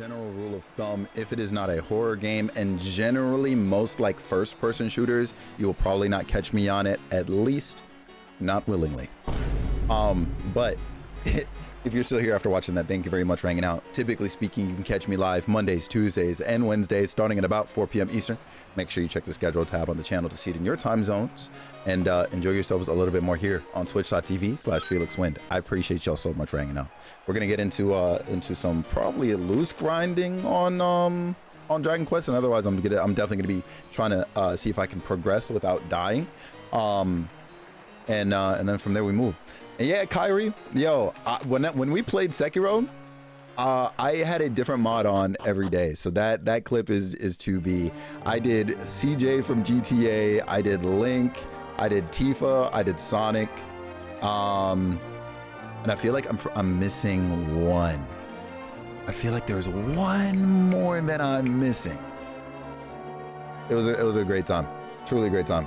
general rule of thumb, if it is not a horror game, and generally most like first-person shooters, you will probably not catch me on it, at least not willingly. But if you're still here after watching that, thank you very much for hanging out. Typically speaking, you can catch me live Mondays, Tuesdays, and Wednesdays starting at about 4 p.m. Eastern. Make sure you check the schedule tab on the channel to see it in your time zones, and enjoy yourselves a little bit more here on twitch.tv/FelixWind. I appreciate y'all so much for hanging out. We're gonna get into some probably loose grinding on Dragon Quest, and otherwise I'm definitely gonna be trying to see if I can progress without dying, and then from there we move. And yeah, Kyrie, yo, when we played Sekiro, I had a different mod on every day, so that clip is to be. I did CJ from GTA, I did Link, I did Tifa, I did Sonic, and I feel like I'm missing one. I feel like there's one more that I'm missing. It was a great time, truly a great time.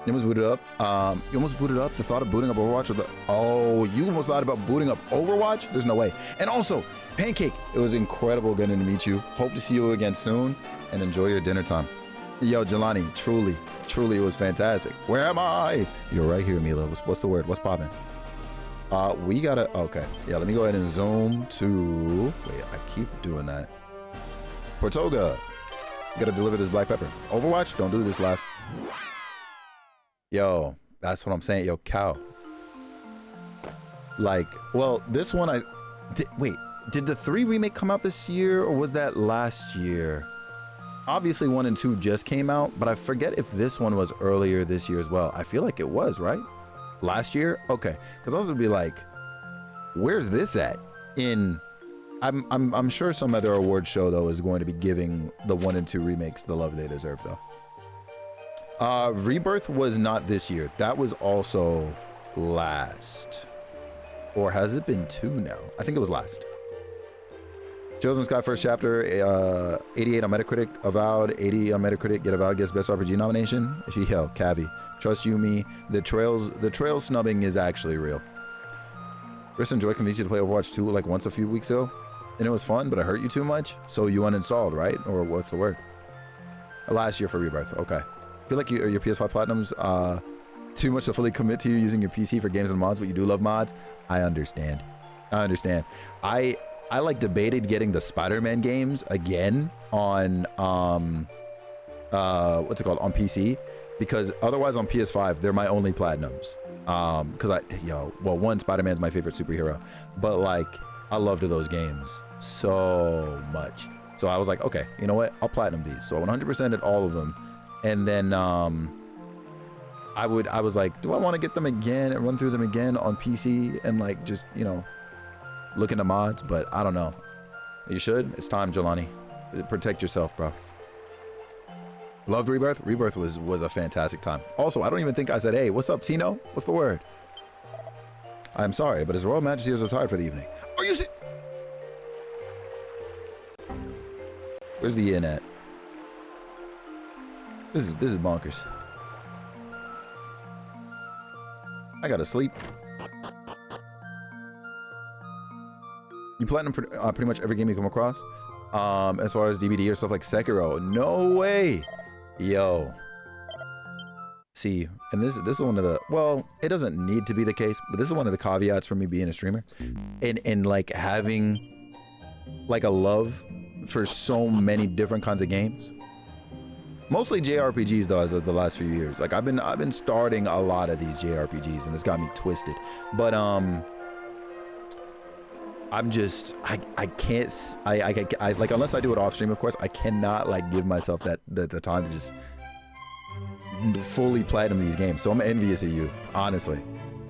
You almost booted up. You almost booted up. The thought of booting up Overwatch with the, oh, you almost thought about booting up Overwatch? There's no way. And also, Pancake, it was incredible getting to meet you. Hope to see you again soon, and enjoy your dinner time. Yo, Jelani, truly, it was fantastic. Where am I? You're right here, Mila. What's the word? What's popping? We gotta, okay. Yeah, let me go ahead and zoom to, wait, I keep doing that. Portoga, you gotta deliver this black pepper. Overwatch, don't do this live. Yo, that's what I'm saying. Yo, cow. Like, well, this one wait, did the 3 remake come out this year or was that last year? Obviously 1 and 2 just came out, but I forget if this one was earlier this year as well. I feel like it was, right? Last year? Okay. Because I was gonna be like, where's this at? I'm sure some other award show though is going to be giving the 1 and 2 remakes the love they deserve though. Rebirth was not this year. That was also last. Or has it been 2 now? I think it was last. Chosen Sky first chapter, 88 on Metacritic, Avowed, 80 on Metacritic, get Avowed gets Best RPG nomination. Yo, Cavi, trust you me, the trail snubbing is actually real. Chris and Joy convinced you to play Overwatch 2 like once a few weeks ago, and it was fun, but it hurt you too much, so you uninstalled, right? Or what's the word? Last year for Rebirth, okay. I feel like your PS5 Platinums, too much to fully commit to using your PC for games and mods, but you do love mods. I understand. I like debated getting the Spider-Man games again on what's it called, on PC, because otherwise on PS5 they're my only platinums. Because one, Spider-Man's my favorite superhero, but like I loved those games so much. So I was like, okay, you know what? I'll platinum these. So 100%ed all of them, and then I was like, do I want to get them again and run through them again on PC and like just, you know, look into mods? But I don't know. You should. It's time, Jelani. Protect yourself, bro. Loved Rebirth. Rebirth was a fantastic time. Also, I don't even think I said, hey, what's up, Tino? What's the word? I'm sorry, but His Royal Majesty is retired for the evening. Are you Where's the inn at? This is bonkers. I gotta sleep. You platinum pretty much every game you come across, as far as DVD or stuff like Sekiro. No way. Yo. See, and this is one of the, well, it doesn't need to be the case, but this is one of the caveats for me being a streamer and like having like a love for so many different kinds of games. Mostly JRPGs though, as of the last few years. Like I've been starting a lot of these JRPGs and it's got me twisted. But I'm just, I can't, I like, unless I do it off stream, of course, I cannot like give myself the time to just fully platinum these games. So I'm envious of you, honestly.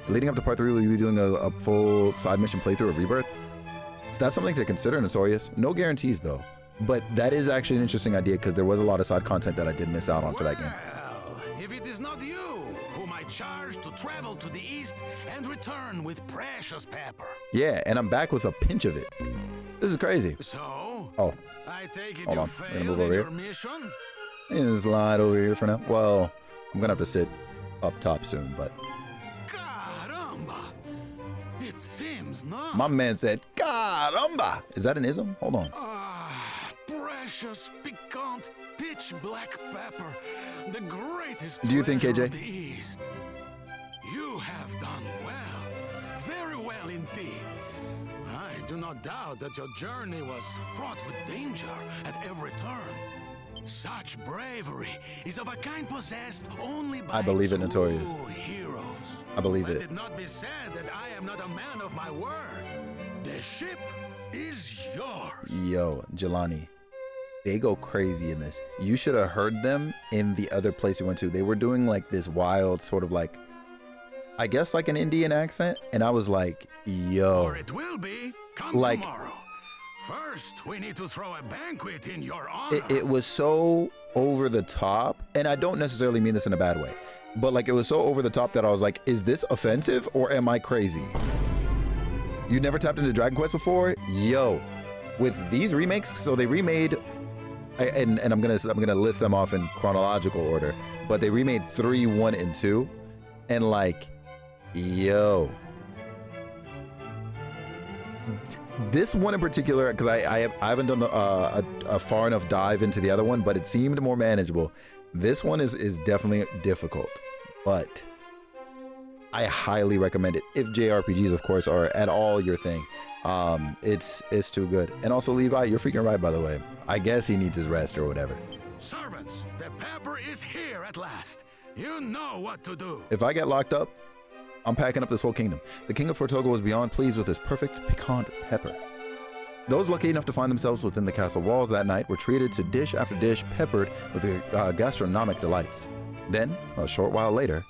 Leading up to part 3, will you be doing a full side mission playthrough of Rebirth? So that's something to consider, Notorious. No guarantees though, but that is actually an interesting idea because there was a lot of side content that I did miss out on for that game. If it is not you whom I charge to travel to the east and return with precious pepper. Yeah, and I'm back with a pinch of it. This is crazy. So, oh, I take it hold you on. failed in your mission? Just slide over here for now. Well, I'm gonna have to sit up top soon, but. Caramba! It seems not. My man said, caramba! Is that an ism? Hold on. precious, piquant, pitch black pepper, the greatest Do you think, treasure KJ? of the East. You have done well, very well indeed. I do not doubt that your journey was fraught with danger at every turn. Such bravery is of a kind possessed only by I believe it, true Notorious. heroes. I believe Let it. it not be said that I am not a man of my word. The ship is yours. Yo, Jelani, they go crazy in this. You should have heard them in the other place we went to. They were doing like this wild sort of like, I guess like an Indian accent. And I was like, yo. Or it will be come Like- tomorrow. First, we need to throw a banquet in your honor. It was so over the top. And I don't necessarily mean this in a bad way. But like it was so over the top that I was like, is this offensive or am I crazy? You never tapped into Dragon Quest before? Yo, with these remakes, so they remade, and I'm gonna list them off in chronological order, but they remade 3, 1, and 2, and like, yo, this one in particular, because I haven't done a far enough dive into the other one, but it seemed more manageable. This one is definitely difficult, but I highly recommend it if JRPGs, of course, are at all your thing. It's too good. And also, Levi, you're freaking right, by the way. I guess he needs his rest or whatever. Servants, the pepper is here at last. You know what to do. If I get locked up, I'm packing up this whole kingdom. The king of Fortoga was beyond pleased with his perfect piquant pepper. Those lucky enough to find themselves within the castle walls that night were treated to dish after dish peppered with gastronomic delights. Then, a short while later,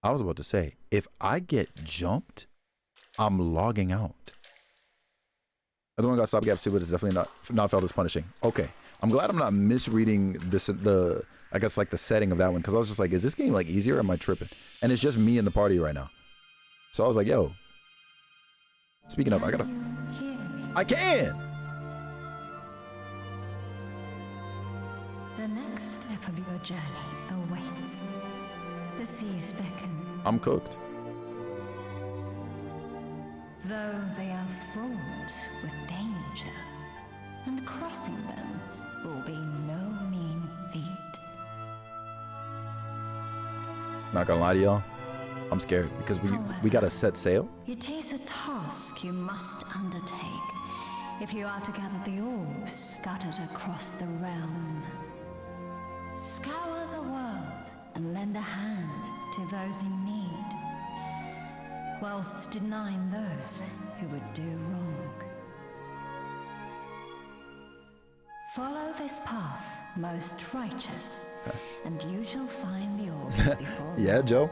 I was about to say, if I get jumped, I'm logging out. Other one got stopgaps too, but it's definitely not felt as punishing. Okay, I'm glad I'm not misreading this, I guess like the setting of that one, because I was just like, is this game like easier or am I tripping? And it's just me in the party right now. So I was like, yo, speaking of, I can! The next step of your journey awaits. The seas beckon. I'm cooked. Though they are fraught with danger, and crossing them will be no mean feat. Not gonna lie to y'all, I'm scared because we gotta set sail. It is a task you must undertake if you are to gather the orbs scattered across the realm. Scour the world and lend a hand to those in need, whilst denying those who would do wrong. Follow this path, most righteous, and you shall find the orbs before Yeah, Joe.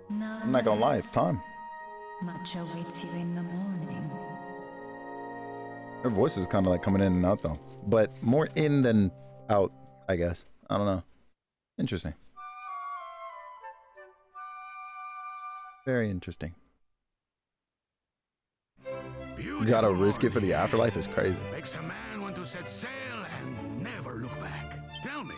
Now I'm not gonna lie, it's time. much awaits you in the morning. Her voice is kind of like coming in and out though, but more in than out, I guess. I don't know. Interesting. Very interesting. You gotta risk it for the afterlife is crazy. Makes a man want to set sail and never look back. Tell me,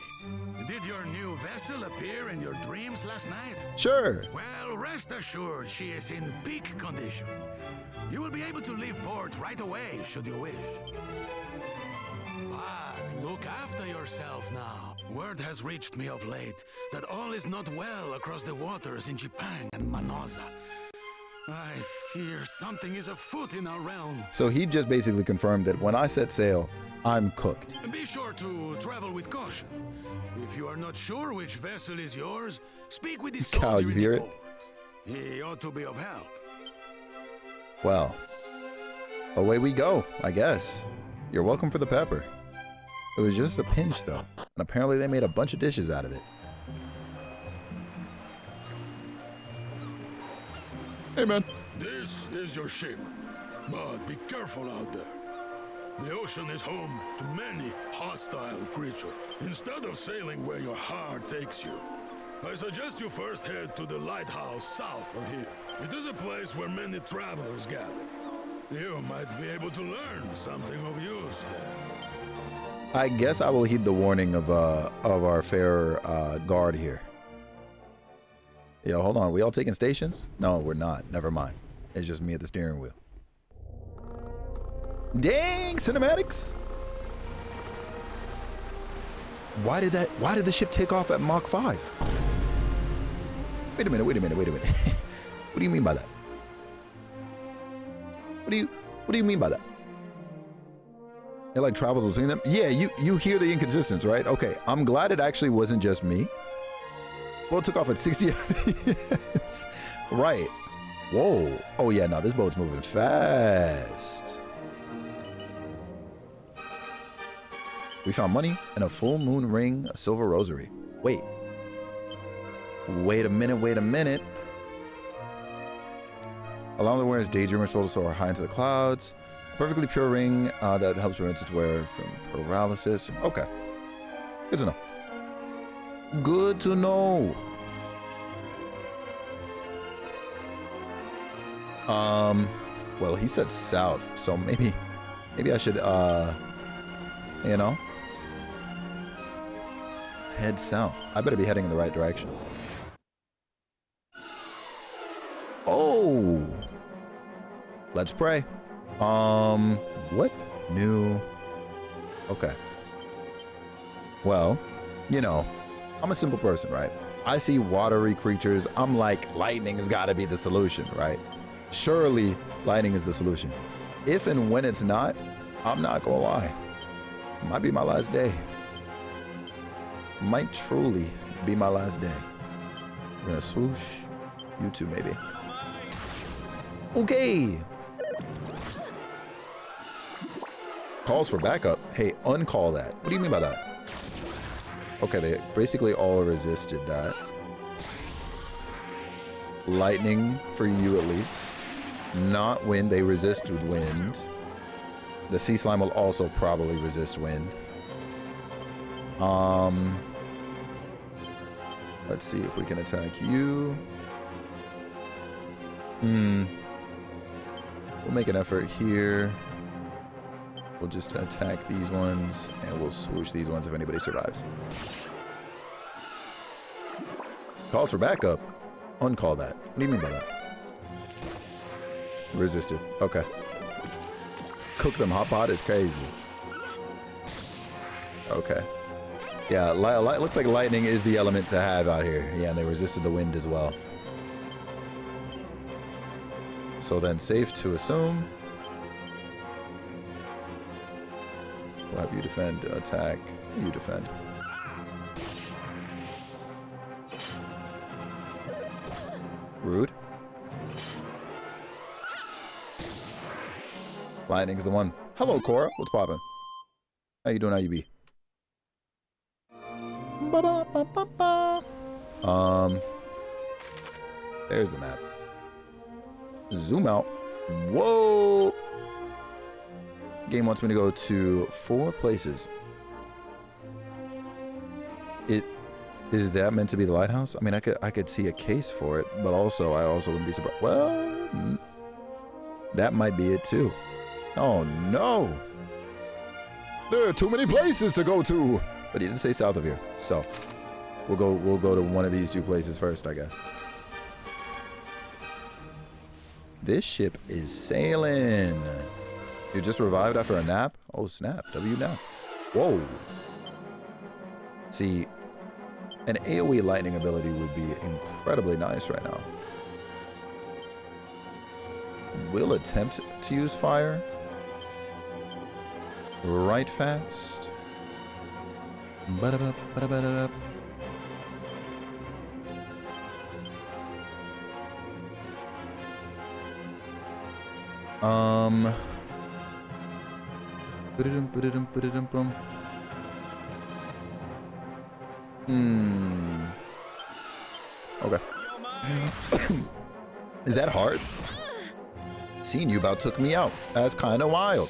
did your new vessel appear in your dreams last night? Sure. Well, rest assured she is in peak condition. You will be able to leave port right away, should you wish. But look after yourself now. Word has reached me of late that all is not well across the waters in Japan and Manoza. I fear something is afoot in our realm. So he just basically confirmed that when I set sail, I'm cooked. Be sure to travel with caution. If you are not sure which vessel is yours, speak with the Cal, soldier you in hear the it? port. He ought to be of help. Well, away we go, I guess. You're welcome for the pepper. It was just a pinch though, and apparently they made a bunch of dishes out of it. Hey man. This is your ship, but be careful out there. The ocean is home to many hostile creatures. Instead of sailing where your heart takes you, I suggest you first head to the lighthouse south of here. It is a place where many travelers gather. You might be able to learn something of use there. I guess I will heed the warning of our fair guard here. Yo, hold on. We all taking stations? No, we're not. Never mind. It's just me at the steering wheel. Dang, cinematics. Why did the ship take off at Mach 5? Wait a minute. What do you mean by that? What do you mean by that? It like travels between them? Yeah, you hear the inconsistency, right? Okay, I'm glad it actually wasn't just me. Well, it took off at 60 FPS. Right. Whoa. Oh yeah, no, this boat's moving fast. We found money and a full moon ring, a silver rosary. Wait a minute. Allow the wearer's daydreamer soul to soar high into the clouds. Perfectly pure ring that helps prevent its wearer from paralysis. Okay. Good to know. Good to know. Well, he said south, so maybe I should, you know, head south. I better be heading in the right direction. Oh, let's pray. What? New. Okay. Well, you know, I'm a simple person, right? I see watery creatures. I'm like, lightning has got to be the solution, right? Surely lightning is the solution. If and when it's not, I'm not gonna lie. It might be my last day. Might truly be my last day. We're gonna swoosh. You too, maybe. Okay. Calls for backup. Hey, uncall that. What do you mean by that? Okay, they basically all resisted that. Lightning for you at least. Not wind, they resist with wind. The sea slime will also probably resist wind. Let's see if we can attack you. We'll make an effort here. We'll just attack these ones and we'll swoosh these ones if anybody survives. Calls for backup. Uncall that. What do you mean by that? Resisted. Okay. Cook them hot pot is crazy. Okay. Yeah, looks like lightning is the element to have out here. Yeah, and they resisted the wind as well. So then safe to assume. We'll have you defend, attack, you defend. Rude. Lightning's the one. Hello, Cora. What's poppin'? How you doing? How you be? There's the map. Zoom out. Whoa. Game wants me to go to 4 places. Is that meant to be the lighthouse? I mean, I could see a case for it, but also I wouldn't be surprised. Well, that might be it too. Oh no! There are too many places to go to. But he didn't say south of here, so we'll go to one of these 2 places first, I guess. This ship is sailing. You just revived after a nap? Oh snap! W nap. Whoa. See, an AoE lightning ability would be incredibly nice right now. Will attempt to use fire. Right fast. Ba-da-ba, ba-da-ba-da-da. Ba-da-dum-ba-da-dum-ba-da-dum-bum. Okay. Is that hard? Seeing you about took me out. That's kind of wild.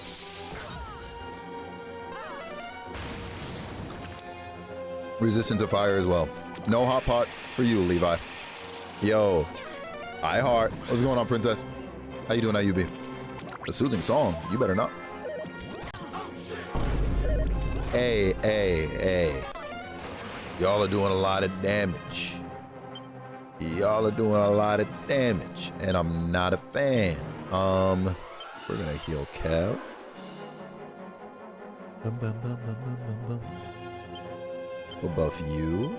Resistant to fire as well. No hot pot for you, Levi. Yo. Hi, heart. What's going on, princess? How you doing? How you be? A soothing song. You better not. Hey, hey, hey. Y'all are doing a lot of damage. Y'all are doing a lot of damage, and I'm not a fan. We're gonna heal Kev. Bum, bum, bum, bum, bum, bum, bum. We'll buff you.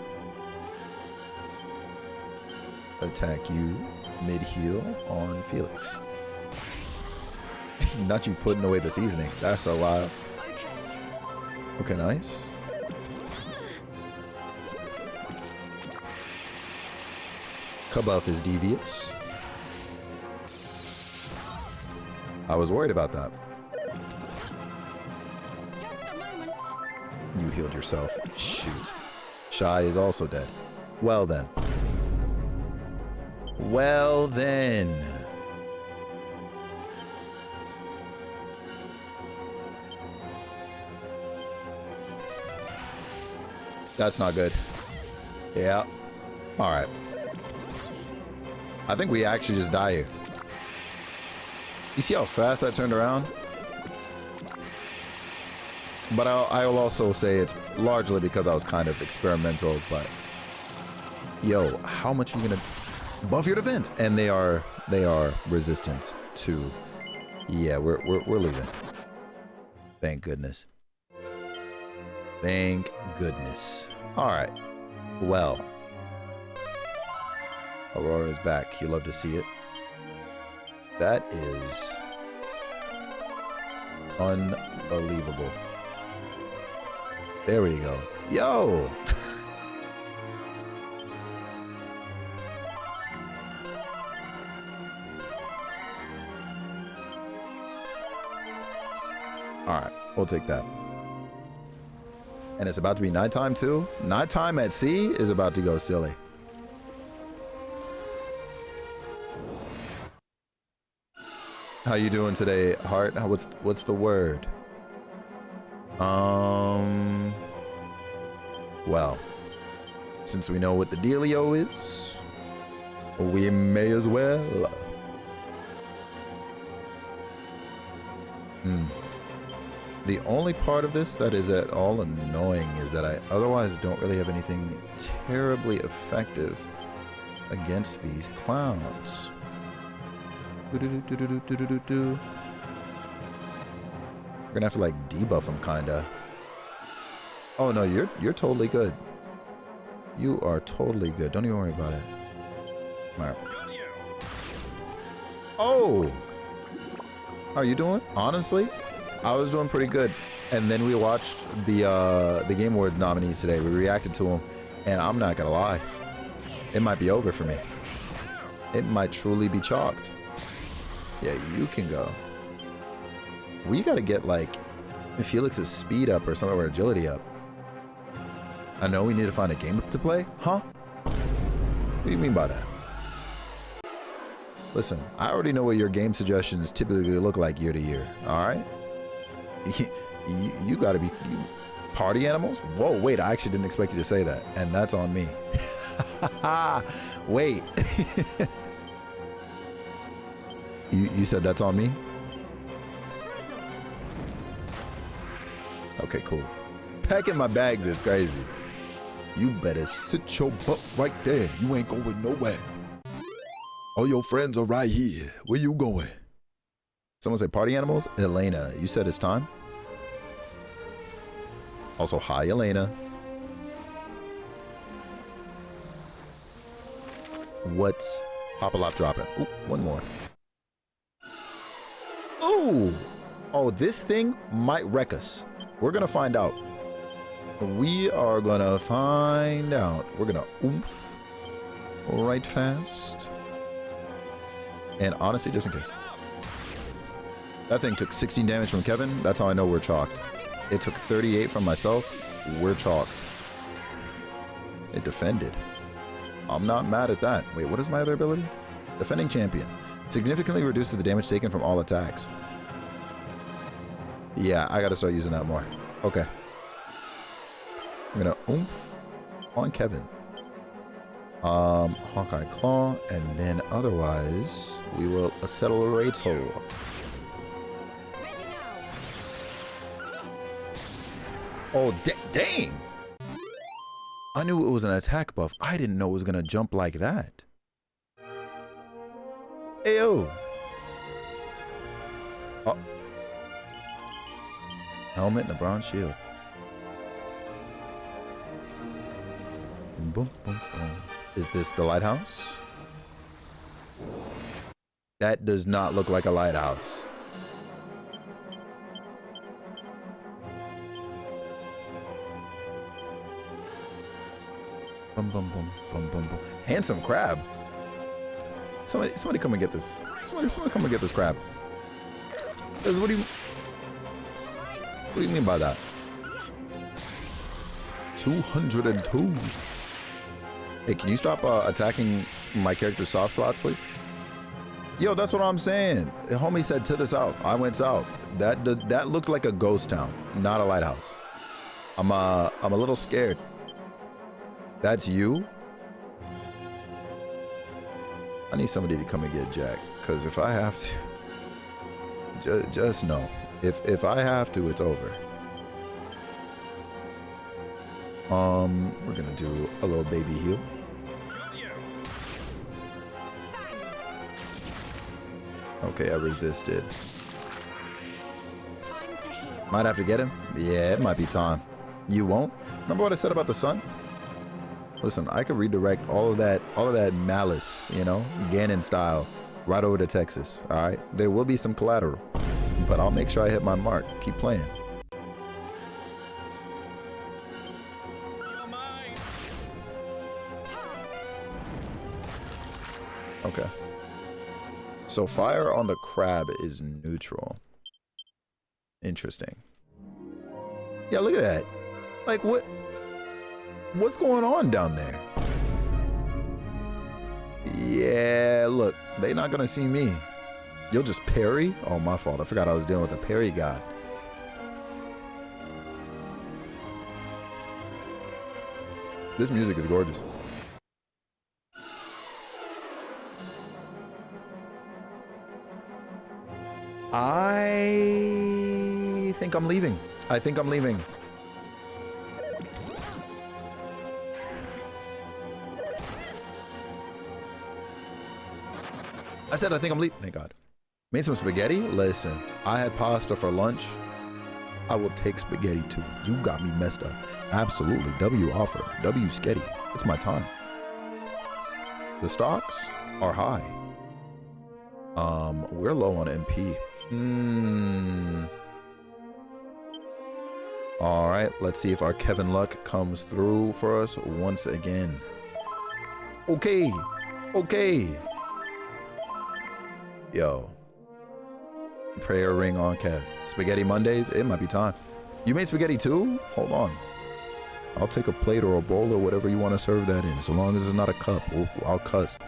Attack you mid-heal on Felix. Not you putting away the seasoning. That's so wild. Okay, nice. Kabuff is devious. I was worried about that. You healed yourself. Shoot. Shy is also dead. Well then. Well then. That's not good. Yeah. All right. I think we actually just die here. You see how fast that turned around? But I will also say it's largely because I was kind of experimental, but yo, how much are you gonna buff your defense? And they are resistant to, yeah, we're leaving. Thank goodness. Thank goodness. All right. Well, Aurora is back. You love to see it. That is unbelievable. There we go. Yo! Alright, we'll take that. And it's about to be nighttime too. Nighttime at sea is about to go silly. How you doing today, Heart? What's the word? Well, since we know what the dealio is, we may as well. The only part of this that is at all annoying is that I otherwise don't really have anything terribly effective against these clowns. We're gonna have to like debuff them, kinda. Oh no, you're totally good. You are totally good. Don't even worry about it. All right. Oh, how are you doing? Honestly, I was doing pretty good. And then we watched the Game Award nominees today. We reacted to them, and I'm not gonna lie, it might be over for me. It might truly be chalked. Yeah, you can go. We gotta get like Felix's speed up or something, or agility up. I know we need to find a game to play. Huh? What do you mean by that? Listen, I already know what your game suggestions typically look like year to year. All right? You gotta be party animals? Whoa, wait, I actually didn't expect you to say that. And that's on me. Wait. You said that's on me? Okay, cool. Packing my bags is crazy. You better sit your butt right there. You ain't going nowhere. All your friends are right here. Where you going? Someone say party animals? Elena, you said it's time? Also, hi, Elena. What's Pop-A-Lop dropping? Ooh, one more. Ooh! Oh, this thing might wreck us. We're gonna find out. We are gonna find out. We're gonna oomph right fast. And honestly, just in case. That thing took 16 damage from Kevin. That's how I know we're chalked. It took 38 from myself. We're chalked. It defended. I'm not mad at that. Wait, what is my other ability? Defending champion. Significantly reduces the damage taken from all attacks. Yeah, I gotta start using that more. Okay. I'm gonna oomph on Kevin. Hawkeye Claw, and then otherwise we will accelerate. Oh, dang! I knew it was an attack buff. I didn't know it was gonna jump like that. Ayo! Oh. Helmet and a bronze shield. Boom, boom, boom. Is this the lighthouse? That does not look like a lighthouse. Bum, bum, bum, bum, bum, bum. Handsome crab. Somebody come and get this. Somebody come and get this crab. 'Cause what do you mean by that? 202. Hey, can you stop attacking my character's soft slots, please? Yo, that's what I'm saying. The homie said to the south. I went south. That looked like a ghost town, not a lighthouse. I'm a little scared. That's you? I need somebody to come and get Jack, because if I have to, just know, if I have to, it's over. We're gonna do a little baby heal. Okay, I resisted. Might have to get him. Yeah, it might be time. You won't? Remember what I said about the sun? Listen, I could redirect all of that malice, you know, Ganon style, right over to Texas. All right, there will be some collateral, but I'll make sure I hit my mark. Keep playing. Okay. So fire on the crab is neutral. Interesting. Yeah, look at that. Like what's going on down there? Yeah, look, they not gonna see me. You'll just parry? Oh, my fault. I forgot I was dealing with a parry god. This music is gorgeous. I think I'm leaving. I think I'm leaving. I said I think I'm leaving. Thank God. Made some spaghetti? Listen, I had pasta for lunch. I will take spaghetti too. You got me messed up. Absolutely. W offer. W sketty. It's my time. The stocks are high. We're low on MP. All right, let's see if our Kevin Luck comes through for us once again. Okay. Yo. Prayer ring on Kev. Spaghetti Mondays, it might be time. You made spaghetti too? Hold on. I'll take a plate or a bowl or whatever you want to serve that in. So long as it's not a cup, I'll cuss.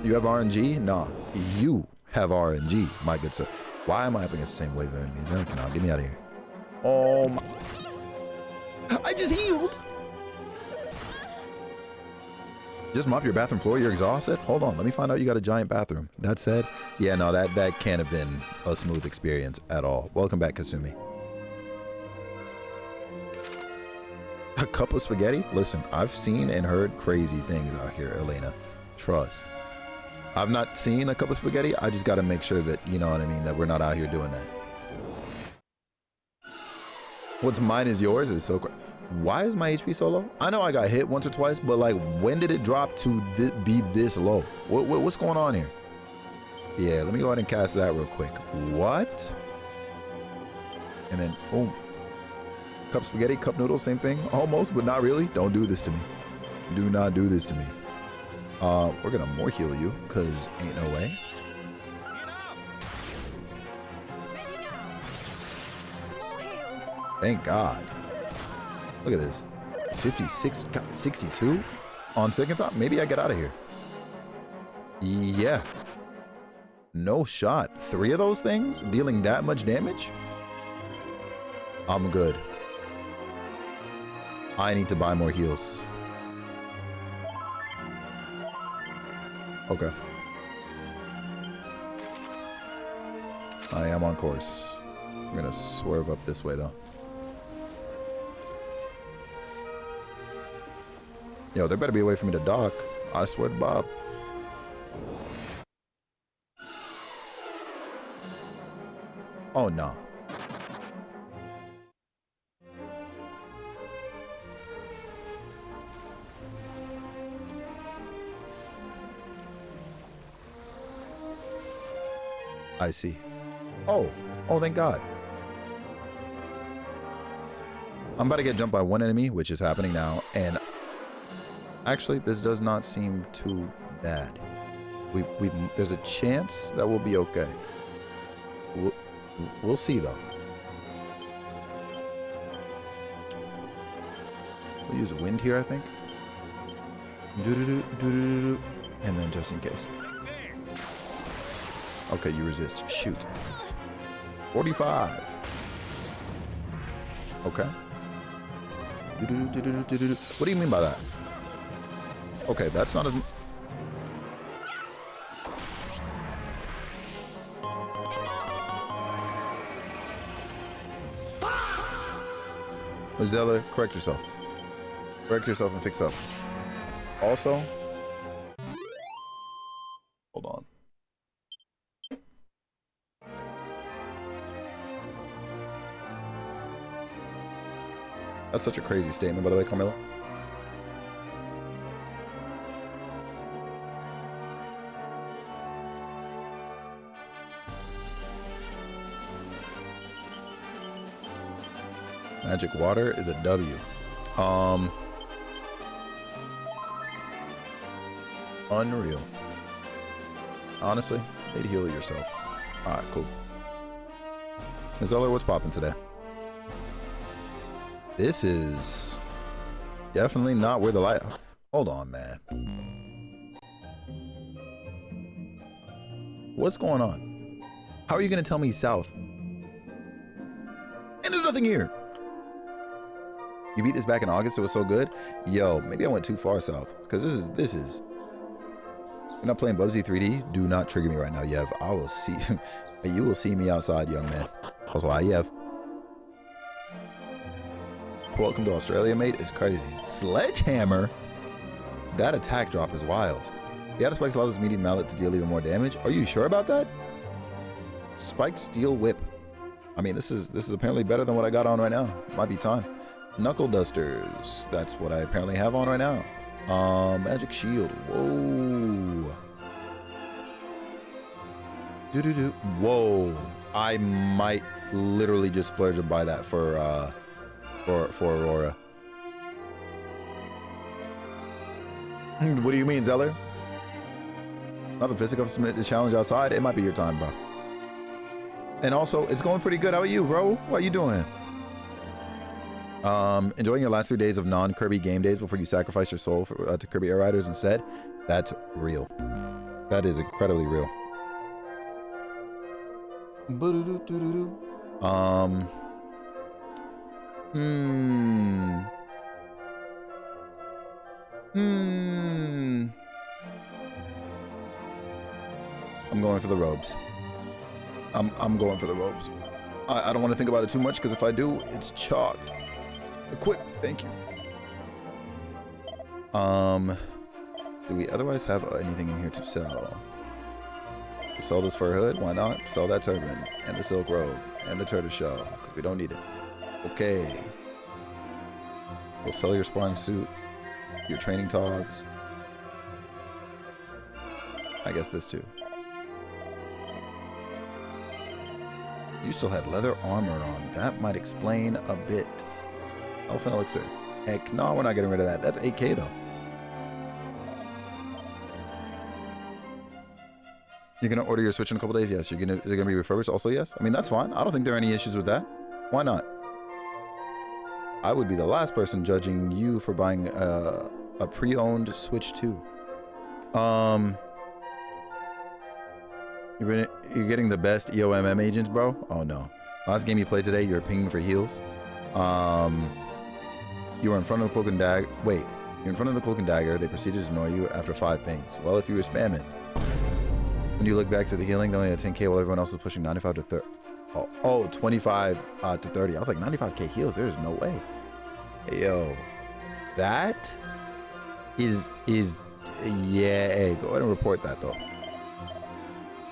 You have RNG? Nah, you have RNG, my good sir. Why am I up against the same wave of enemies? Nah, get me out of here. Oh my. I just healed! Just mop your bathroom floor, you're exhausted? Hold on, let me find out you got a giant bathroom. That said, yeah, no, that can't have been a smooth experience at all. Welcome back, Kasumi. A cup of spaghetti? Listen, I've seen and heard crazy things out here, Elena. Trust. I've not seen a cup of spaghetti. I just got to make sure that, you know what I mean, that we're not out here doing that. What's mine is yours is so crazy. Why is my HP so low? I know I got hit once or twice, but like, when did it drop to be this low? What's going on here? Yeah, let me go ahead and cast that real quick. What? And then, boom. Cup spaghetti, cup noodles, same thing. Almost, but not really. Don't do this to me. Do not do this to me. We're gonna more heal you, cause ain't no way. Thank God. Look at this. 56, 62? On second thought, maybe I get out of here. Yeah. No shot. 3 of those things dealing that much damage? I'm good. I need to buy more heals. Okay. I am on course. I'm gonna swerve up this way though. Yo, there better be a way for me to dock. I swear to Bob. Oh, no. I see. Oh. Oh, thank God. I'm about to get jumped by one enemy, which is happening now, and actually, this does not seem too bad. There's a chance that we'll be okay. We'll see, though. We'll use wind here, I think. And then just in case. Okay, you resist. Shoot. 45. Okay. What do you mean by that? Okay, that's not as... Zeller, correct yourself. Correct yourself and fix up. Also... Hold on. That's such a crazy statement, by the way, Carmilla. Magic water is a W. Unreal. Honestly, they'd heal yourself. Alright, cool. Ms. Eller, what's popping today? This is definitely not where the light... Hold on, man. What's going on? How are you going to tell me south? And there's nothing here. You beat this back in August. It was so good. Yo, maybe I went too far south. Because this is... You're not playing Bubsy 3D? Do not trigger me right now, Yev. I will see... You will see me outside, young man. Also, hi, Yev. Welcome to Australia, mate. It's crazy. Sledgehammer? That attack drop is wild. The auto spikes allow this medium mallet to deal even more damage. Are you sure about that? Spiked steel whip. I mean, this is apparently better than what I got on right now. Might be time. Knuckle dusters. That's what I apparently have on right now. Magic shield. Whoa. Doo-doo-doo. Whoa. I might literally just splurge and buy that for Aurora. What do you mean, Zeller? Nothing physical to submit the challenge outside. It might be your time, bro. And also, it's going pretty good. How are you, bro? What are you doing? Enjoying your last 3 days of non-Kirby game days before you sacrifice your soul for, to Kirby Air Riders instead? That's real. That is incredibly real. I'm going for the robes. I'm going for the robes. I don't want to think about it too much because if I do, it's chalked. Equip, thank you. Do we otherwise have anything in here to sell? Sell this fur hood, why not? Sell that turban and the silk robe and the turtle shell because we don't need it. Okay. We'll sell your sparring suit, your training togs. I guess this too. You still had leather armor on. That might explain a bit. Elfin elixir. Heck no, we're not getting rid of that. That's 8K though. You're gonna order your Switch in a couple days? Yes. Is it gonna be refurbished? Also yes. I mean, that's fine. I don't think there are any issues with that. Why not? I would be the last person judging you for buying a pre-owned Switch 2. You're getting the best EOMM agents, bro? Oh no. Last game you played today, you were pinging for heals. You were in front of the cloak and dagger. Wait, you're in front of the cloak and dagger. They proceeded to annoy you after 5 pings. Well, if you were spamming. When you look back to the healing, they only had 10K while everyone else was pushing 95 to 30. Oh, 25 to 30. I was like, 95K heals? There is no way. Hey, yo. That is, yeah, hey, go ahead and report that though.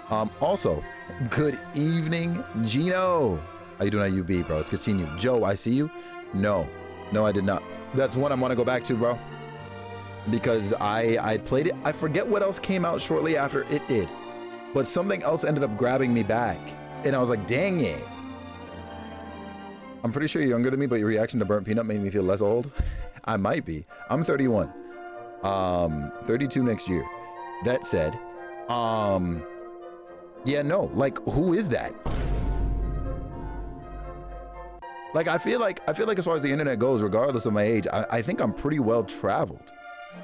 Also, good evening, Gino. How you doing at UB, bro? It's good seeing you. Joe, I see you. No, I did not. That's one I want to go back to, bro. Because I played it. I forget what else came out shortly after it did. But something else ended up grabbing me back. And I was like, dang it. I'm pretty sure you're younger than me, but your reaction to Burnt Peanut made me feel less old. I might be. I'm 31. 32 next year. That said, yeah, no, like, who is that? Like, I feel like as far as the internet goes, regardless of my age, I think I'm pretty well traveled.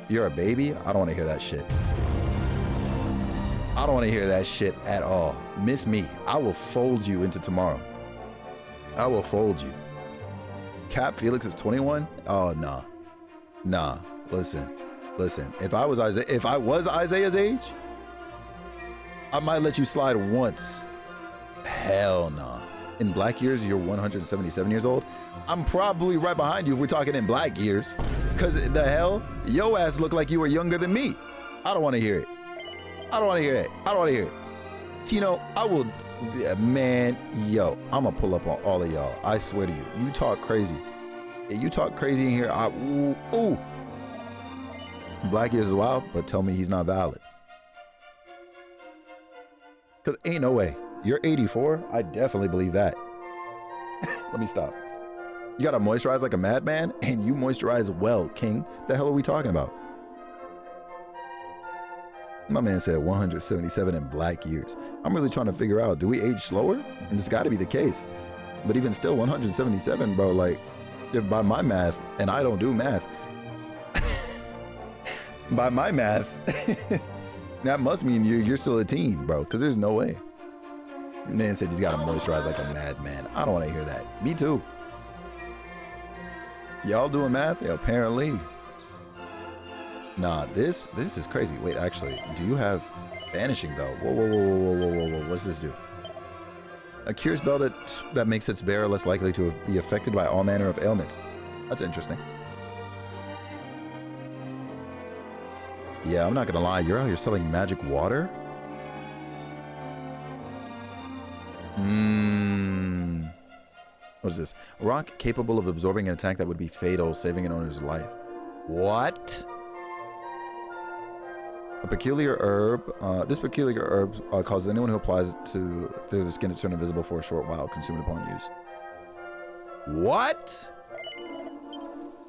You're a baby? I don't want to hear that shit. I don't want to hear that shit at all. Miss me. I will fold you into tomorrow. I will fold you. Cap Felix is 21? Oh, nah. Nah. Listen. If I was Isaiah's age, I might let you slide once. Hell nah. In black years, you're 177 years old. I'm probably right behind you if we're talking in black years. Cause the hell, yo ass look like you were younger than me. I don't want to hear it. I don't want to hear it. Tino, I will, man, yo, I'm gonna pull up on all of y'all. I swear to you. You talk crazy. If you talk crazy in here, ooh. Black years is wild, but tell me he's not valid. Cause ain't no way. You're 84? I definitely believe that. Let me stop. You gotta moisturize like a madman, and you moisturize well, King. The hell are we talking about? My man said 177 in black years. I'm really trying to figure out, do we age slower? And it's gotta be the case. But even still, 177, bro, like, if by my math, and I don't do math, by my math, that must mean you're still a teen, bro, because there's no way. Man said he's got to moisturize like a madman. I don't want to hear that. Me too. Y'all doing math? Yeah, apparently. Nah, this is crazy. Wait, actually, do you have Banishing Bell? Whoa. What's this do? A cure spell that makes its bearer less likely to be affected by all manner of ailments. That's interesting. Yeah, I'm not gonna lie. You're out here selling magic water? What is this? A rock capable of absorbing an attack that would be fatal, saving an owner's life. What? A peculiar herb. This peculiar herb causes anyone who applies it through the skin to turn invisible for a short while, consumed upon use. What?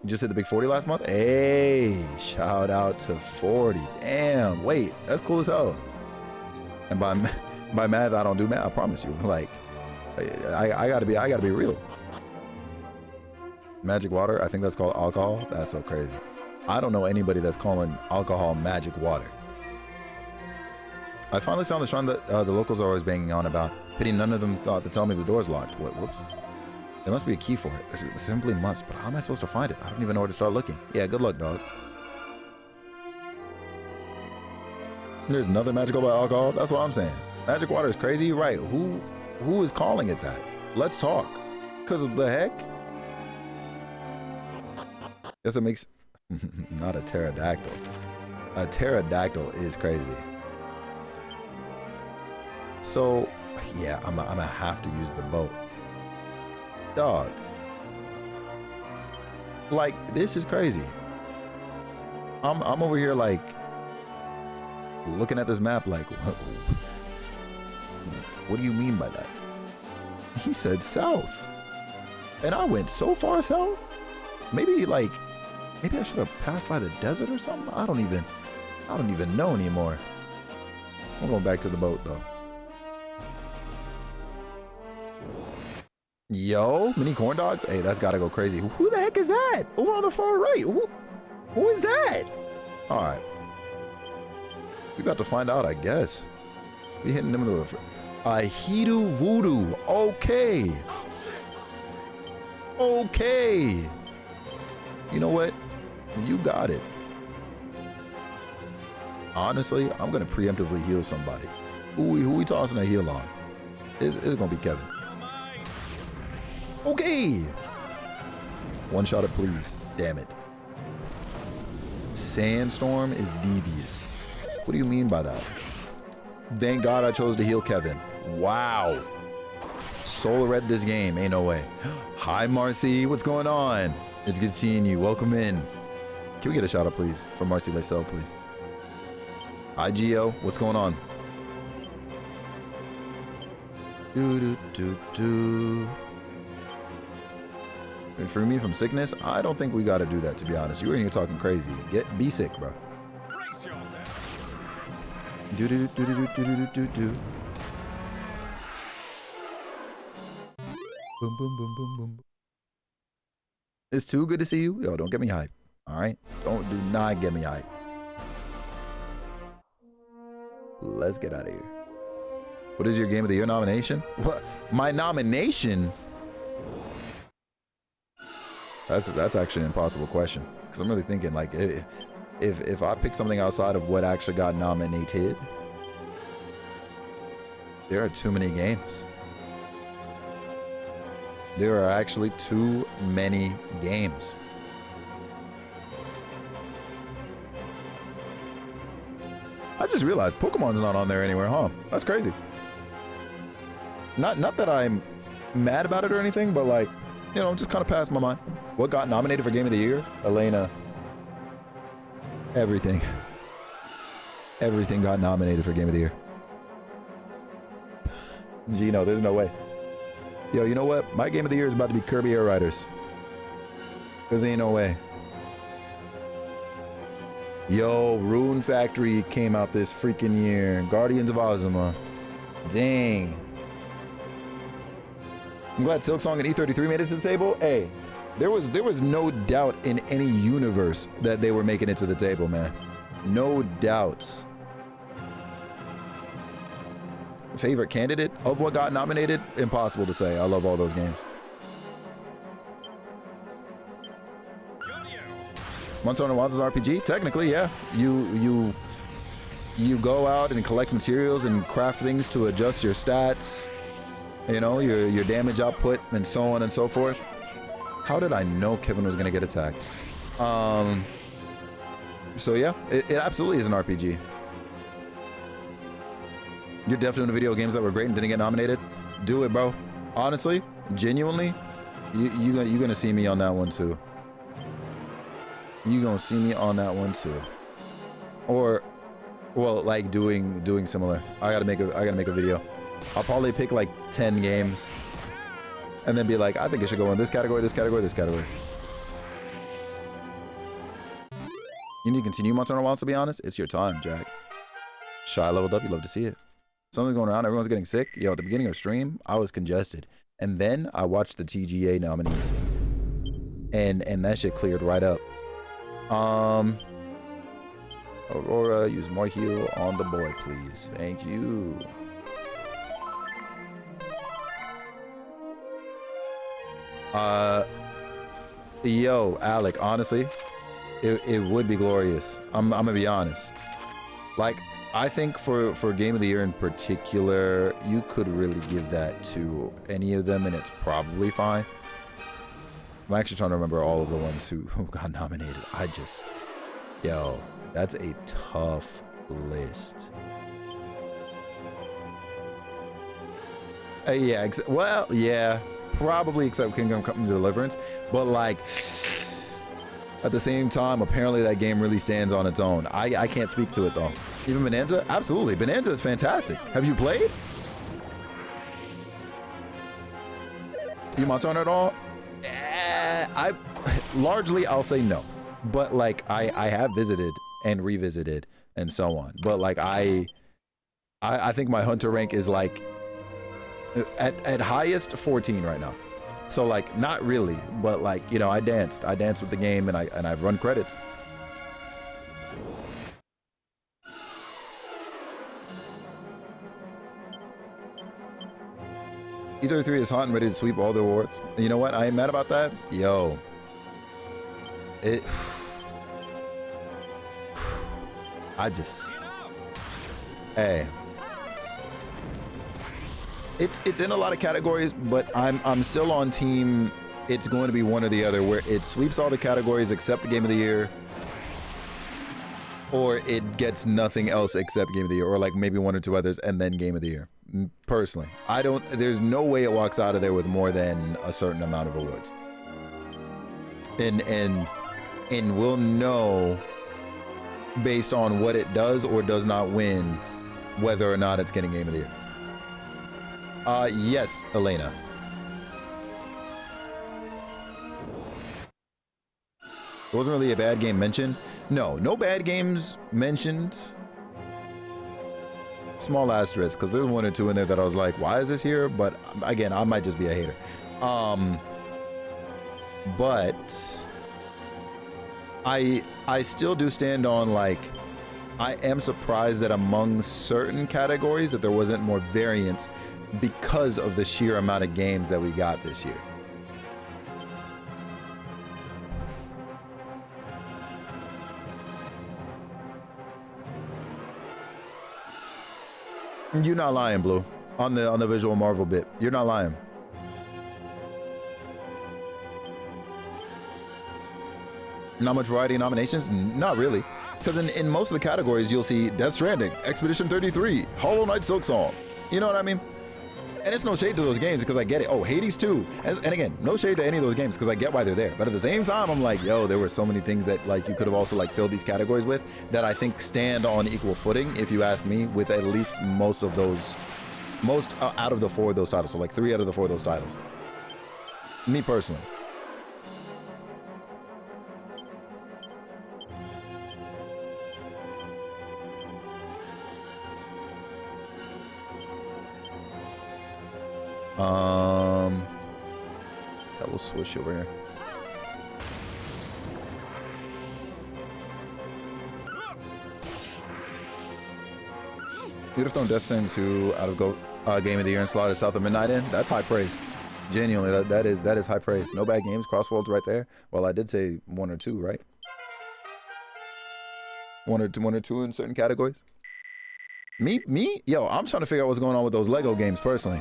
You just hit the big 40 last month? Hey, shout out to 40. Damn, wait, that's cool as hell. And by math, I don't do math. I promise you. Like, I gotta be real. Magic water. I think that's called alcohol. That's so crazy. I don't know anybody that's calling alcohol magic water. I finally found the shrine that the locals are always banging on about. Pity none of them thought to tell me the door's locked. What? Whoops. There must be a key for it. There simply must. But how am I supposed to find it? I don't even know where to start looking. Yeah, good luck, dog. There's nothing magical about alcohol. That's what I'm saying. Magic water is crazy, right? Who is calling it that? Let's talk. Because of the heck? Guess it makes not a pterodactyl. A pterodactyl is crazy. So yeah, I'm gonna have to use the boat. Dog. Like, this is crazy. I'm over here like looking at this map like, what do you mean by that? He said south. And I went so far south. Maybe I should have passed by the desert or something. I don't even know anymore. I'm going back to the boat though. Yo, mini corn dogs? Hey, that's gotta go crazy. Who the heck is that? Over on the far right. Who is that? All right. We about to find out, I guess. We hitting them with a Hidu Voodoo. Okay. Okay. You know what? You got it. Honestly, I'm gonna preemptively heal somebody. Who we tossing a heal on? It's gonna be Kevin. Okay. One shot it, please. Damn it. Sandstorm is devious. What do you mean by that? Thank God I chose to heal Kevin. Wow. Soul read this game. Ain't no way. Hi, Marcy. What's going on? It's good seeing you. Welcome in. Can we get a shout out, please, for Marcy Lacelle, please? IGO, what's going on? Free me from sickness? I don't think we got to do that, to be honest. You were in here talking crazy. Be sick, bro. Do do do do do do do do. Boom boom boom boom boom. It's too good to see you. Yo, don't get me hype. All right, do not get me hype. Let's get out of here. What is your game of the year nomination? What? My nomination? That's actually an impossible question, because I'm really thinking, like, if I pick something outside of what actually got nominated, there are too many games. There are actually too many games. I just realized Pokemon's not on there anywhere, huh? That's crazy. Not that I'm mad about it or anything, but like, you know, just kind of passed my mind. What got nominated for Game of the Year? Elena. Everything. Everything got nominated for Game of the Year. Gino, there's no way. Yo, you know what? My Game of the Year is about to be Kirby Air Riders. Cause ain't no way. Yo, Rune Factory came out this freaking year. Guardians of Ozma. Dang. I'm glad Silksong and E33 made it to the table. Hey, there was no doubt in any universe that they were making it to the table, man. No doubts. Favorite candidate of what got nominated? Impossible to say. I love all those games. Monster Hunter Wilds is RPG? Technically, yeah. You go out and collect materials and craft things to adjust your stats, you know, your damage output, and so on and so forth. How did I know Kevin was gonna get attacked? So yeah, it absolutely is an RPG. You're definitely into video games that were great and didn't get nominated. Do it, bro. Honestly, genuinely, you gonna see me on that one too. You gonna see me on that one too. Or, well, like doing similar. I gotta make a video. I'll probably pick like 10 games, and then be like, I think it should go in this category, this category, this category. You need to continue Monster Hunter Wilds, to be honest. It's your time, Jack. Shy leveled up. You love to see it. Something's going around. Everyone's getting sick. Yo, at the beginning of stream, I was congested, and then I watched the TGA nominees, and that shit cleared right up. Aurora, use more heal on the boy, please. Thank you. Yo, Alec, honestly, it would be glorious. I'm gonna be honest. Like, I think for Game of the Year in particular, you could really give that to any of them, and it's probably fine. I'm actually trying to remember all of the ones who got nominated. Yo, that's a tough list. Yeah, well, yeah, probably except Kingdom Come Deliverance, but like, at the same time, apparently that game really stands on its own. I can't speak to it though. Even Bonanza? Absolutely. Bonanza is fantastic. Have you played? You Monster Hunter at all? I'll say no. But like I have visited and revisited and so on. But like I think my Hunter rank is like at highest 14 right now. So like not really, but like, you know, I danced with the game, and I've run credits. E33 is hot and ready to sweep all the awards. And you know what? I ain't mad about that. Yo. Hey. It's in a lot of categories, but I'm still on team. It's going to be one or the other, where it sweeps all the categories except the Game of the Year, or it gets nothing else except Game of the Year, or like maybe one or two others and then Game of the Year. Personally, I don't. There's no way it walks out of there with more than a certain amount of awards. And we'll know based on what it does or does not win whether or not it's getting Game of the Year. Yes, Elena. It wasn't really a bad game mentioned. No bad games mentioned. Small asterisk, because there's one or two in there that I was like, why is this here? But again, I might just be a hater. But I still do stand on, like, I am surprised that among certain categories that there wasn't more variance because of the sheer amount of games that we got this year. You're not lying, Blue. On the visual Marvel bit, you're not lying. Not much variety in nominations? Not really. Because in most of the categories, you'll see Death Stranding, Expedition 33, Hollow Knight Silksong. You know what I mean? And it's no shade to those games because I get it. Oh, Hades 2. And again, no shade to any of those games because I get why they're there. But at the same time, I'm like, yo, there were so many things that like you could have also like filled these categories with that I think stand on equal footing, if you ask me, with at least most of those, out of the 4 of those titles. So like 3 out of the 4 of those titles. Me personally. That will switch over here. You'd have thrown Death Stranding 2 out of Game of the Year and slotted South of Midnight in. That's high praise. Genuinely, that is high praise. No bad games. Crossworld's right there. Well, I did say 1 or 2, right? One or two in certain categories. Me? Yo, I'm trying to figure out what's going on with those Lego games personally.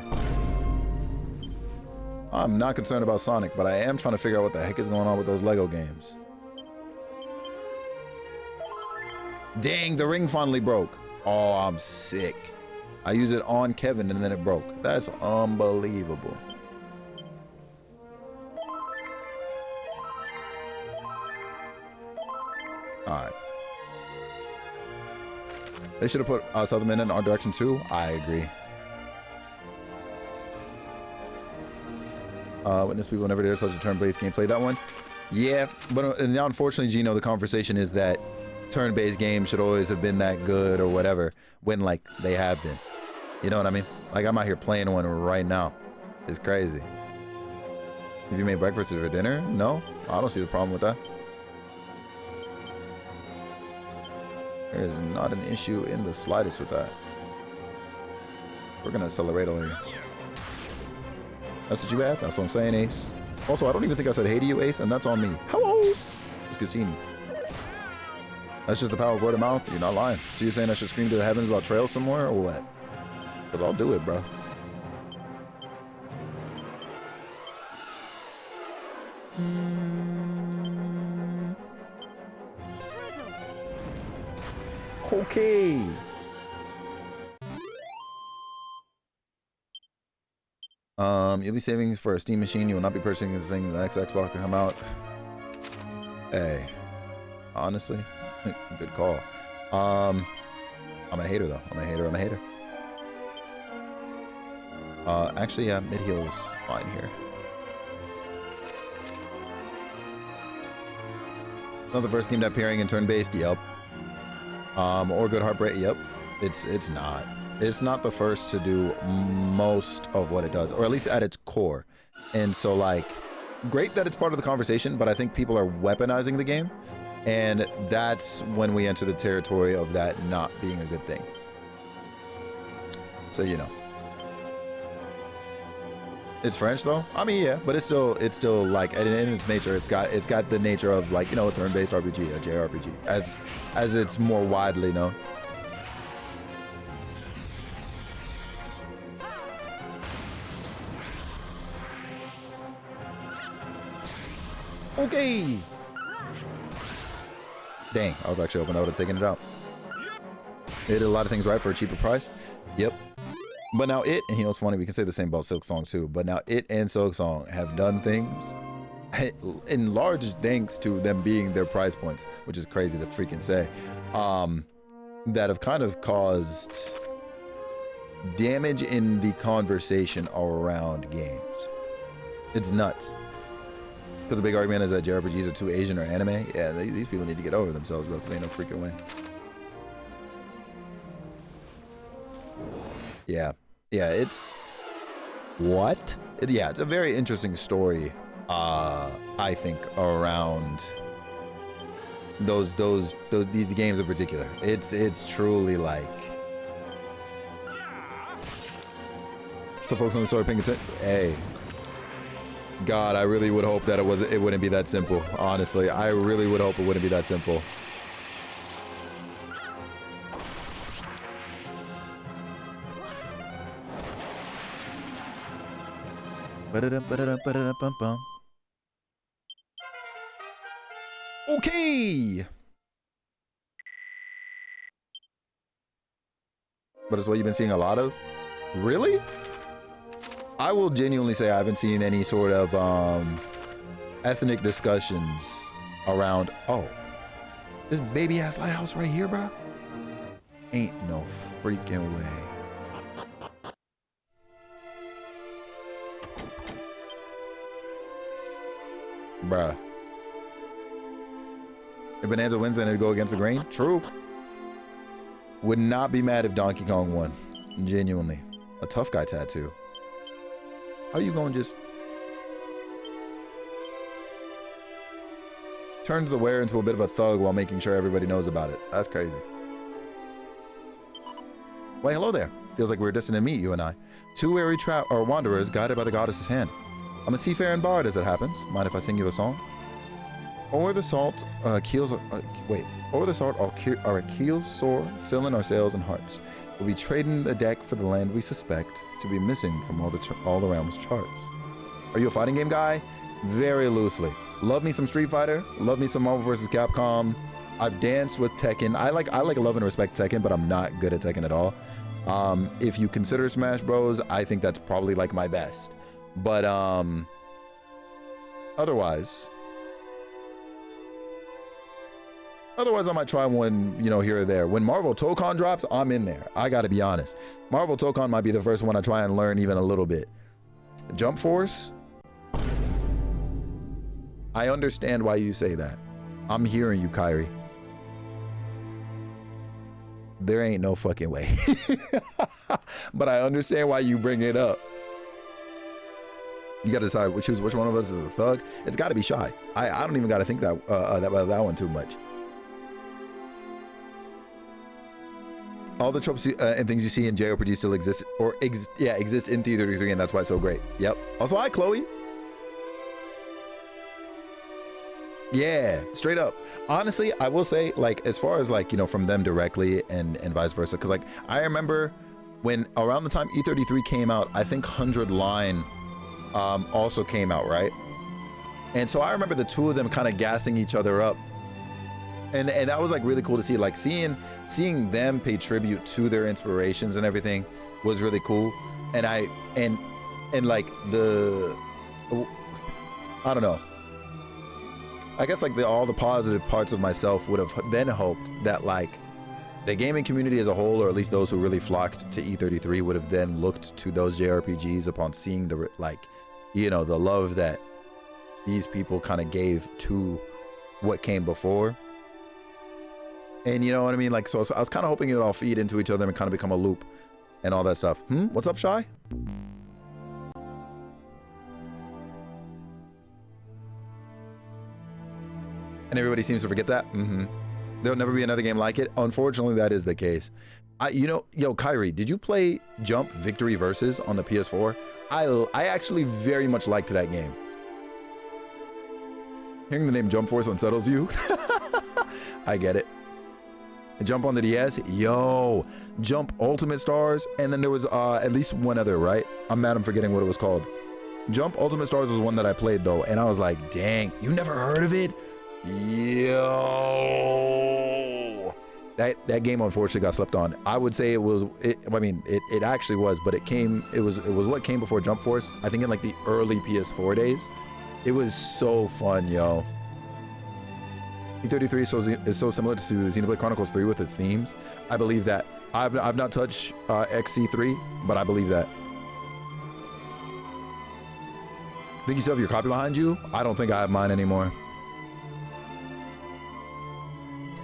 I'm not concerned about Sonic, but I am trying to figure out what the heck is going on with those Lego games. Dang, the ring finally broke. Oh, I'm sick. I used it on Kevin and then it broke. That's unbelievable. All right. They should have put Southern Men in Art Direction 2. I agree. Witness people never did such a turn-based gameplay. That one, yeah, but unfortunately, Gino, the conversation is that turn-based games should always have been that good or whatever when like they have been. You know what I mean? Like I'm out here playing one right now. It's crazy. Have you made breakfast for dinner? No, I don't see the problem with that. There is not an issue in the slightest with that. We're gonna accelerate on here. That's what you have? That's what I'm saying, Ace. Also, I don't even think I said hey to you, Ace, and that's on me. Hello! It's Cassini. That's just the power of word of mouth? You're not lying. So you're saying I should scream to the heavens about trails somewhere, or what? Because I'll do it, bro. Okay. You'll be saving for a Steam machine. You will not be purchasing this thing the next Xbox to come out. Hey, honestly, good call. I'm a hater though. I'm a hater. Actually, yeah, mid heel is fine here. Not the first game that pairing and turn-based. Yep. Or Good Heartbreak. Yep. It's not. It's not the first to do most of what it does, or at least at its core. And so, like, great that it's part of the conversation, but I think people are weaponizing the game, and that's when we enter the territory of that not being a good thing. So, you know. It's French though. I mean, yeah, but it's still like in its nature, it's got the nature of like, you know, a turn-based RPG, a JRPG, as it's more widely known. Okay. Dang, I was actually hoping I would have taken it out. It did a lot of things right for a cheaper price. Yep. But now it, and you know what's funny, we can say the same about Silk Song too, but now it and Silk Song have done things in large thanks to them being their price points, which is crazy to freaking say, that have kind of caused damage in the conversation around games. It's nuts. Because the big argument is that JRPGs are too Asian or anime. Yeah, these people need to get over themselves, bro, because ain't no freaking way. Yeah. Yeah, it's... What? Yeah, it's a very interesting story, I think, around these games in particular. It's truly like... So folks on the story paying attention, hey, God, I really would hope that it wouldn't be that simple. Honestly, I really would hope it wouldn't be that simple. Okay. But it's what you've been seeing a lot of? Really? I will genuinely say I haven't seen any sort of ethnic discussions around, oh, this baby ass lighthouse right here, bro. Ain't no freaking way. Bruh. If Bonanza wins, then it'd go against the grain. True. Would not be mad if Donkey Kong won. Genuinely. A tough guy tattoo. How you gonna just... Turns the wearer into a bit of a thug while making sure everybody knows about it. That's crazy. Wait, hello there. Feels like we're destined to meet, you and I. Two weary wanderers guided by the goddess's hand. I'm a seafaring bard, as it happens. Mind if I sing you a song? O'er the salt, O'er the salt, our keels soar, filling our sails and hearts. We'll be trading the deck for the land we suspect to be missing from all the realm's charts. Are you a fighting game guy? Very loosely. Love me some Street Fighter. Love me some Marvel vs. Capcom. I've danced with Tekken. I like love and respect Tekken, but I'm not good at Tekken at all. If you consider Smash Bros, I think that's probably like my best. But otherwise I might try one, you know, here or there. When Marvel Tokon drops, I'm in there. I gotta be honest. Marvel Tokon might be the first one I try and learn even a little bit. Jump Force? I understand why you say that. I'm hearing you, Kyrie. There ain't no fucking way. But I understand why you bring it up. You gotta decide which one of us is a thug. It's gotta be Shy. I don't even gotta think that one too much. All the tropes and things you see in JRPG still exist, or exist in 333, and that's why it's so great. Yep. Also, hi, Chloe. Yeah, straight up. Honestly, I will say, like, as far as like, you know, from them directly and vice versa, because like I remember when around the time E33 came out, I think 100 Line also came out, right? And so I remember the two of them kind of gassing each other up. And that was like really cool to see, like seeing them pay tribute to their inspirations and everything was really cool. And like I don't know. I guess like all the positive parts of myself would have then hoped that like the gaming community as a whole, or at least those who really flocked to E33, would have then looked to those JRPGs upon seeing the, like, you know, the love that these people kind of gave to what came before. And you know what I mean? Like, so I was kind of hoping it would all feed into each other and kind of become a loop and all that stuff. What's up, Shy? And everybody seems to forget that. There'll never be another game like it. Unfortunately, that is the case. You know, yo, Kyrie, did you play Jump Victory Versus on the PS4? I actually very much liked that game. Hearing the name Jump Force unsettles you? I get it. Jump on the DS, yo, Jump Ultimate Stars, and then there was at least one other, right? I'm mad I'm forgetting what it was called. Jump Ultimate Stars was one that I played though, and I was like, dang, you never heard of it? Yo, That game unfortunately got slept on. I would say it actually was, but it was what came before Jump Force. I think in like the early PS4 days. It was so fun, yo. E33 is so similar to Xenoblade Chronicles 3 with its themes. I believe that. I've not touched XC3, but I believe that. Think you still have your copy behind you? I don't think I have mine anymore.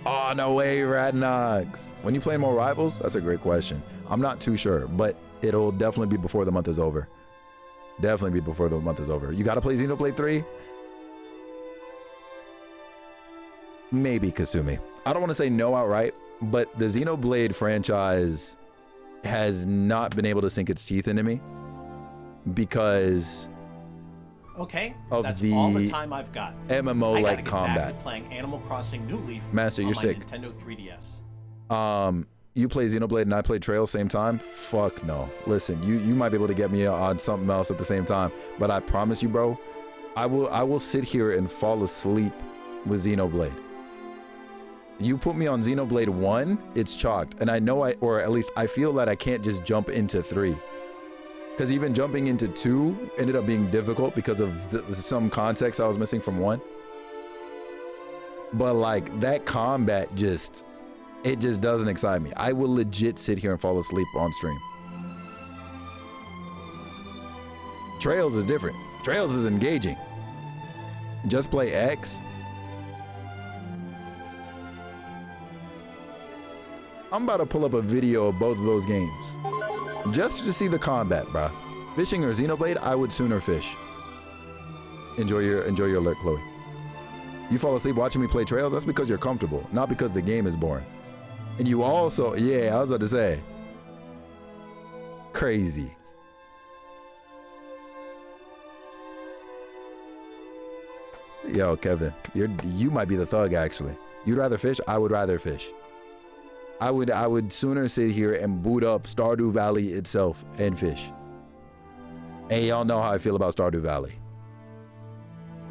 Oh, no way, Radnox. When you play more Rivals? That's a great question. I'm not too sure, but it'll definitely be before the month is over. Definitely be before the month is over. You gotta play Xenoblade 3? Maybe, Kasumi. I don't want to say no outright, but the Xenoblade franchise has not been able to sink its teeth into me because okay, of that's the all the time I've got. MMO-like I combat. Back to playing Animal Crossing New Leaf Master, on you're my sick. Nintendo 3DS. You play Xenoblade and I play Trails same time? Fuck no. Listen, you might be able to get me on something else at the same time, but I promise you, bro, I will sit here and fall asleep with Xenoblade. You put me on Xenoblade 1, it's chalked. And I know or at least I feel that I can't just jump into 3. Because even jumping into 2 ended up being difficult because of some context I was missing from 1. But like that combat it just doesn't excite me. I will legit sit here and fall asleep on stream. Trails is different. Trails is engaging. Just play X. I'm about to pull up a video of both of those games. Just to see the combat, bruh. Fishing or Xenoblade, I would sooner fish. Enjoy your alert, Chloe. You fall asleep watching me play Trails, that's because you're comfortable, not because the game is boring. And you also, yeah, I was about to say. Crazy. Yo, Kevin, you might be the thug actually. You'd rather fish? I would rather fish. I would sooner sit here and boot up Stardew Valley itself and fish. And y'all know how I feel about Stardew Valley.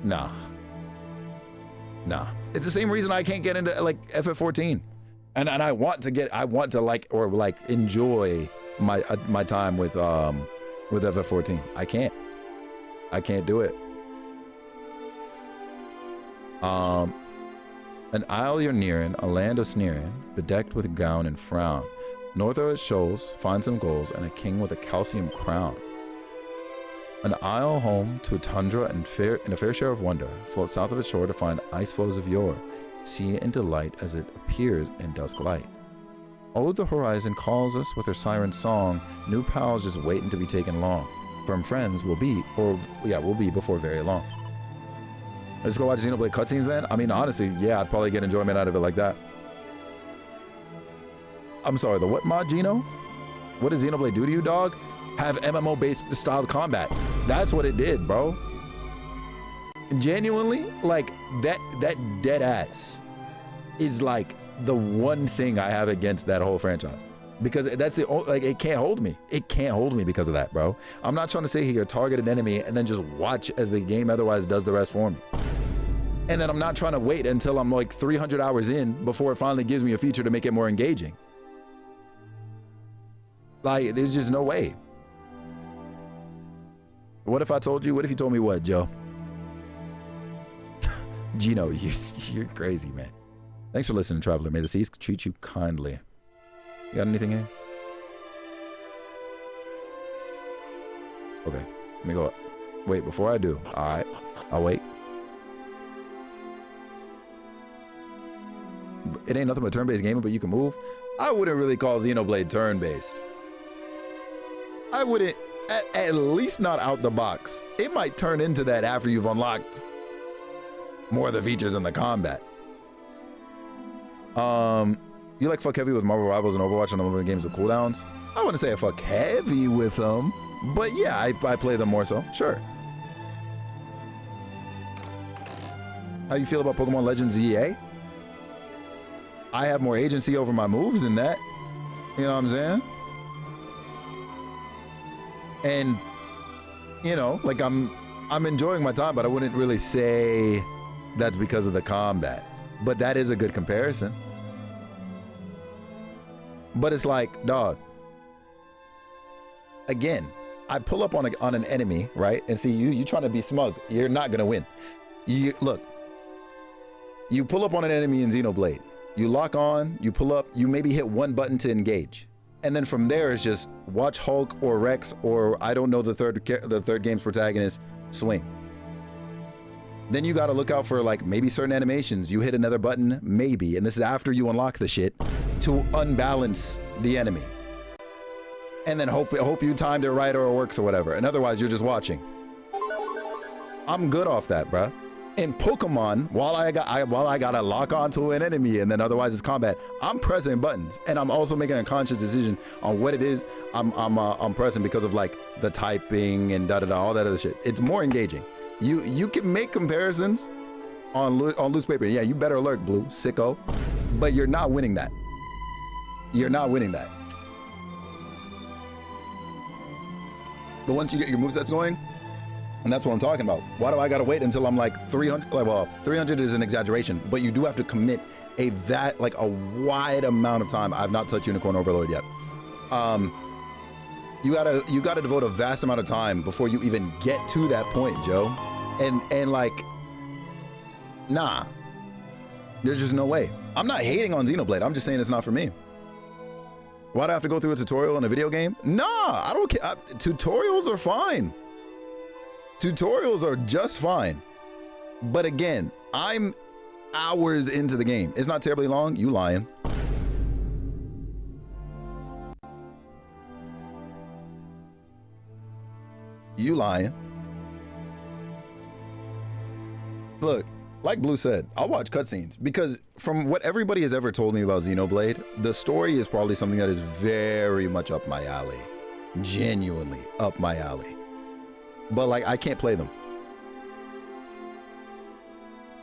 Nah. It's the same reason I can't get into like FF14. And I want to enjoy my time with FF14. I can't do it. An isle you're nearing, a land of sneering, bedecked with gown and frown. North of its shoals, find some goals, and a king with a calcium crown. An isle home to a tundra and a fair share of wonder, floats south of its shore to find ice flows of yore. See it in delight as it appears in dusk light. Oh, the horizon calls us with her siren song, new pals just waiting to be taken along. Firm friends we'll be before very long. Let's go watch Xenoblade cutscenes then? I mean, honestly, yeah, I'd probably get enjoyment out of it like that. I'm sorry, the what mod, Gino? What does Xenoblade do to you, dog? Have MMO-based styled combat. That's what it did, bro. Genuinely, like, that dead ass is like the one thing I have against that whole franchise. Because that's the only, like, it can't hold me. It can't hold me because of that, bro. I'm not trying to sit here, target an enemy, and then just watch as the game otherwise does the rest for me. And then I'm not trying to wait until I'm like 300 hours in before it finally gives me a feature to make it more engaging. Like, there's just no way. What if you told me what, Joe? Gino, you're crazy, man. Thanks for listening, Traveler. May the seas treat you kindly. You got anything in here? Okay, let me go up. Wait, before I do, all right, I'll wait. It ain't nothing but turn-based gaming, but you can move. I wouldn't really call Xenoblade turn-based. I wouldn't, at least not out the box. It might turn into that after you've unlocked more of the features in the combat. You like fuck heavy with Marvel Rivals and Overwatch and all the games with cooldowns? I wouldn't say I fuck heavy with them, but yeah, I play them more so, sure. How you feel about Pokemon Legends EA? I have more agency over my moves than that. You know what I'm saying? And, you know, like I'm enjoying my time, but I wouldn't really say that's because of the combat. But that is a good comparison. But it's like, dog, again, I pull up on an enemy, right? And see, you trying to be smug. You're not going to win. Look, you pull up on an enemy in Xenoblade. You lock on, you pull up, you maybe hit one button to engage. And then from there, it's just watch Hulk or Rex or I don't know the third game's protagonist swing. Then you got to look out for like maybe certain animations. You hit another button, maybe, and this is after you unlock the shit, to unbalance the enemy. And then hope you timed it right or it works or whatever. And otherwise, you're just watching. I'm good off that, bruh. In Pokemon, while I gotta lock onto an enemy and then otherwise it's combat, I'm pressing buttons and I'm also making a conscious decision on what it is I'm pressing because of like the typing and all that other shit. It's more engaging. You can make comparisons on loose paper. Yeah, you better lurk, Blue, sicko. But you're not winning that. You're not winning that. But once you get your movesets going, and that's what I'm talking about. Why do I gotta wait until I'm like 300? Like, well, 300 is an exaggeration, but you do have to commit a wide amount of time. I've not touched Unicorn Overlord yet. You gotta devote a vast amount of time before you even get to that point, Joe. And like, nah, there's just no way. I'm not hating on Xenoblade. I'm just saying it's not for me. Why do I have to go through a tutorial in a video game? Nah, I don't care. Tutorials are fine. Tutorials are just fine. But again, I'm hours into the game. It's not terribly long. You lying. You lying. Look, like Blue said, I'll watch cutscenes because from what everybody has ever told me about Xenoblade, the story is probably something that is very much up my alley. Genuinely up my alley. But like, I can't play them.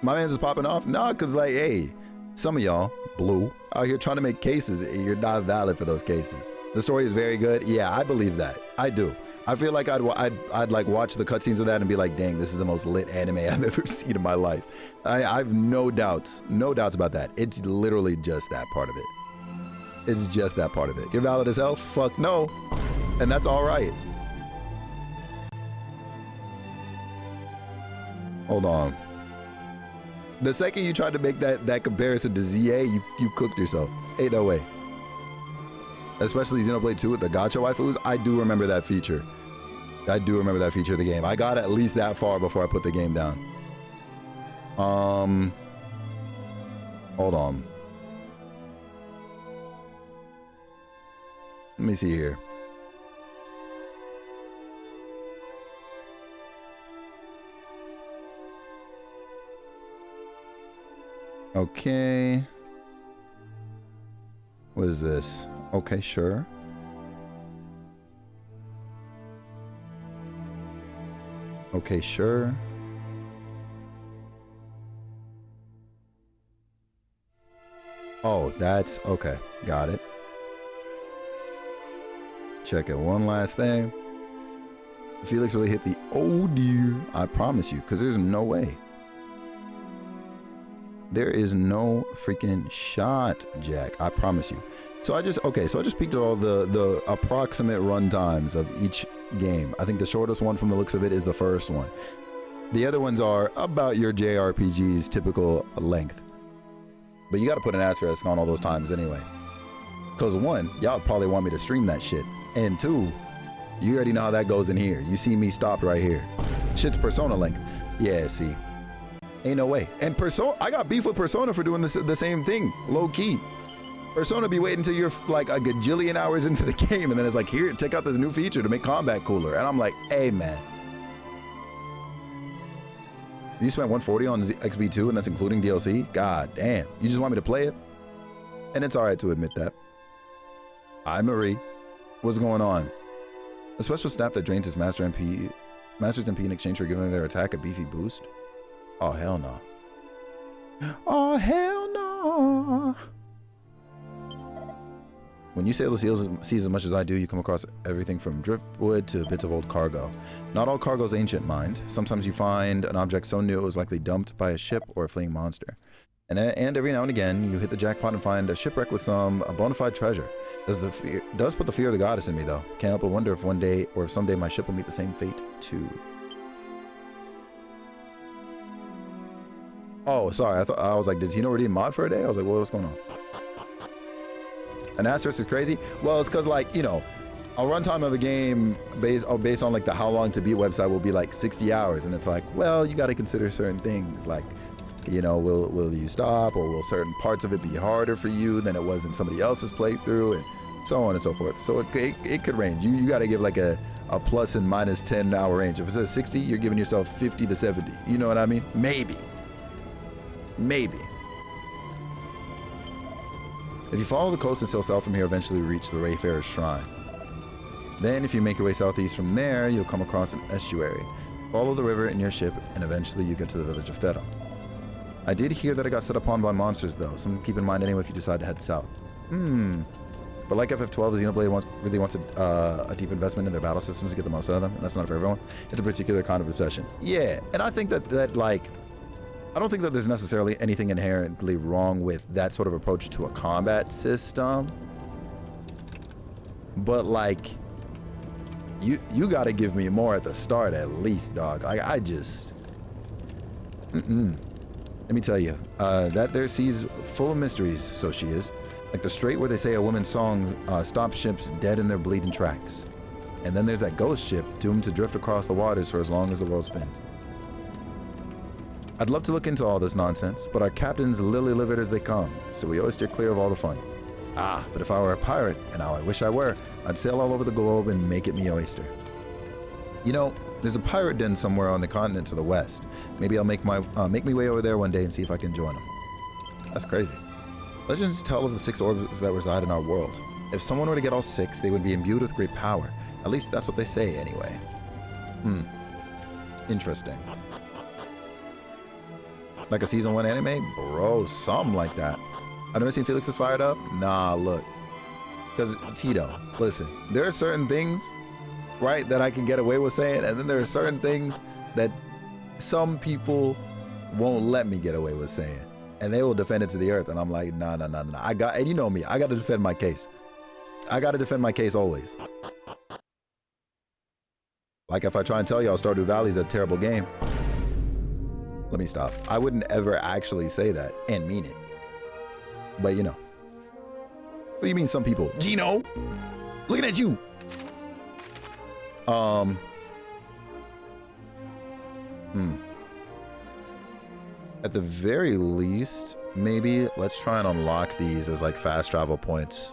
My man's is popping off? Nah, cause like, hey, some of y'all, Blue, out here trying to make cases. You're not valid for those cases. The story is very good. Yeah, I believe that. I do. I feel like I'd like watch the cutscenes of that and be like, dang, this is the most lit anime I've ever seen in my life. I've no doubts about that. It's literally just that part of it. It's just that part of it. You're valid as hell? Fuck no. And that's all right. Hold on. The second you tried to make that comparison to ZA, you cooked yourself. Ain't no way. Especially Xenoblade 2 with the gacha waifus, I do remember that feature. I do remember that feature of the game. I got at least that far before I put the game down. Hold on. Let me see here. Okay. What is this? Okay, sure. Okay, sure. Oh, that's okay. Got it. Check it. One last thing. Felix really hit the oh dear. I promise you, because there's no way. There is no freaking shot, Jack. I promise you. So I just peeked at all the approximate run times of each game. I think the shortest one from the looks of it is the first one. The other ones are about your JRPG's typical length. But you got to put an asterisk on all those times anyway. Because one, y'all probably want me to stream that shit. And two, you already know how that goes in here. You see me stopped right here. Shit's Persona length. Yeah, see. Ain't no way. And Persona, I got beef with Persona for doing the same thing, low key. Persona be waiting until you're like a gajillion hours into the game and then it's like, here, check out this new feature to make combat cooler. And I'm like, hey man. You spent 140 on XB2 and that's including DLC? God damn. You just want me to play it? And it's all right to admit that. Hi Marie. What's going on? A special staff that drains his Master's MP in exchange for giving their attack a beefy boost? Oh, hell no. Oh, hell no. When you sail the seas as much as I do, you come across everything from driftwood to bits of old cargo. Not all cargo's ancient, mind. Sometimes you find an object so new it was likely dumped by a ship or a fleeing monster. And every now and again, you hit the jackpot and find a shipwreck with a bona fide treasure. Does put the fear of the goddess in me, though. Can't help but wonder if one day, or if someday, my ship will meet the same fate, too. Oh, sorry. I was like, did he already mod for a day? I was like, what's going on? An asterisk is crazy? Well, it's because, like, you know, a runtime of a game based on like the how long to beat website will be like 60 hours. And it's like, well, you got to consider certain things. Like, you know, will you stop, or will certain parts of it be harder for you than it was in somebody else's playthrough, and so on and so forth. So it could range. You got to give like a plus and minus 10 hour range. If it says 60, you're giving yourself 50 to 70. You know what I mean? Maybe. If you follow the coast and sail south from here, eventually reach the Wayfarer's Shrine. Then if you make your way southeast from there, you'll come across an estuary. Follow the river in your ship, and eventually you get to the village of Theron. I did hear that it got set upon by monsters, though. Something to keep in mind anyway if you decide to head south. But like FF12, Xenoblade really wants a deep investment in their battle systems to get the most out of them. And that's not for everyone. It's a particular kind of obsession. Yeah, and I think that like, I don't think that there's necessarily anything inherently wrong with that sort of approach to a combat system. But like, you gotta give me more at the start at least, dog. I just, Let me tell you, that there sea's full of mysteries, so she is. Like the strait where they say a woman's song stops ships dead in their bleeding tracks. And then there's that ghost ship doomed to drift across the waters for as long as the world spins. I'd love to look into all this nonsense, but our captain's lily-livered as they come, so we always steer clear of all the fun. But if I were a pirate, and now I wish I were, I'd sail all over the globe and make it me oyster. You know, there's a pirate den somewhere on the continent to the west. Maybe I'll make me way over there one day and see if I can join them. That's crazy. Legends tell of the 6 orbs that reside in our world. If someone were to get all 6, they would be imbued with great power. At least that's what they say, anyway. Interesting. Like a season 1 anime? Bro, something like that. I've never seen Felix's fired up? Nah, look. Because, Tito, listen, there are certain things, right, that I can get away with saying, and then there are certain things that some people won't let me get away with saying. And they will defend it to the earth, and I'm like, nah. And you know me, I got to defend my case. I got to defend my case always. Like if I try and tell y'all Stardew Valley's a terrible game. Let me stop. I wouldn't ever actually say that and mean it. But you know. What do you mean some people? Gino! Looking at you! At the very least, maybe let's try and unlock these as like fast travel points.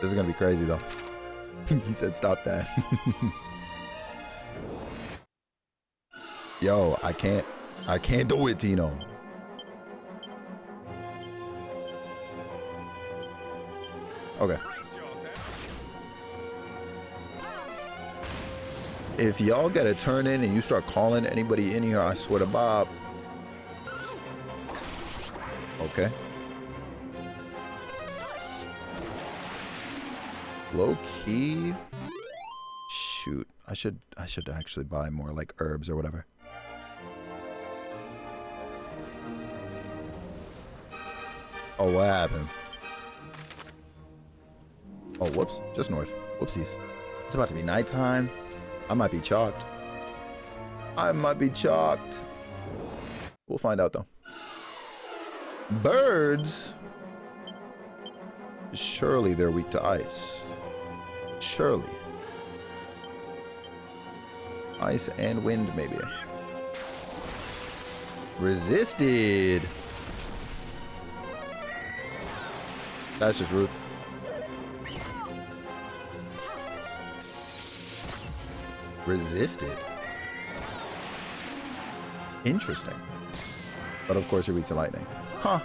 This is gonna be crazy though. He said stop that. Yo, I can't do it, Tino. Okay. If y'all get a turn in and you start calling anybody in here, I swear to Bob. Okay. Low key. Shoot, I should actually buy more like herbs or whatever. Oh, what happened? Oh, whoops. Just north. Whoopsies. It's about to be nighttime. I might be chalked. We'll find out, though. Birds? Surely they're weak to ice. Surely. Ice and wind, maybe. Resisted. That's just rude. Resisted. Interesting. But of course you're weak to lightning. Huh.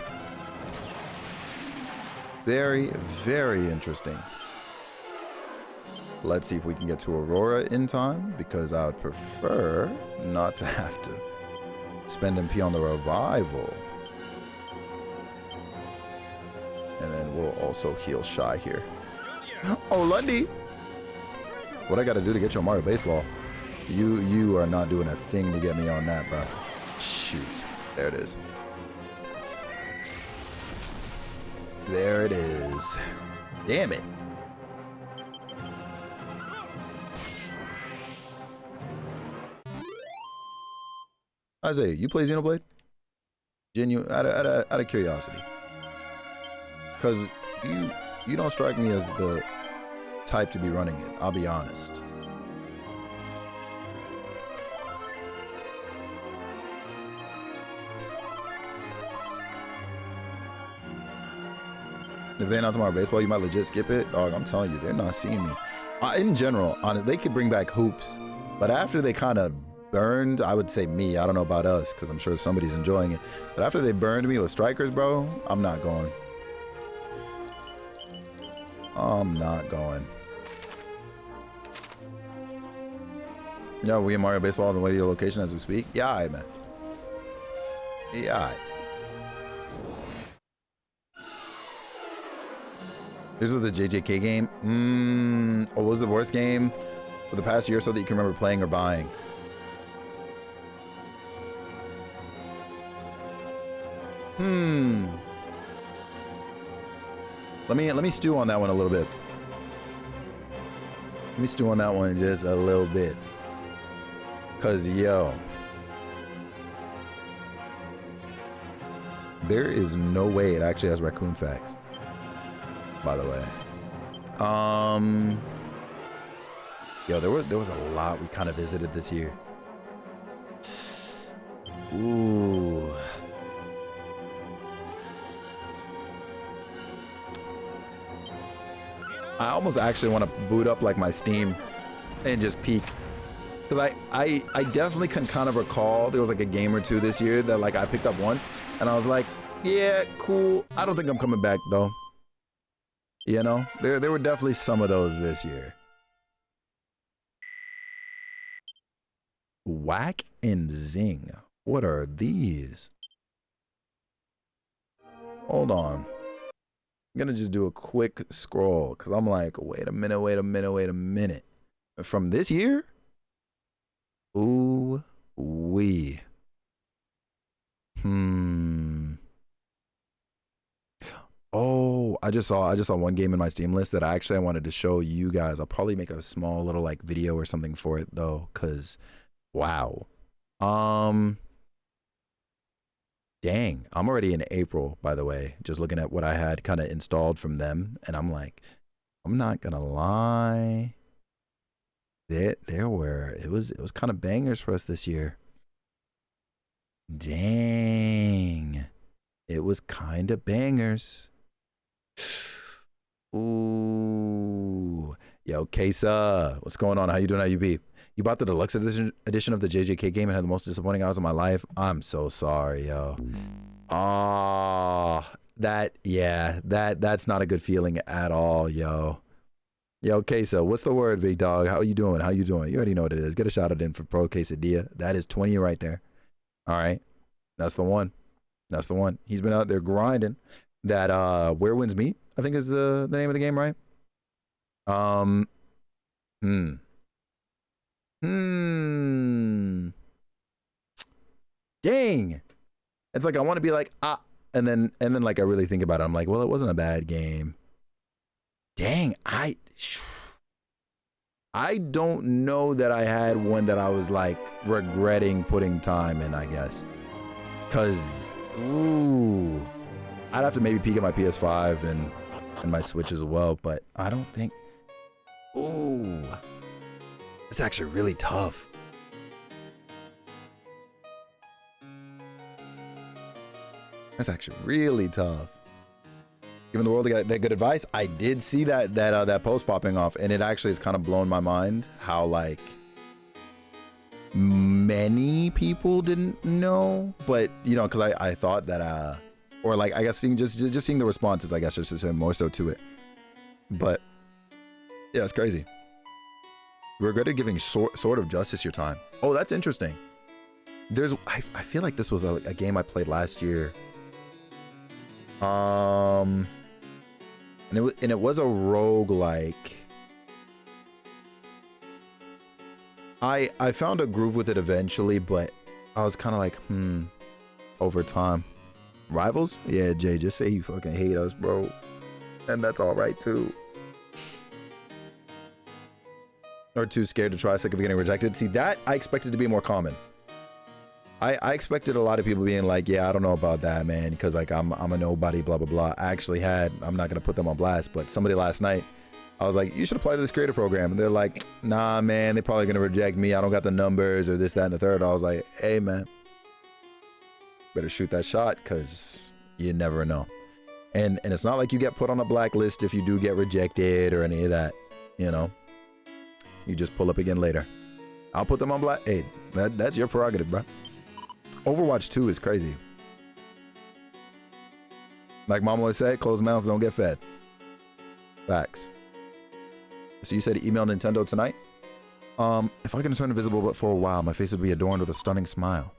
Very, very interesting. Let's see if we can get to Aurora in time, because I would prefer not to have to spend MP on the revival. And then we'll also heal Shy here. Oh, Lundy! What I gotta do to get you on Mario Baseball? You are not doing a thing to get me on that, bro. Shoot. There it is. There it is. Damn it. Isaiah, you play Xenoblade? Genuine, out of curiosity. Because you don't strike me as the type to be running it, I'll be honest. If they're not tomorrow baseball, you might legit skip it. Dog, I'm telling you, they're not seeing me. In general, they could bring back hoops, but after they kind of burned, I would say me, I don't know about us, because I'm sure somebody's enjoying it. But after they burned me with strikers, bro, I'm not going. I'm not going. Yo, we in Mario Baseball on the way to your location as we speak? Yeah, alright, man. Yeah, alright. This was the JJK game. What was the worst game for the past year or so that you can remember playing or buying? Let me stew on that one a little bit. Let me stew on that one just a little bit. Cause yo, there is no way it actually has raccoon facts. By the way, yo, there was a lot we kind of visited this year. Ooh. I almost actually want to boot up like my Steam and just peek. Because I definitely can kind of recall there was like a game or two this year that like I picked up once and I was like, yeah, cool. I don't think I'm coming back though. You know, there were definitely some of those this year. Whack and Zing. What are these? Hold on. I'm gonna just do a quick scroll because I'm like, wait a minute. From this year? Ooh wee. Oh, I just saw one game in my Steam list that I wanted to show you guys. I'll probably make a small little like video or something for it though, cause wow. Dang, I'm already in April, by the way, just looking at what I had kind of installed from them, and I'm like, I'm not gonna lie. There were, it was kind of bangers for us this year. Dang. It was kind of bangers. Ooh. Yo, Kesa, what's going on? How you doing, IUB? You bought the deluxe edition of the JJK game and had the most disappointing hours of my life. I'm so sorry, yo. Oh, that's not a good feeling at all, yo. Yo, Kesa, what's the word, big dog? How you doing? How you doing? You already know what it is. Get a shout out in for Pro Quesadilla. That is 20 right there. All right. That's the one. That's the one. He's been out there grinding. That Where Winds Meet, I think is the name of the game, right? Dang. It's like I want to be like, and then like I really think about it. I'm like, well, it wasn't a bad game. Dang, I don't know that I had one that I was like regretting putting time in, I guess. Cause ooh, I'd have to maybe peek at my PS5 and my Switch as well, but I don't think. Ooh, it's actually really tough. That's actually really tough. Giving the world that good advice. I did see that post popping off, and it actually has kind of blown my mind how like many people didn't know, but you know, because I thought that or like I guess seeing just seeing the responses, I guess just to say more so to it. But yeah, it's crazy. Regretted giving Sword of Justice your time. Oh, that's interesting. I feel like this was a game I played last year. And it was a roguelike. I found a groove with it eventually, but I was kind of like, over time. Rivals? Yeah, Jay, just say you fucking hate us, bro. And that's all right, too. Or too scared to try, sick of getting rejected. See, that I expected to be more common. I expected a lot of people being like, yeah, I don't know about that, man, because like I'm a nobody, blah, blah, blah. I actually had, I'm not going to put them on blast, but somebody last night, I was like, you should apply to this creator program. And they're like, nah, man, they're probably going to reject me. I don't got the numbers or this, that, and the third. I was like, hey, man, better shoot that shot because you never know. And it's not like you get put on a blacklist if you do get rejected or any of that, you know. You just pull up again later. I'll put them on black. Hey, that's your prerogative, bro. Overwatch 2 is crazy. Like Mom always said, closed mouths don't get fed. Facts. So you said email Nintendo tonight? If I can turn invisible but for a while, my face would be adorned with a stunning smile.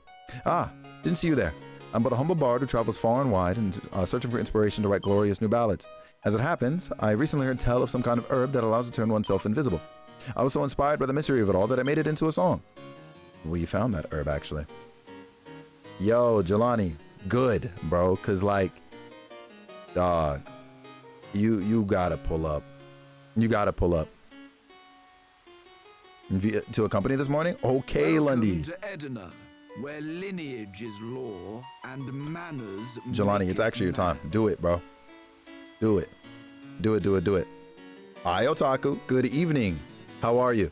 Ah, didn't see you there. I'm but a humble bard who travels far and wide and searching for inspiration to write glorious new ballads. As it happens, I recently heard tell of some kind of herb that allows to turn oneself invisible. I was so inspired by the mystery of it all that I made it into a song. Well, you found that herb, actually. Yo, Jelani, good, bro, because, like, dog, you gotta pull up. You gotta pull up. To a company this morning? Okay, Lundy. To Edina, where lineage is law and manners. Jelani, it's actually your time. Do it, bro. Do it. Do it, do it, do it. Hi, Otaku. Good evening. How are you?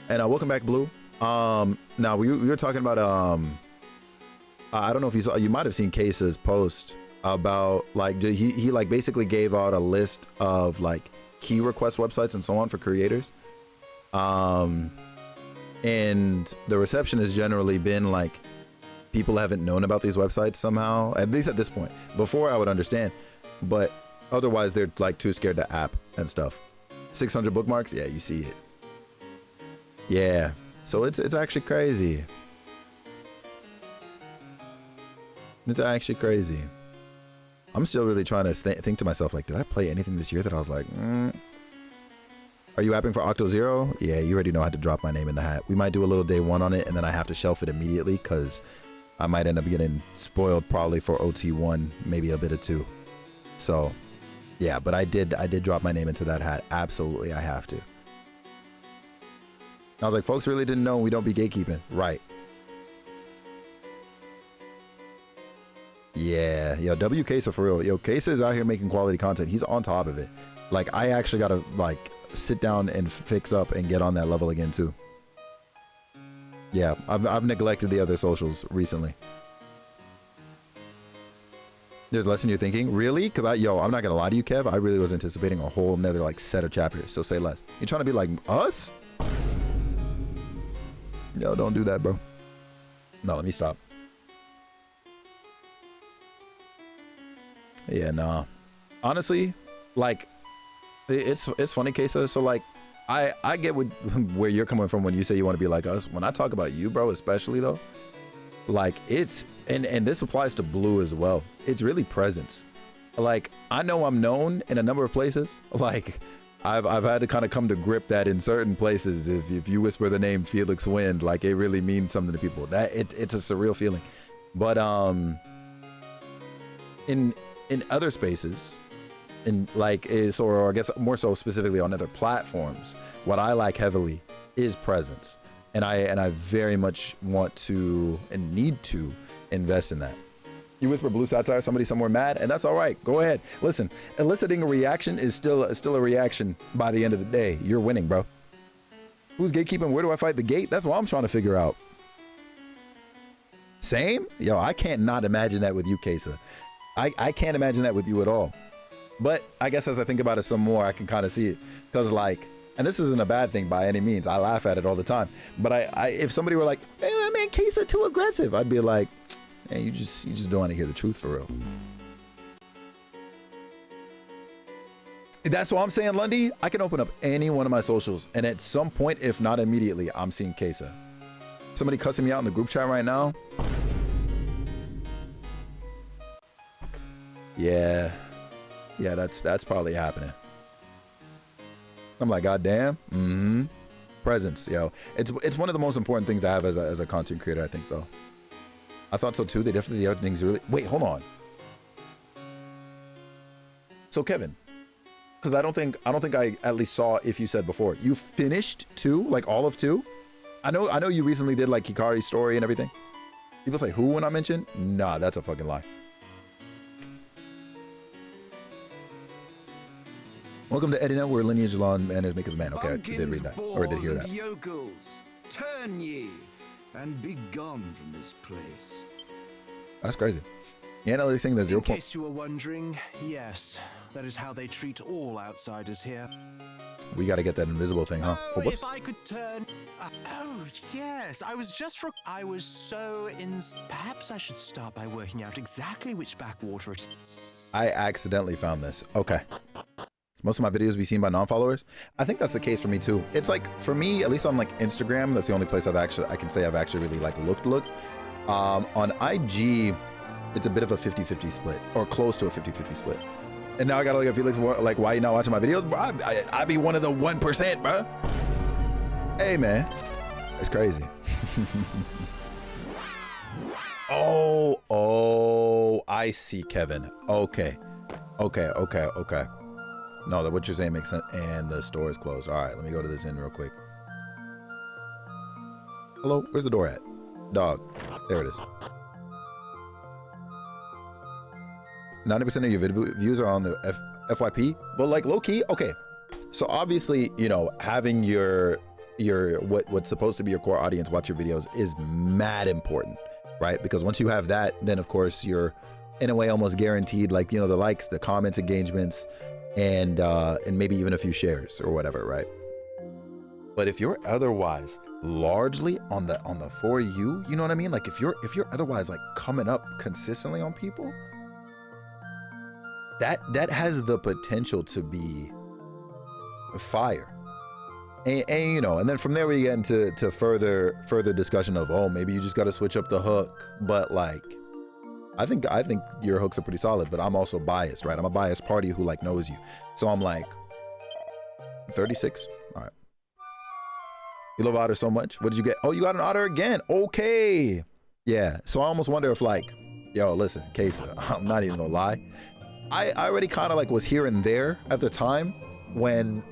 And welcome back, Blue. Now we were talking about I don't know if you saw, you might have seen Case's post about like he like basically gave out a list of like key request websites and so on for creators. And the reception has generally been like people haven't known about these websites somehow, at least at this point. Before I would understand, but otherwise they're like too scared to app and stuff. 600 bookmarks, yeah, you see it. Yeah, so it's actually crazy. It's actually crazy. I'm still really trying to think to myself, like, did I play anything this year that I was like, Are you apping for Octo Zero? Yeah, you already know I had to drop my name in the hat. We might do a little day one on it, and then I have to shelf it immediately because I might end up getting spoiled probably for OT1, maybe a bit of 2. So, yeah, but I did drop my name into that hat. Absolutely, I have to. I was like, folks really didn't know we don't be gatekeeping. Right. Yeah, yo, W Queso for real. Yo, Queso is out here making quality content. He's on top of it. Like, I actually gotta like sit down and fix up and get on that level again too. Yeah, I've neglected the other socials recently. There's less than you're thinking? Really? Because I'm not gonna lie to you, Kev. I really was anticipating a whole nother like set of chapters. So say less. You trying to be like us? Yo, don't do that, bro. No, let me stop. Yeah, nah. Honestly, like, it's funny, Queso. So like, I get where you're coming from when you say you want to be like us. When I talk about you, bro, especially though, like it's and this applies to Blue as well. It's really presence. Like, I know I'm known in a number of places. Like, I've had to kind of come to grip that in certain places, if you whisper the name Felix Wind, like it really means something to people. That it's a surreal feeling. But in other spaces, in like or I guess more so specifically on other platforms, what I like heavily is presence, and I very much want to and need to invest in that. You whisper blue satire, somebody somewhere mad, and that's all right. Go ahead. Listen, eliciting a reaction is still a reaction by the end of the day. You're winning, bro. Who's gatekeeping? Where do I fight the gate? That's what I'm trying to figure out. Same? Yo, I can't not imagine that with you, Kesa. I can't imagine that with you at all. But I guess as I think about it some more, I can kind of see it. Because like, and this isn't a bad thing by any means. I laugh at it all the time. But I if somebody were like, hey, man, Kesa too aggressive, I'd be like, man, you just don't want to hear the truth for real. That's what I'm saying, Lundy. I can open up any one of my socials, and at some point, if not immediately, I'm seeing Kesa. Somebody cussing me out in the group chat right now. Yeah, that's probably happening. I'm like, God damn. Presence, yo. It's one of the most important things to have as a content creator, I think, though. I thought so too. They definitely the other things really. Wait, hold on. So Kevin, because I don't think I at least saw if you said before, you finished 2, like all of 2. I know you recently did like Hikari's story and everything. People say who when I mention? Nah, that's a fucking lie. Welcome to Edina, where lineage, law, and manners make of a man. Okay, I did read that, or I did hear that. Yokels, turn ye and be gone from this place. That's crazy. The analytics saying that 0. In case you were wondering, yes, that is how they treat all outsiders here. We got to get that invisible thing, huh? Oh, if I could turn. Oh, yes. I was so in. Perhaps I should start by working out exactly which backwater it is. I accidentally found this. Okay. Most of my videos be seen by non-followers. I think that's the case for me too. It's like, for me, at least on like Instagram, that's the only place I can say I've actually really like looked. On IG, it's a bit of a 50-50 split, or close to a 50-50 split. And now I gotta look at Felix, like, why you not watching my videos? Bro, I be one of the 1%, bro. Hey, man. It's crazy. Oh, I see, Kevin. Okay. No, what you're saying makes sense. And the store is closed. All right, let me go to this inn real quick. Hello, where's the door at? Dog, there it is. 90% of your views are on the FYP, but like low key, okay. So obviously, you know, having your what's supposed to be your core audience watch your videos is mad important, right? Because once you have that, then of course you're in a way almost guaranteed, like, you know, the likes, the comments, engagements, and maybe even a few shares or whatever, right? But if you're otherwise largely on the for you know what I mean? Like if you're otherwise like coming up consistently on people, that has the potential to be fire. And you know, and then from there we get into further discussion of, oh, maybe you just got to switch up the hook. But like, I think your hooks are pretty solid, but I'm also biased, right? I'm a biased party who like knows you. So I'm like, 36? All right. You love otter so much. What did you get? Oh, you got an otter again. Okay. Yeah. So I almost wonder if like, yo, listen, Kesa, I'm not even gonna lie. I already kind of like was here and there at the time whenever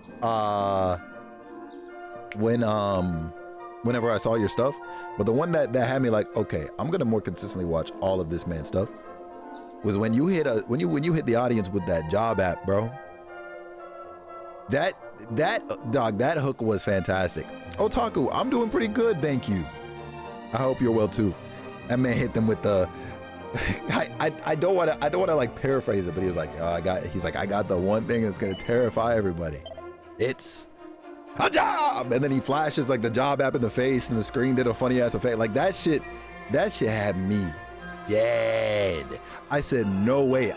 I saw your stuff, but the one that had me like, okay, I'm gonna more consistently watch all of this man's stuff was when you hit when you hit the audience with that job app, bro. That hook was fantastic. Otaku, I'm doing pretty good, thank you. I hope you're well too. That man hit them with the I don't want to like paraphrase it, but he was like, I got the one thing that's gonna terrify everybody. It's a job, and then he flashes like the job app in the face, and the screen did a funny ass effect. Like that shit had me dead. I said, no way.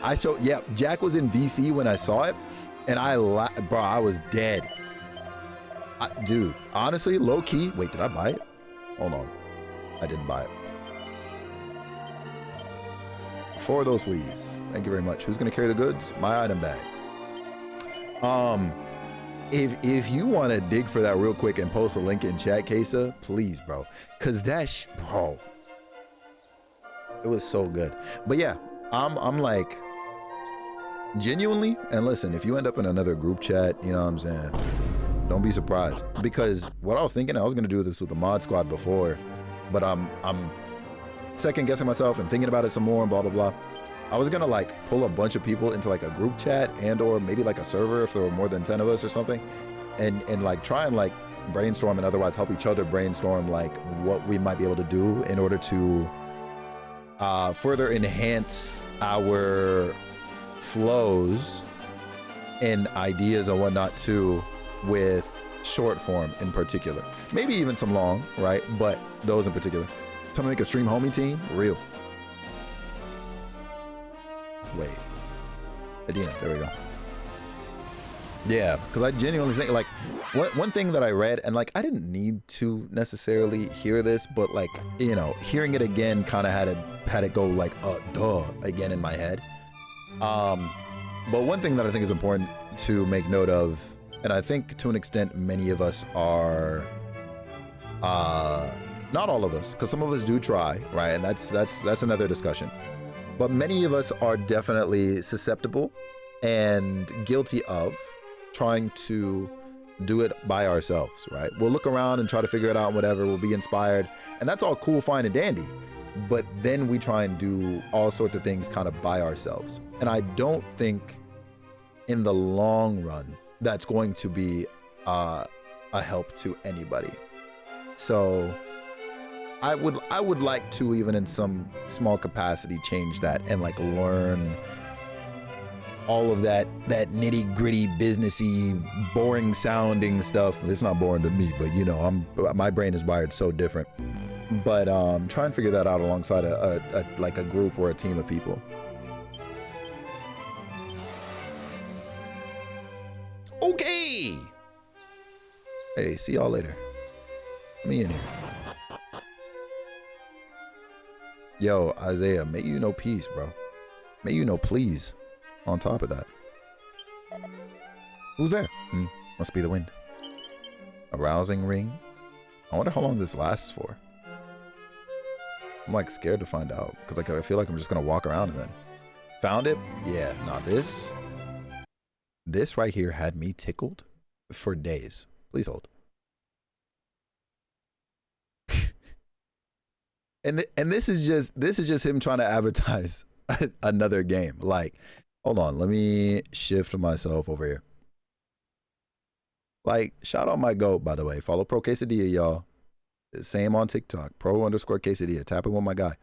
Jack was in VC when I saw it, and I was dead. Dude, honestly, low key. Wait, did I buy it? Hold on, I didn't buy it. 4 of those, please. Thank you very much. Who's gonna carry the goods? My item bag. If you want to dig for that real quick and post a link in chat, Kesa, please, bro. Cause bro, it was so good. But yeah, I'm like, genuinely, and listen, if you end up in another group chat, you know what I'm saying, don't be surprised. Because what I was thinking, I was gonna do this with the mod squad before, but I'm second guessing myself and thinking about it some more and blah blah blah. I was gonna like pull a bunch of people into like a group chat and or maybe like a server if there were more than 10 of us or something, and like try and like brainstorm and otherwise help each other brainstorm like what we might be able to do in order to further enhance our flows and ideas and whatnot too, with short form in particular, maybe even some long, right? But those in particular. Time to make a stream homie team, real. Wait, Adina, there we go. Yeah, because I genuinely think like one thing that I read, and like I didn't need to necessarily hear this, but like, you know, hearing it again kind of had it go like duh again in my head. But one thing that I think is important to make note of, and I think to an extent many of us are not all of us, because some of us do try, right? And that's another discussion. But many of us are definitely susceptible and guilty of trying to do it by ourselves, right? We'll look around and try to figure it out and whatever, we'll be inspired, and that's all cool, fine, and dandy. But then we try and do all sorts of things kind of by ourselves. And I don't think in the long run that's going to be a help to anybody. So I would like to, even in some small capacity, change that and like learn all of that nitty gritty businessy boring sounding stuff. It's not boring to me, but you know, my brain is wired so different. But try and figure that out alongside a group or a team of people. Okay. Hey, see y'all later. Me in here. Yo, Isaiah, may you know peace, bro. May you know please. On top of that. Who's there? Must be the wind. A rousing ring. I wonder how long this lasts for. I'm like scared to find out because like I feel like I'm just gonna walk around and then found it. Yeah, now this right here had me tickled for days. Please hold. and this is just him trying to advertise another game. Like, hold on, let me shift myself over here. Like, shout out my goat, by the way. Follow Pro Quesadilla, y'all. Same on TikTok, pro_quesadilla. Tapping with my guy.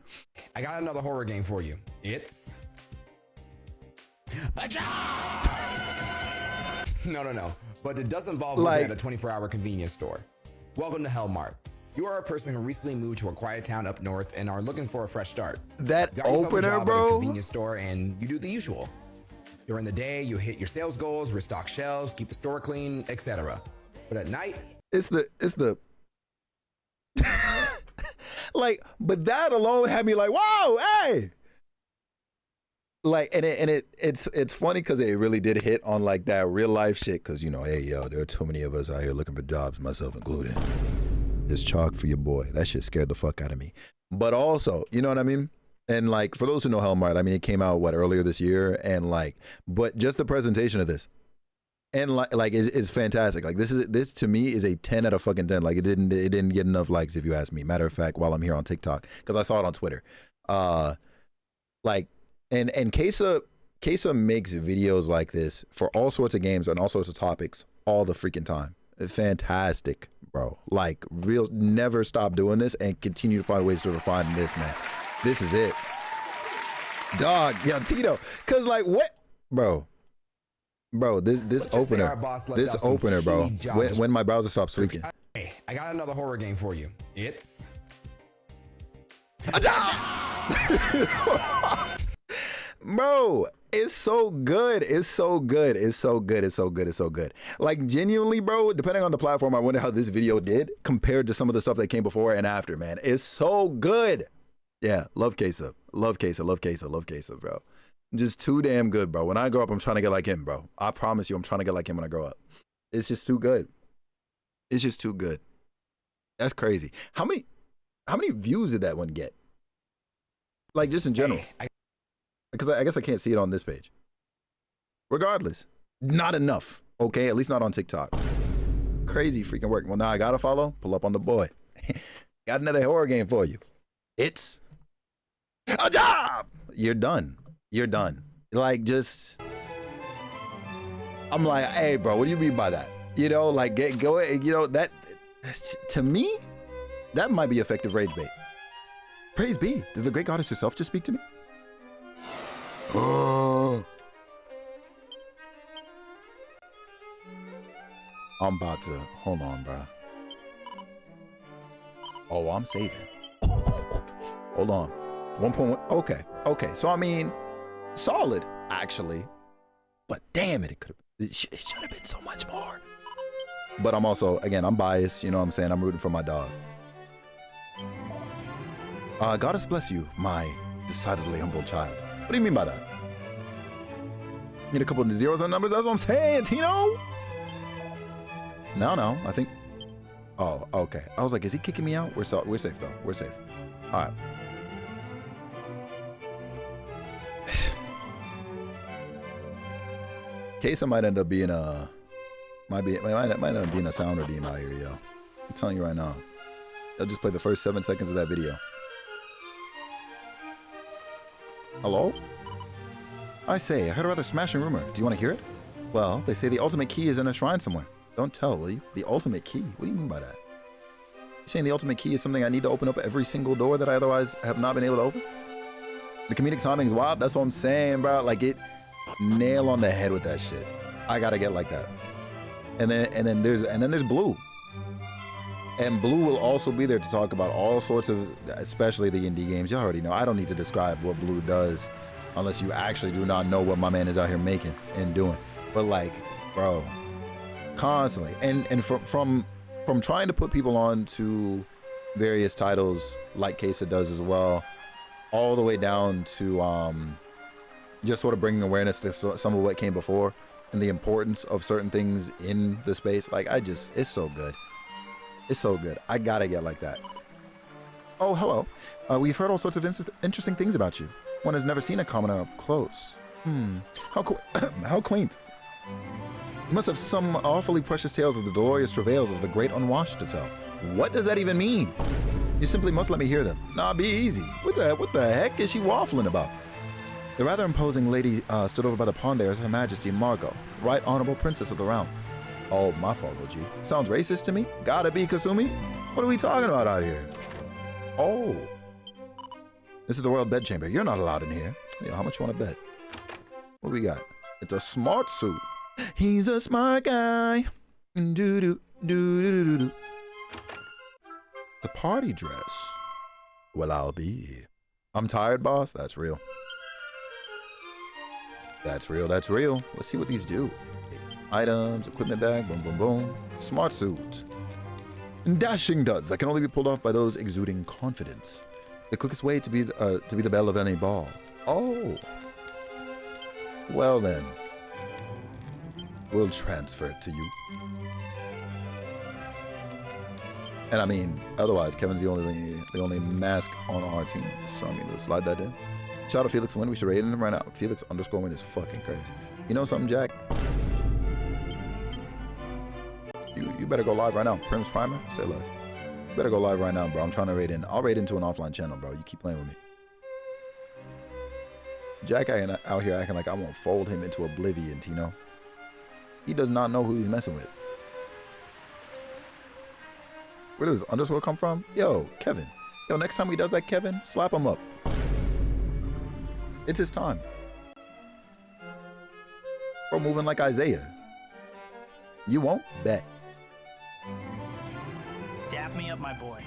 I got another horror game for you. It's a job. No. But it does involve working at a 24-hour convenience store. Welcome to Hellmart. You are a person who recently moved to a quiet town up north and are looking for a fresh start. That Got yourself a opener, job at a bro. convenience store, and you do the usual. During the day, you hit your sales goals, restock shelves, keep the store clean, etc. But at night, it's the like, but that alone had me like, whoa, hey. Like, it's funny because it really did hit on like that real life shit. Cause you know, hey yo, there are too many of us out here looking for jobs, myself included. It's chalk for your boy. That shit scared the fuck out of me. But also, you know what I mean? And like, for those who know Hellmart, I mean, it came out earlier this year, and like, but just the presentation of this, and like is fantastic. Like this to me is a 10 out of fucking 10. Like it didn't get enough likes if you ask me. Matter of fact, while I'm here on TikTok, because I saw it on Twitter, like, and Kesa makes videos like this for all sorts of games and all sorts of topics all the freaking time. Fantastic, bro. Like real, never stop doing this and continue to find ways to refine this, man. This is it. Dog, yo, Tito. Cause like what, bro, this opener, bro, when my browser stops tweaking. Hey, I got another horror game for you. It's bro, it's so good. It's so good. It's so good. It's so good. It's so good. Like genuinely, bro, depending on the platform, I wonder how this video did compared to some of the stuff that came before and after, man. It's so good. Yeah, love Kesa. Love Kesa. Love Kesa. Love Kesa, bro. Just too damn good, bro. When I grow up, I'm trying to get like him, bro. I promise you, I'm trying to get like him when I grow up. It's just too good. It's just too good. That's crazy. How many views did that one get? Like just in general. Because I guess I can't see it on this page. Regardless, not enough. Okay, at least not on TikTok. Crazy freaking work. Well, now I gotta follow. Pull up on the boy. Got another horror game for you. It's a job. You're done. You're done. Like just, I'm like, hey, bro, what do you mean by that? You know, like go. You know that to me, that might be effective rage bait. Praise be. Did the great goddess herself just speak to me? Oh. I'm about to, hold on, bro. Oh, I'm saving. Hold on. 1.1, okay. So, I mean, solid, actually. But damn it, it should have been so much more. But I'm also, again, I'm biased, you know what I'm saying? I'm rooting for my dog. Goddess bless you, my decidedly humble child. What do you mean by that? Need a couple of zeros and numbers, that's what I'm saying, Tino? No, I think, oh, okay. I was like, is he kicking me out? We're safe though, we're safe. All right. Kesa might end up being a might end up being a sound redeem out here, yo. I'm telling you right now. I'll just play the first 7 seconds of that video. Hello? I say, I heard a rather smashing rumor. Do you want to hear it? Well, they say the ultimate key is in a shrine somewhere. Don't tell, will you? The ultimate key? What do you mean by that? You saying the ultimate key is something I need to open up every single door that I otherwise have not been able to open? The comedic timing is wild. That's what I'm saying, bro. Like, it nail on the head with that shit. I gotta get like that. And then there's Blue. And Blue will also be there to talk about all sorts of, especially the indie games. You already know. I don't need to describe what Blue does unless you actually do not know what my man is out here making and doing. But like, bro, constantly. And from trying to put people on to various titles like Kesa does as well, all the way down to just sort of bringing awareness to some of what came before and the importance of certain things in the space. Like, it's so good. It's so good. I gotta get like that. Oh, hello. We've heard all sorts of interesting things about you. One has never seen a commoner up close. How quaint. You must have some awfully precious tales of the glorious travails of the great unwashed to tell. What does that even mean? You simply must let me hear them. Nah, be easy. What the heck is she waffling about? The rather imposing lady stood over by the pond there as Her Majesty Margot, Right Honorable Princess of the Realm. Oh, my fault, OG. Sounds racist to me? Gotta be, Kasumi? What are we talking about out here? Oh. This is the royal bedchamber. You're not allowed in here. Yeah, how much you want to bet? What do we got? It's a smart suit. He's a smart guy. Do-do-do-do-do-do. It's a party dress. Well, I'll be. I'm tired, boss. That's real. That's real. That's real. Let's see what these do. Items, equipment bag, boom, boom, boom. Smart suit. And dashing duds that can only be pulled off by those exuding confidence. The quickest way to be the belle of any ball. Oh. Well then. We'll transfer it to you. And I mean, otherwise, Kevin's the only mask on our team. So I mean, we'll slide that in. Shout out Felix Win. We should raid him right now. Felix _Win is fucking crazy. You know something, Jack? You better go live right now. Prim's Primer? Say less. You better go live right now, bro. I'm trying to raid in. I'll raid into an offline channel, bro. You keep playing with me. Jack out here acting like I won't fold him into oblivion, Tino. He does not know who he's messing with. Where does this underscore come from? Yo, Kevin. Yo, next time he does that, Kevin, slap him up. It's his time. Bro, moving like Isaiah. You won't? Bet. Dap me up, my boy.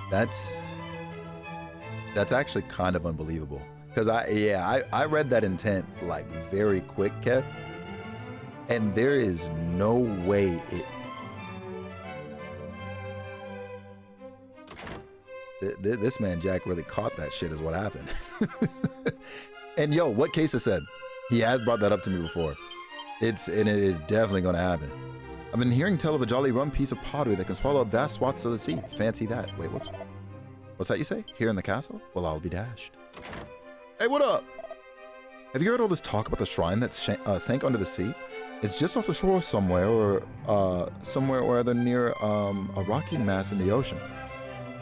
That's actually kind of unbelievable. Because I read that intent like very quick, Kev. And there is no way this man Jack really caught that shit is what happened. And yo, what Kesa said, he has brought that up to me before. It is definitely gonna happen. I've been hearing tell of a jolly rum piece of pottery that can swallow up vast swaths of the sea. Fancy that. Wait, whoops. What's that you say? Here in the castle? Well, I'll be dashed. Hey, what up? Have you heard all this talk about the shrine that sank under the sea? It's just off the shore somewhere, or somewhere or other near a rocky mass in the ocean.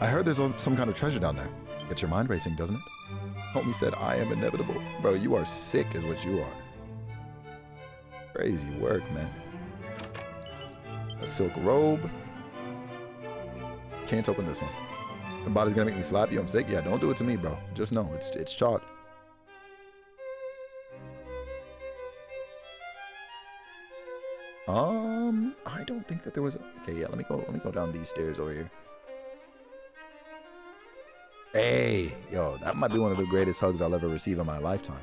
I heard there's some kind of treasure down there. Gets your mind racing, doesn't it? Homie said, I am inevitable. Bro, you are sick is what you are. Crazy work, man. A silk robe. Can't open this one. The body's gonna make me slap you. I'm sick. Yeah, don't do it to me, bro. Just know it's chalk. I don't think that there was. Okay, yeah. Let me go down these stairs over here. Hey, yo, that might be one of the greatest hugs I'll ever receive in my lifetime.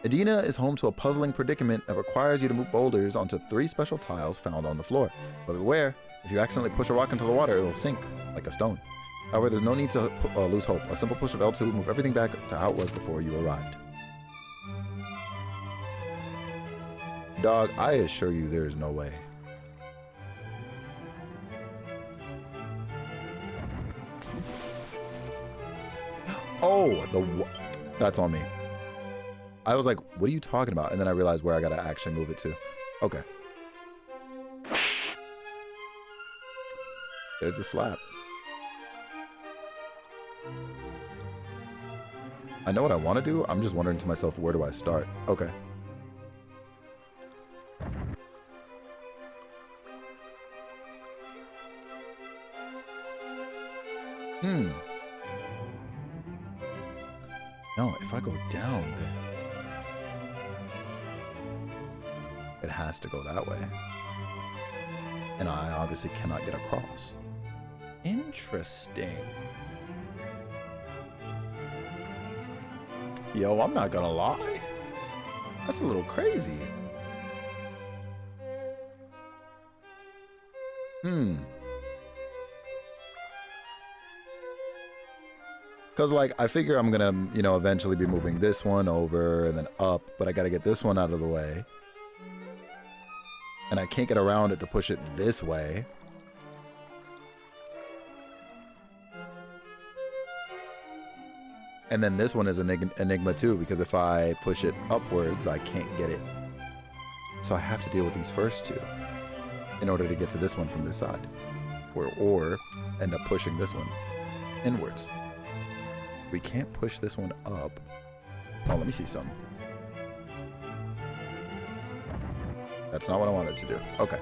Edina is home to a puzzling predicament that requires you to move boulders onto 3 special tiles found on the floor. But beware, if you accidentally push a rock into the water, it will sink like a stone. However, there's no need to lose hope. A simple push of L2 will move everything back to how it was before you arrived. Dog, I assure you there is no way. Oh, that's on me. I was like, what are you talking about? And then I realized where I gotta actually move it to. Okay. There's the slap. I know what I want to do. I'm just wondering to myself, where do I start? Okay. No, if I go down, then it has to go that way. And I obviously cannot get across. Interesting. Yo, I'm not gonna lie. That's a little crazy. Because, like, I figure I'm gonna, you know, eventually be moving this one over and then up, but I gotta get this one out of the way. And I can't get around it to push it this way. And then this one is an enigma too, because if I push it upwards, I can't get it. So I have to deal with these first two in order to get to this one from this side. Or end up pushing this one inwards. We can't push this one up. Oh, let me see something. That's not what I wanted to do. Okay.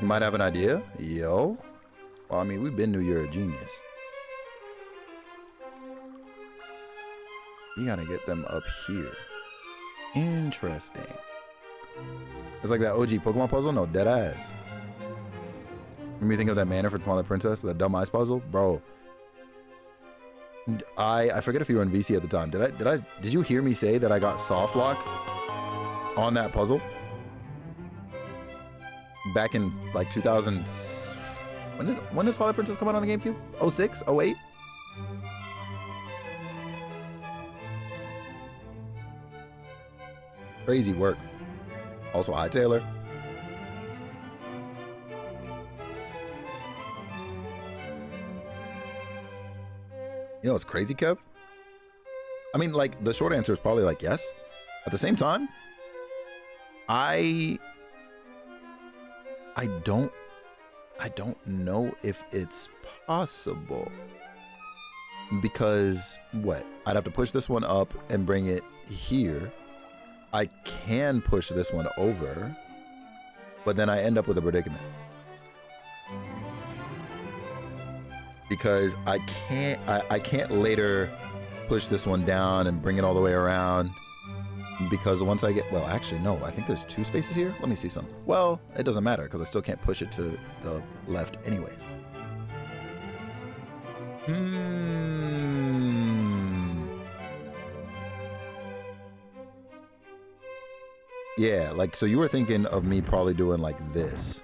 You might have an idea? Yo. Well, I mean, we've been New Year a genius. You gotta get them up here. Interesting. It's like that OG Pokemon puzzle? No, dead ass. When you think of that Manor for Twilight Princess, that dumb ice puzzle? Bro. I forget if you were in VC at the time. Did you hear me say that I got soft locked on that puzzle? Back in like 2000. When did Twilight Princess come out on the GameCube? 06? 08? Crazy work. Also, hi Taylor. You know what's crazy, Kev? I mean, like, the short answer is probably like yes. At the same time, I don't know if it's possible. Because what? I'd have to push this one up and bring it here. I can push this one over, but then I end up with a predicament. Because I can't later push this one down and bring it all the way around, because once I get, well, actually no, I think there's two spaces here. Let me see some. Well, it doesn't matter because I still can't push it to the left anyways. Yeah, like, so you were thinking of me probably doing like this.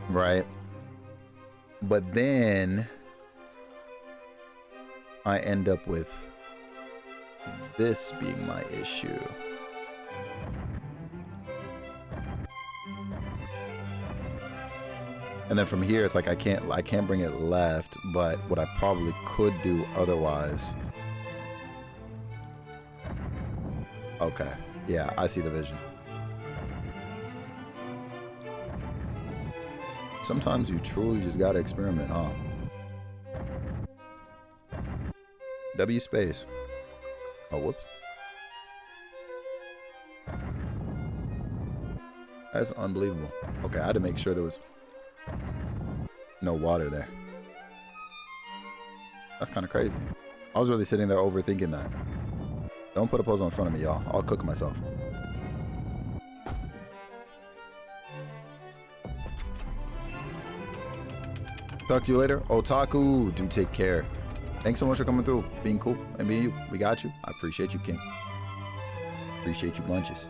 Right. But then I end up with this being my issue. And then from here, it's like I can't bring it left, but what I probably could do otherwise. Okay. Yeah, I see the vision. Sometimes you truly just gotta experiment, huh? W space. Oh, whoops. That's unbelievable. Okay, I had to make sure there was no water there. That's kind of crazy. I was really sitting there overthinking that. Don't put a puzzle in front of me, y'all. I'll cook myself. Talk to you later. Otaku, do take care. Thanks so much for coming through, being cool, and being you. We got you. I appreciate you, King. Appreciate you bunches.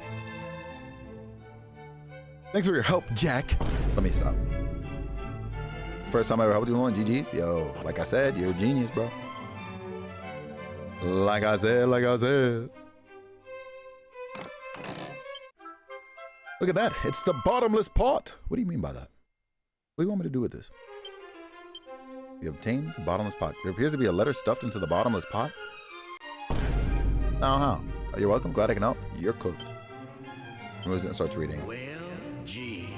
Thanks for your help, Jack. Let me stop. First time I ever helped you on GG's. Yo, like I said, you're a genius, bro. Like I said. Look at that. It's the bottomless pot. What do you mean by that? What do you want me to do with this? You obtained the bottomless pot. There appears to be a letter stuffed into the bottomless pot. Now how? You're welcome. Glad I can help. You're cooked. Moves it and starts reading. Well, gee,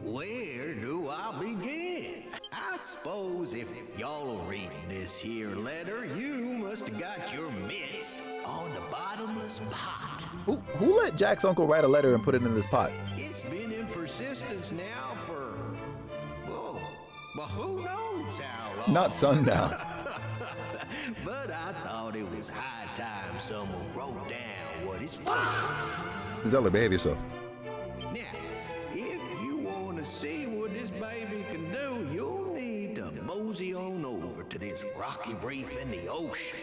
where do I begin? I suppose if y'all are reading this here letter, you must have got your mitts on the bottomless pot. Who let Jack's uncle write a letter and put it in this pot? It's been in persistence now for, oh, well, who knows how long. Not sundown. But I thought it was high time someone wrote down what it's for. Zeller, behave yourself. Now, if you want to see what this baby can do, you'll need to mosey on over to this rocky reef in the ocean.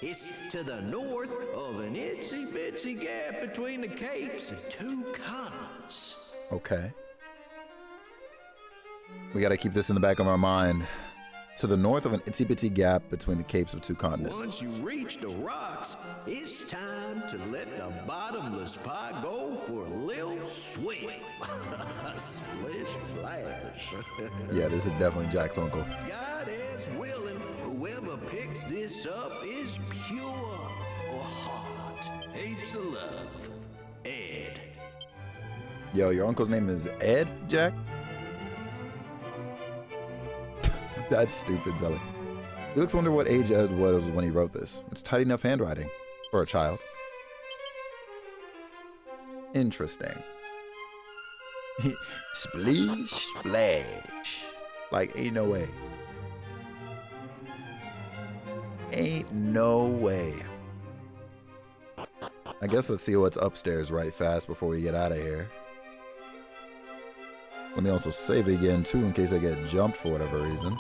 It's to the north of an itsy-bitsy gap between the capes of two continents. Okay. We gotta keep this in the back of our mind. To the north of an itsy-bitsy gap between the capes of two continents. Once you reach the rocks, it's time to let the bottomless pot go for a little swim. Splish splash. Yeah, this is definitely Jack's uncle. God is willing, whoever picks this up is pure or hot. Heaps of love. Ed. Yo, your uncle's name is Ed, Jack? That's stupid, Zeller. Let's wonder what age Ed was when he wrote this. It's tidy enough handwriting for a child. Interesting. Splish splash. Like, ain't no way. Ain't no way. I guess let's see what's upstairs right fast before we get out of here. Let me also save again too in case I get jumped for whatever reason.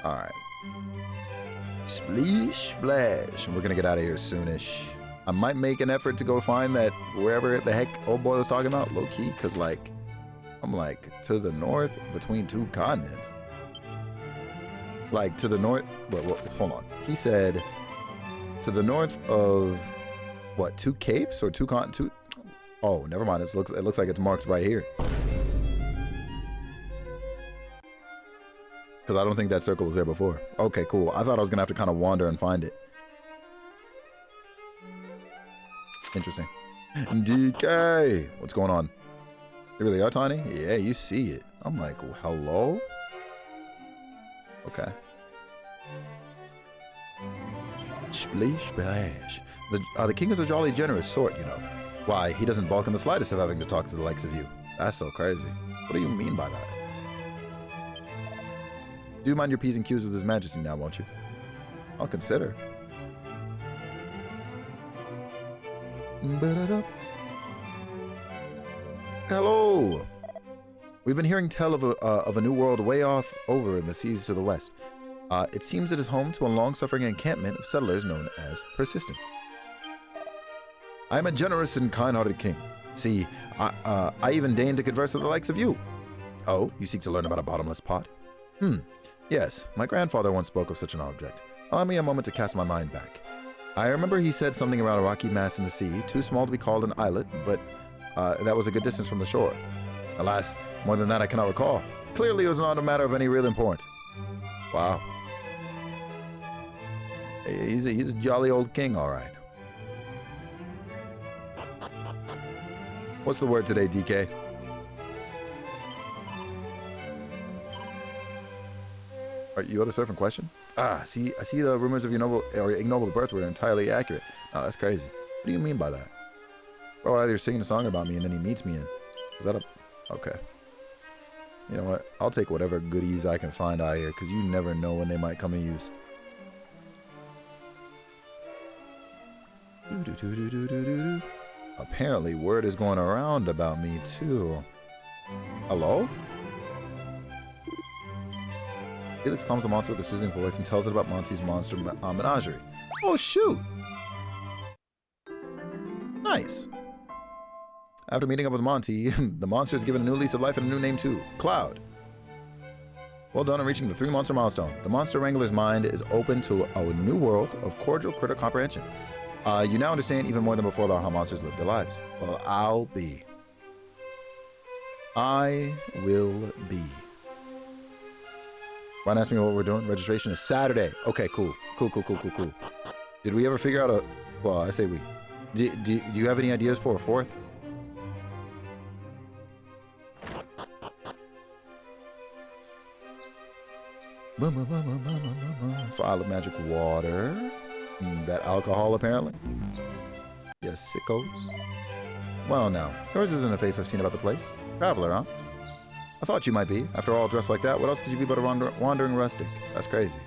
Alright. Splish splash. And we're gonna get out of here soonish. I might make an effort to go find that wherever the heck old boy was talking about, low key, cause like I'm like to the north between two continents. Like to the north, hold on. He said to the north of what, two capes or two continents? Oh, never mind. It looks like it's marked right here. Because I don't think that circle was there before. Okay, cool. I thought I was gonna have to kind of wander and find it. Interesting. DK, what's going on? They really are tiny? Yeah, you see it. I'm like, hello? Okay. Splish splash. The king is a jolly generous sort, you know. Why, he doesn't balk in the slightest of having to talk to the likes of you. That's so crazy. What do you mean by that? Do mind your P's and Q's with His Majesty now, won't you? I'll consider. Hello! We've been hearing tell of a new world way off over in the seas to the west. It seems it is home to a long-suffering encampment of settlers known as Persistence. I am a generous and kind-hearted king. See, I even deign to converse with the likes of you. Oh, you seek to learn about a bottomless pot? Yes, my grandfather once spoke of such an object. Allow me a moment to cast my mind back. I remember he said something about a rocky mass in the sea, too small to be called an islet, but that was a good distance from the shore. Alas, more than that I cannot recall. Clearly it was not a matter of any real import. Wow. He's a jolly old king, all right. What's the word today, DK? Are you other surf in question? I see the rumors of your ignoble birth were entirely accurate. Oh, that's crazy. What do you mean by that? Bro, either singing a song about me and then he meets me in. Is that a... Okay. You know what? I'll take whatever goodies I can find out here, because you never know when they might come in use. Apparently, word is going around about me, too. Hello? Felix calms the monster with a soothing voice and tells it about Monty's monster menagerie. Oh, shoot! Nice. After meeting up with Monty, the monster is given a new lease of life and a new name too, Cloud. Well done on reaching the 3-monster milestone. The monster wrangler's mind is open to a new world of cordial critter comprehension. You now understand even more than before about how monsters live their lives. Well, I will be. Ryan asked me what we're doing. Registration is Saturday. Okay, cool. Cool. Did we ever figure out a... Well, I say we. Do you have any ideas for a 4th? File of magic water. That alcohol, apparently. Yes, sickos. Well, now, yours isn't a face I've seen about the place. Traveler, huh? I thought you might be. After all, dressed like that, what else could you be but a wandering rustic? That's crazy.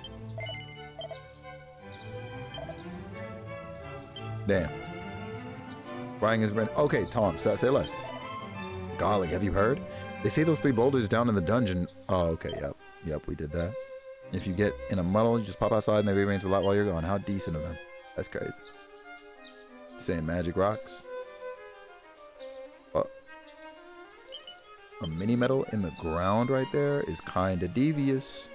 Damn. Crying is brand. Okay, Tom, say less. Golly, have you heard? They say those 3 boulders down in the dungeon. Oh, okay, yep, we did that. If you get in a muddle, you just pop outside and they rearrange the lot while you're gone. How decent of them. That's crazy. Saying magic rocks. A mini medal in the ground right there is kinda devious.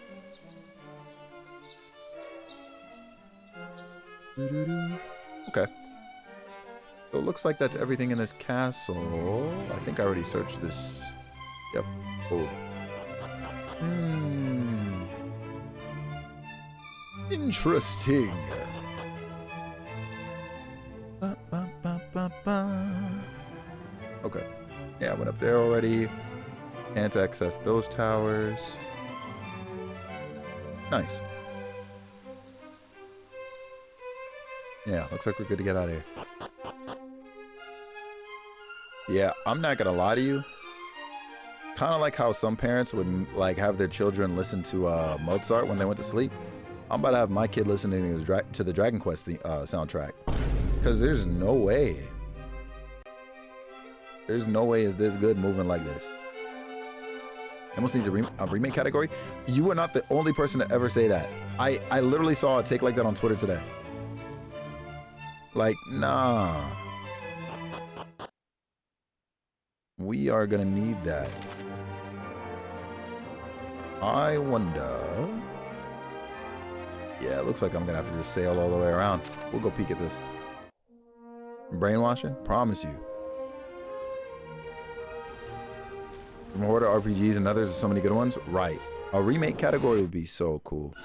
Okay. So it looks like that's everything in this castle. I think I already searched this. Yep. Oh. Interesting. Okay. Yeah, I went up there already. Can't access those towers. Nice. Yeah, looks like we're good to get out of here. Yeah, I'm not gonna lie to you. Kind of like how some parents would like have their children listen to Mozart when they went to sleep. I'm about to have my kid listening to the Dragon Quest soundtrack. Because there's no way. There's no way is this good moving like this. Almost needs a remake category. You are not the only person to ever say that. I literally saw a take like that on Twitter today. Like, nah. We are gonna need that. I wonder... Yeah, it looks like I'm gonna have to just sail all the way around. We'll go peek at this. Brainwashing? Promise you. From Horde RPGs and others, so many good ones. Right. A remake category would be so cool.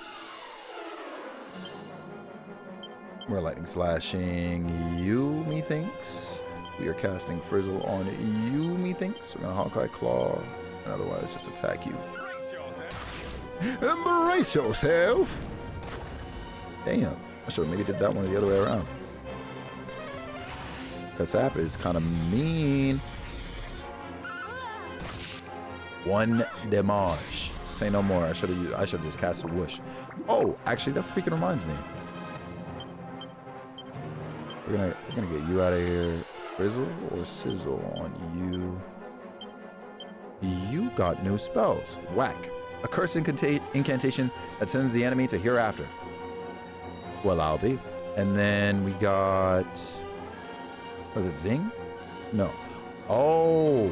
We're lightning slashing you, methinks. We are casting Frizzle on you, methinks. We're gonna Hawkeye Claw, and otherwise just attack you. Embrace yourself! Damn, I should have maybe did that one the other way around. Kasap is kind of mean. One damage. Say no more. I should have just casted Whoosh. Oh, actually, that freaking reminds me. We're gonna get you out of here. Frizzle or Sizzle on you. You got new spells. Whack. A curse incantation that sends the enemy to hereafter. Well, I'll be. And then we got... Was it Zing? No. Oh.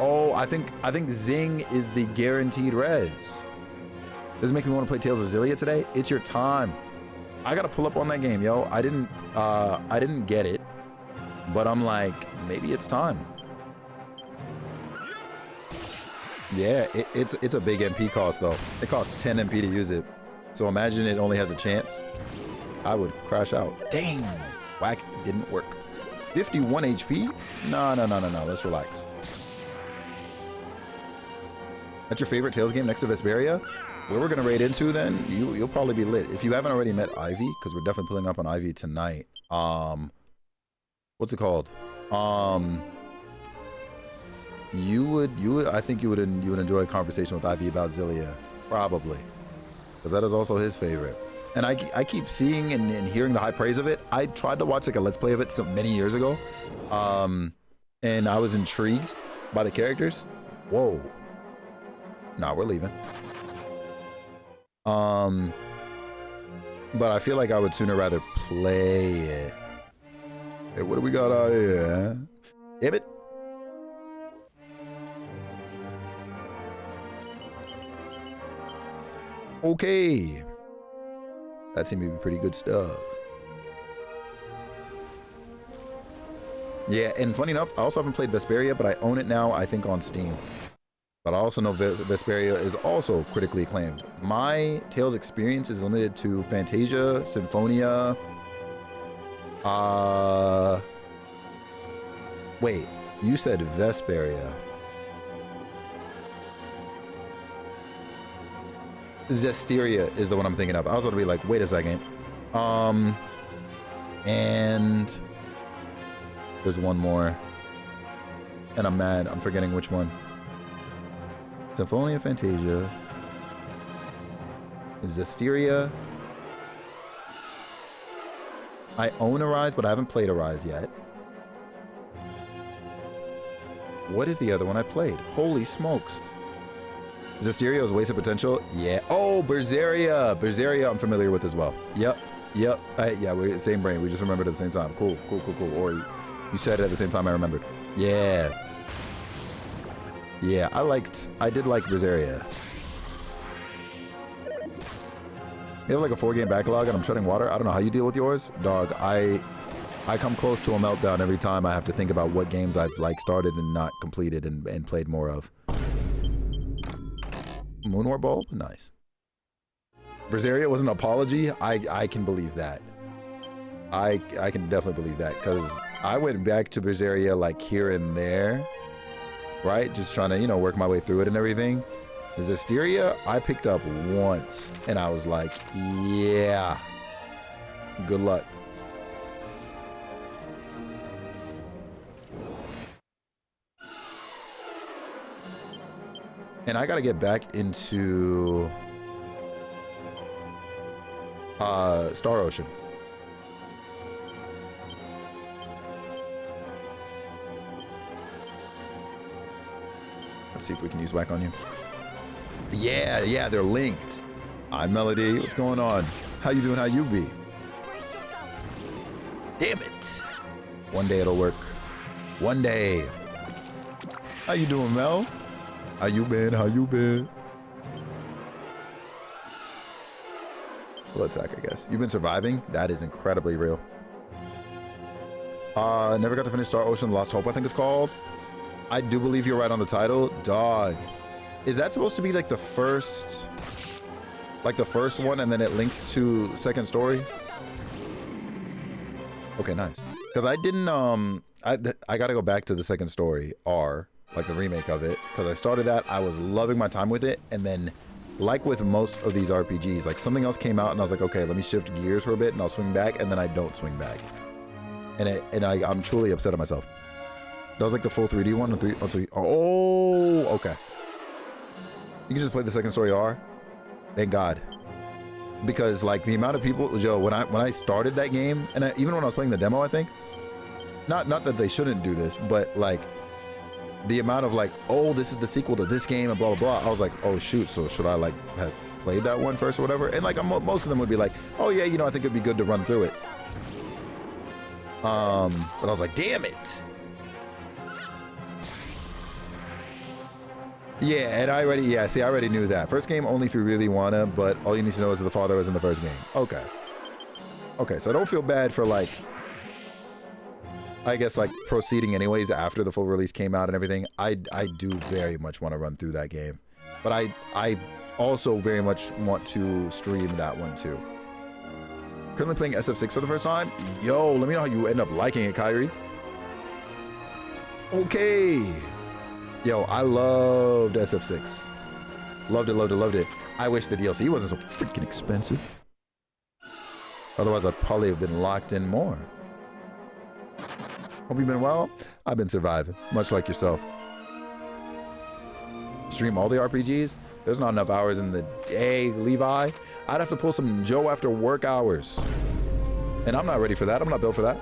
Oh, I think Zing is the guaranteed res. Does it make me want to play Tales of Xillia today? It's your time. I gotta pull up on that game, yo. I didn't get it, but I'm like, maybe it's time. Yeah, it's a big MP cost though. It costs 10 MP to use it. So imagine it only has a chance. I would crash out. Dang, whack, didn't work. 51 HP? No, let's relax. That's your favorite Tales game next to Vesperia? Where we're gonna raid into then, you'll probably be lit. If you haven't already met Ivy, because we're definitely pulling up on Ivy tonight. What's it called? I think you would enjoy a conversation with Ivy about Xillia, probably, because that is also his favorite. And I keep seeing and hearing the high praise of it. I tried to watch like a Let's Play of it so many years ago, and I was intrigued by the characters. Whoa. Nah, we're leaving. But I feel like I would sooner rather play it. Hey, what do we got out here? Damn it. Okay. That seemed to be pretty good stuff. Yeah, and funny enough, I also haven't played Vesperia, but I own it now, I think, on Steam. But I also know Vesperia is also critically acclaimed. My Tales experience is limited to Fantasia, Symphonia. Wait, you said Vesperia. Zestiria is the one I'm thinking of. I was going to be like, wait a second. And there's one more. And I'm mad. I'm forgetting which one. Symphonia, Fantasia. Zestiria. I own Arise, but I haven't played Arise yet. What is the other one I played? Holy smokes. Zestiria is Wasted Potential. Yeah. Oh, Berseria. Berseria I'm familiar with as well. Yep. Yep. Yeah, we're same brain. We just remembered at the same time. Cool. Cool, cool, cool. Or you said it at the same time I remembered. Yeah. Yeah, I did like Berseria. You have like a 4-game backlog and I'm treading water. I don't know how you deal with yours. Dog, I come close to a meltdown every time I have to think about what games I've like started and not completed and played more of. Moonwar Bulb? Nice. Berseria was an apology? I can believe that. I can definitely believe that because I went back to Berseria like here and there, right? Just trying to, you know, work my way through it and everything. Zestiria, I picked up once and I was like, yeah, good luck. And I gotta get back into Star Ocean. Let's see if we can use whack on you. Yeah, they're linked. Hi, Melody. What's going on? How you doing? How you be? Damn it. One day it'll work. One day. How you doing, Mel? How you been? How you been? Full attack, I guess. You've been surviving? That is incredibly real. Never got to finish Star Ocean Lost Hope, I think it's called. I do believe you're right on the title. Dog. Is that supposed to be like the first one and then it links to second story? Okay, nice. Because I didn't, I gotta go back to the second story, R, like the remake of it. Because I started that, I was loving my time with it. And then, like with most of these RPGs, like something else came out and I was like, okay, let me shift gears for a bit and I'll swing back. And then I don't swing back. And I'm truly upset at myself. That was like the full 3D one? Oh, okay. You can just play the second story R. Thank God. Because like the amount of people, Joe, when I started that game, and even when I was playing the demo, I think, not that they shouldn't do this, but like the amount of like, oh, this is the sequel to this game and blah, blah, blah. I was like, oh shoot, so should I like have played that one first or whatever? And like most of them would be like, oh yeah, you know, I think it'd be good to run through it. But I was like, damn it. Yeah, and I already knew that. First game only if you really wanna, but all you need to know is that the father was in the first game. Okay. Okay, so I don't feel bad for like, I guess like proceeding anyways after the full release came out and everything. I do very much want to run through that game. But I also very much want to stream that one too. Currently playing SF6 for the first time. Yo, let me know how you end up liking it, Kyrie. Okay. Yo, I loved SF6. Loved it, loved it, loved it. I wish the DLC wasn't so freaking expensive. Otherwise, I'd probably have been locked in more. Hope you've been well. I've been surviving, much like yourself. Stream all the RPGs? There's not enough hours in the day, Levi. I'd have to pull some Joe after work hours. And I'm not ready for that. I'm not built for that.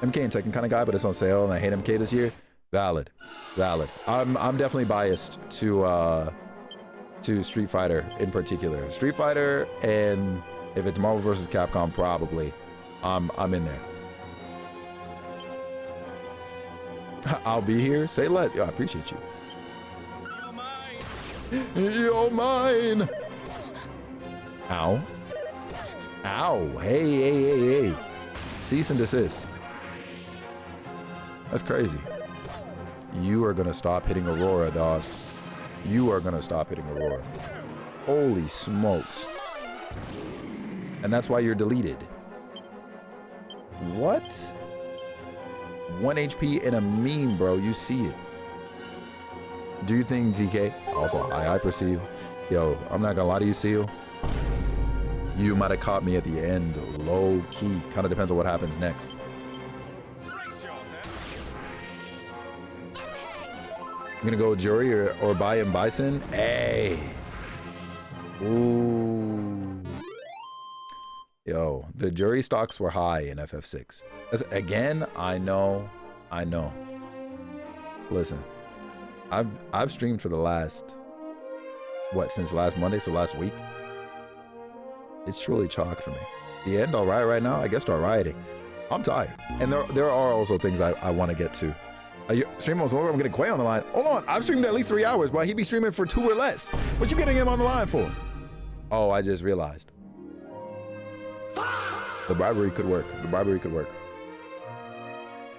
MK and Tekken kind of guy, but it's on sale and I hate MK this year. Valid. Valid. I'm definitely biased to Street Fighter in particular. Street Fighter, and if it's Marvel vs. Capcom, probably. I'm in there. I'll be here. Say less. Yo, I appreciate you. You're mine. Ow. Ow. Hey. Cease and desist. That's crazy. You are gonna stop hitting Aurora, dog. You are gonna stop hitting Aurora. Holy smokes. And that's why you're deleted. What? 1 HP in a meme, bro. You see it. Do you think TK? Also, I perceive. Yo, I'm not gonna lie to you, Seal. You might have caught me at the end, low key. Kind of depends on what happens next. I'm gonna go Jury or buy him Bison. Hey. Ooh. Yo, the Jury stocks were high in FF6. Again, I know. Listen, I've streamed for the last, since last Monday, so last week. It's truly chalk for me. The end, all right now? I guess start rioting. I'm tired. And there are also things I want to get to. Stream almost over, I'm getting Quay on the line. Hold on, I've streamed at least 3 hours, but he'd be streaming for 2 or less. What you getting him on the line for? Oh, I just realized. The bribery could work.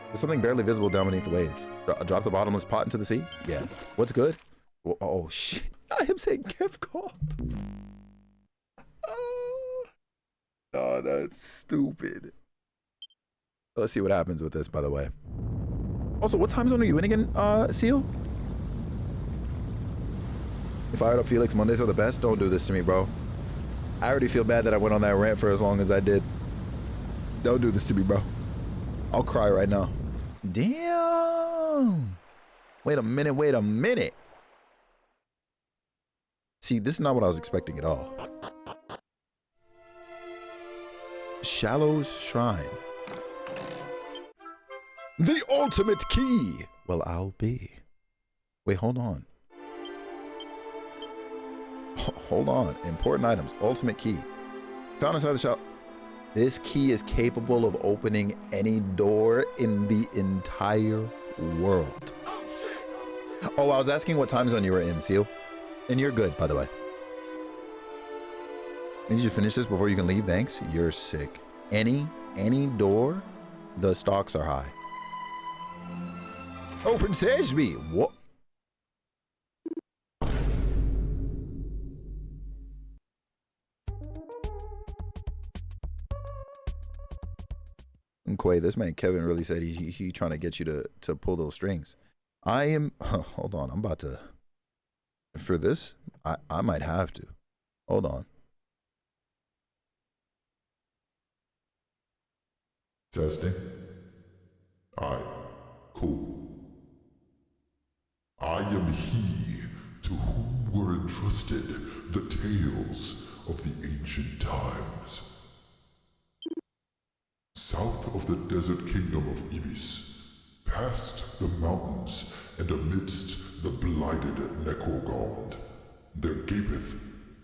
There's something barely visible down beneath the wave. Drop the bottomless pot into the sea? Yeah. What's good? Oh, shit. I am saying Kev called. Oh, that's stupid. Let's see what happens with this, by the way. Also, what time zone are you in again, Seal? If I fired up Felix, Mondays are the best. Don't do this to me, bro. I already feel bad that I went on that rant for as long as I did. Don't do this to me, bro. I'll cry right now. Damn. Wait a minute. See, this is not what I was expecting at all. Shallow's Shrine. The ultimate key. Well, I'll be. Wait, hold on. Hold on. Important items. Ultimate key. Found inside the shop. This key is capable of opening any door in the entire world. Oh, I was asking what time zone you were in, Seal. And you're good, by the way. Need you to finish this before you can leave, thanks. You're sick. Any door, the stocks are high. Open Sesame. What? Quay, this man Kevin really said he trying to get you to pull those strings. I am. Hold on, I'm about to. For this, I might have to. Hold on. Testing. Alright, cool. I am he to whom were entrusted the tales of the ancient times. South of the desert kingdom of Ibis, past the mountains and amidst the blighted Necrogond, there gapeth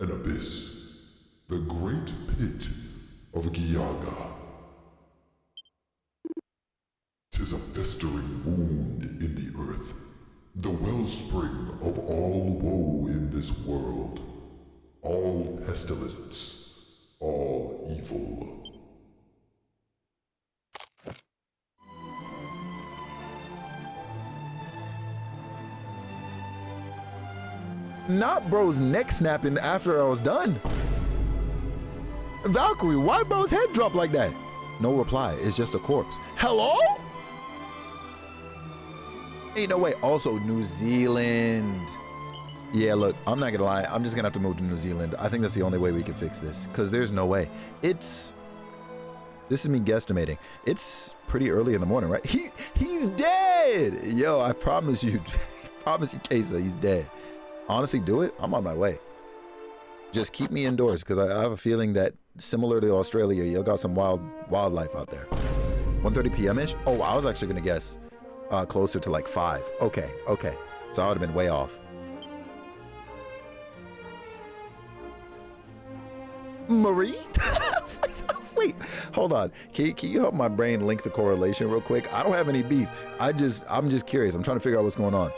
an abyss, the great pit of Giaga. 'Tis a festering wound in the earth, the wellspring of all woe in this world, all pestilence, all evil. Not bro's neck snapping after I was done. Valkyrie, why bro's head drop like that? No reply, it's just a corpse. Hello? Ain't no way. Also, New Zealand. Yeah, look, I'm not gonna lie. I'm just gonna have to move to New Zealand. I think that's the only way we can fix this, because there's no way. This is me guesstimating. It's pretty early in the morning, right? He's dead. Yo, I promise you, Kesa, he's dead. Honestly, do it. I'm on my way. Just keep me indoors, because I have a feeling that similar to Australia, you got some wildlife out there. 1:30 p.m.-ish? Oh, I was actually gonna guess closer to like 5. Okay. So I would have been way off. Marie? Wait, hold on. Can you help my brain link the correlation real quick? I don't have any beef. I'm just curious. I'm trying to figure out what's going on.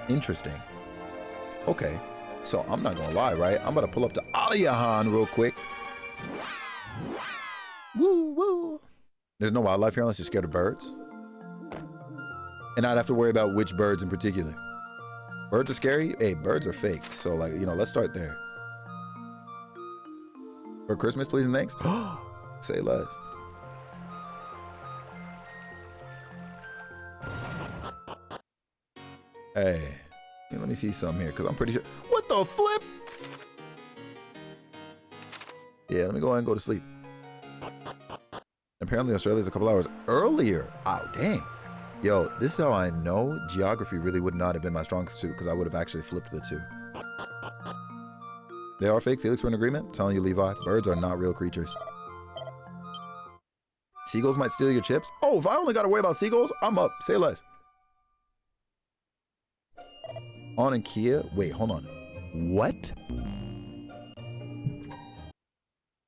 Interesting. Okay, so I'm not gonna lie, right? I'm gonna pull up to Aliahan real quick. Woo, woo. There's no wildlife here unless you're scared of birds. And not have to worry about which birds in particular. Birds are scary? Hey, birds are fake. So, like, you know, let's start there. For Christmas, please and thanks. Say less. Hey, let me see some here, because I'm pretty sure. What the flip? Yeah, let me go ahead and go to sleep. Apparently, Australia's a couple hours earlier. Oh, dang. Yo, this is how I know geography really would not have been my strong suit, because I would have actually flipped the two. They are fake. Felix, we're in agreement. I'm telling you, Levi, birds are not real creatures. Seagulls might steal your chips. Oh, if I only got to worry about seagulls, I'm up. Say less. On and Kia. Wait, hold on. What?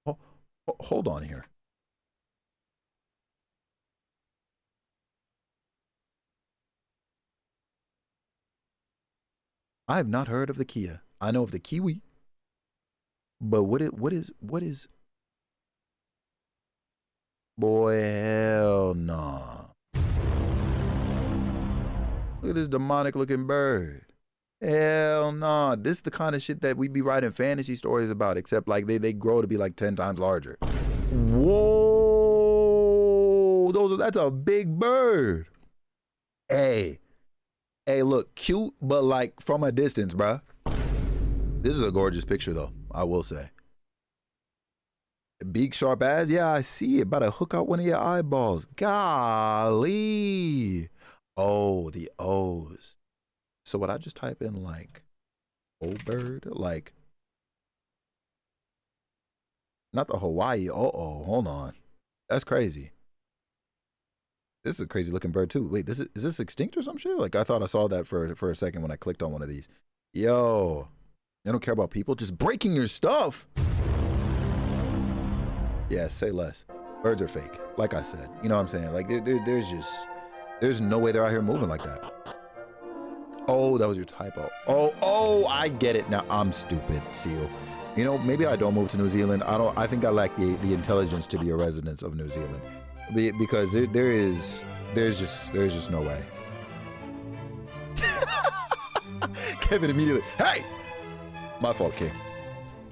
Oh, hold on here. I have not heard of the Kia. I know of the Kiwi. But what is boy, hell nah. Look at this demonic looking bird. Hell nah. This is the kind of shit that we be writing fantasy stories about, except like they grow to be like 10 times larger. Whoa, that's a big bird. Hey, look, cute, but like from a distance, bruh. This is a gorgeous picture though, I will say. Beak sharp as, yeah, I see it. About to hook out one of your eyeballs. Golly. Oh, the O's. So would I just type in like old bird? Like, not the Hawaii. Hold on. That's crazy. This is a crazy looking bird too. Wait, is this extinct or some shit? Like I thought I saw that for a second when I clicked on one of these. Yo, they don't care about people, just breaking your stuff. Yeah, say less. Birds are fake. Like I said, you know what I'm saying? Like there's no way they're out here moving like that. Oh, that was your typo. Oh, I get it now. I'm stupid, Seal. You know, maybe I don't move to New Zealand. I think I lack the intelligence to be a resident of New Zealand. Because there's just no way. Kevin immediately, hey! My fault, King.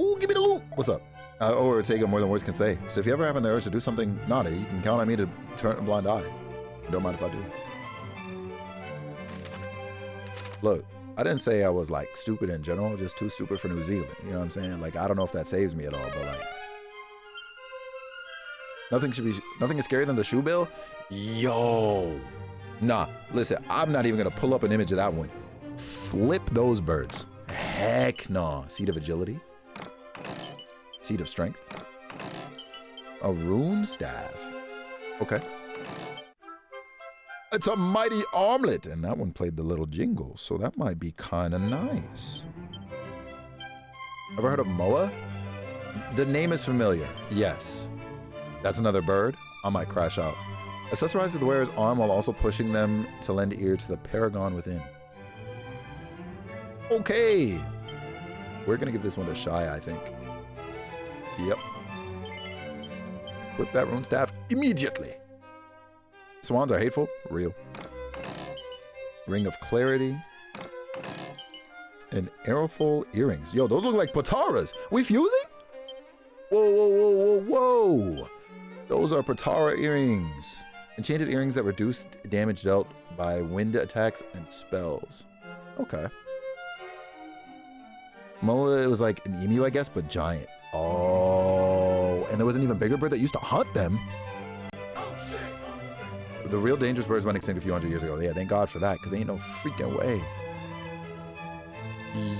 Ooh, give me the loot. What's up? Or take it more than words can say. So if you ever happen the urge to do something naughty, you can count on me to turn a blind eye. Don't mind if I do. Look, I didn't say I was like stupid in general, just too stupid for New Zealand. You know what I'm saying? Like, I don't know if that saves me at all, but like, nothing is scarier than the shoe bill. Yo, nah, listen, I'm not even gonna pull up an image of that one. Flip those birds. Heck no. Seed of agility. Seed of strength. A rune staff. Okay. It's a mighty armlet. And that one played the little jingle, so that might be kind of nice. Ever heard of Moa? The name is familiar. Yes. That's another bird. I might crash out. Accessorize the wearer's arm while also pushing them to lend ear to the paragon within. Okay. We're going to give this one to Shy, I think. Yep. Equip that rune staff immediately. Swans are hateful. Real. Ring of clarity. And arrowful earrings. Yo, those look like Pataras. We fusing? Whoa. Those are Patara earrings. Enchanted earrings that reduce damage dealt by wind attacks and spells. Okay. Moa, it was like an emu, I guess, but giant. Oh, and there was an even bigger bird that used to hunt them. The real dangerous birds went extinct a few hundred years ago. Yeah, thank God for that, because ain't no freaking way.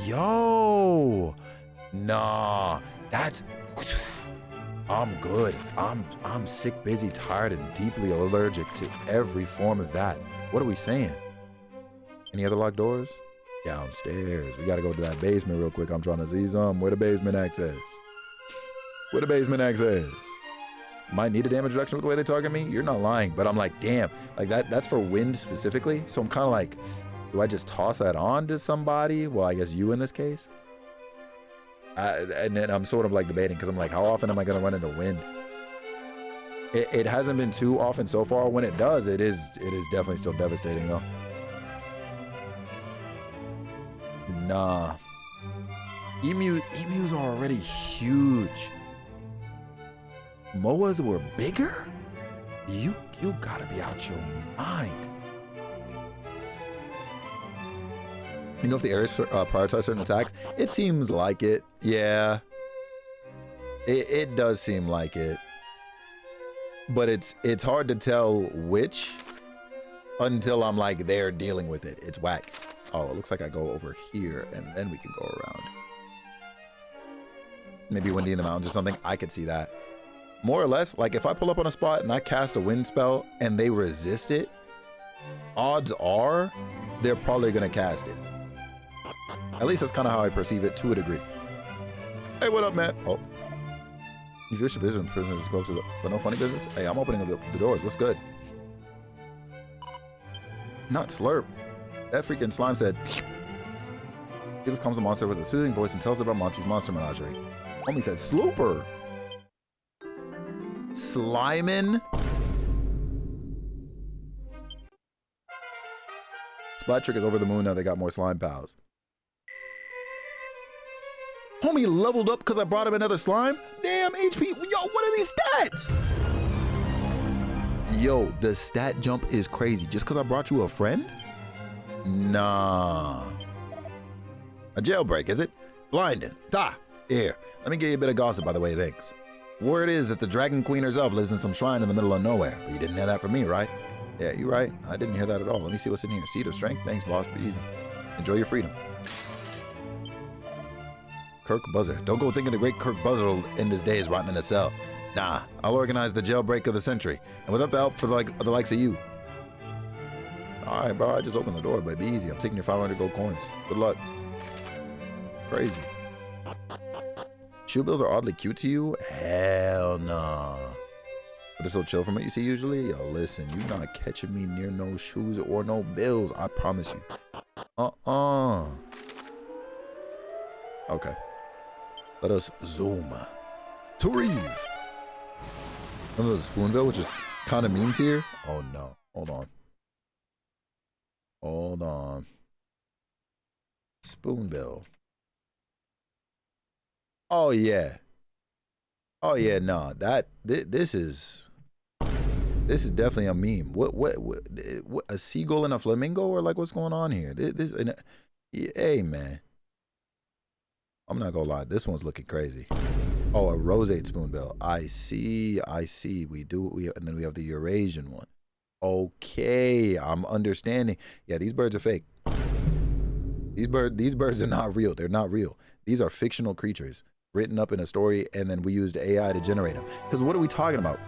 Yo, nah, that's, I'm good. I'm sick, busy, tired, and deeply allergic to every form of that. What are we saying? Any other locked doors? Downstairs. We gotta go to that basement real quick. I'm trying to see some. Where the basement access? Where the basement access? Might need a damage reduction with the way they target me. You're not lying, but I'm like, damn, like that's for wind specifically. So I'm kind of like, Do I just toss that on to somebody? Well, I guess you in this case. And then I'm sort of like debating because I'm like, how often am I going to run into wind? It hasn't been too often so far. When it does, it is definitely still devastating though. Nah. Emus are already huge. Moas were bigger? You gotta be out your mind. You know if the areas prioritize certain attacks? It seems like it. Yeah. It does seem like it. But it's hard to tell which until I'm like there dealing with it. It's whack. Oh, it looks like I go over here and then we can go around. Maybe windy in the mountains or something. I could see that. More or less, like if I pull up on a spot and I cast a wind spell and they resist it, odds are they're probably gonna cast it. At least that's kind of how I perceive it to a degree. Hey, what up, Matt? Oh. You wish the business prisoners go up to the, but no funny business? Hey, I'm opening up the doors. What's good? Not Slurp. That freaking slime said, Felix calms a monster with a soothing voice and tells about Monty's monster menagerie. Homie said, Slooper. Slimin'? Spot Trick is over the moon now they got more slime pals. Homie leveled up because I brought him another slime? Damn, HP. Yo, what are these stats? Yo, the stat jump is crazy. Just because I brought you a friend? Nah. A jailbreak, is it? Blinding. Da. Here, let me give you a bit of gossip by the way, thanks. Word is that the Dragon Queen herself lives in some shrine in the middle of nowhere. But you didn't hear that from me, right? Yeah, you're right. I didn't hear that at all. Let me see what's in here. Seed of Strength. Thanks, boss. Be easy. Enjoy your freedom. Kirk Buzzer. Don't go thinking the great Kirk Buzzer will end his days rotting in a cell. Nah, I'll organize the jailbreak of the century. And without the help for the likes of you. All right, bro. I just opened the door, but be easy. I'm taking your 500 gold coins. Good luck. Crazy. Shoe bills are oddly cute to you? Hell nah. But they're so chill from what you see usually? Yo, listen, you not catching me near no shoes or no bills. I promise you. Okay. Let us zoom. To Reeve. Remember the Spoonbill, which is kind of mean tier? Oh no. Hold on. Hold on. Spoonbill. Oh yeah. Oh yeah, no. This is definitely a meme. What a seagull and a flamingo, or like what's going on here? Hey man. I'm not gonna lie, this one's looking crazy. Oh, a roseate spoonbill. I see. And then we have the Eurasian one. Okay, I'm understanding. Yeah, these birds are fake. These birds are not real. They're not real. These are fictional creatures written up in a story, and then we used AI to generate them. Because what are we talking about?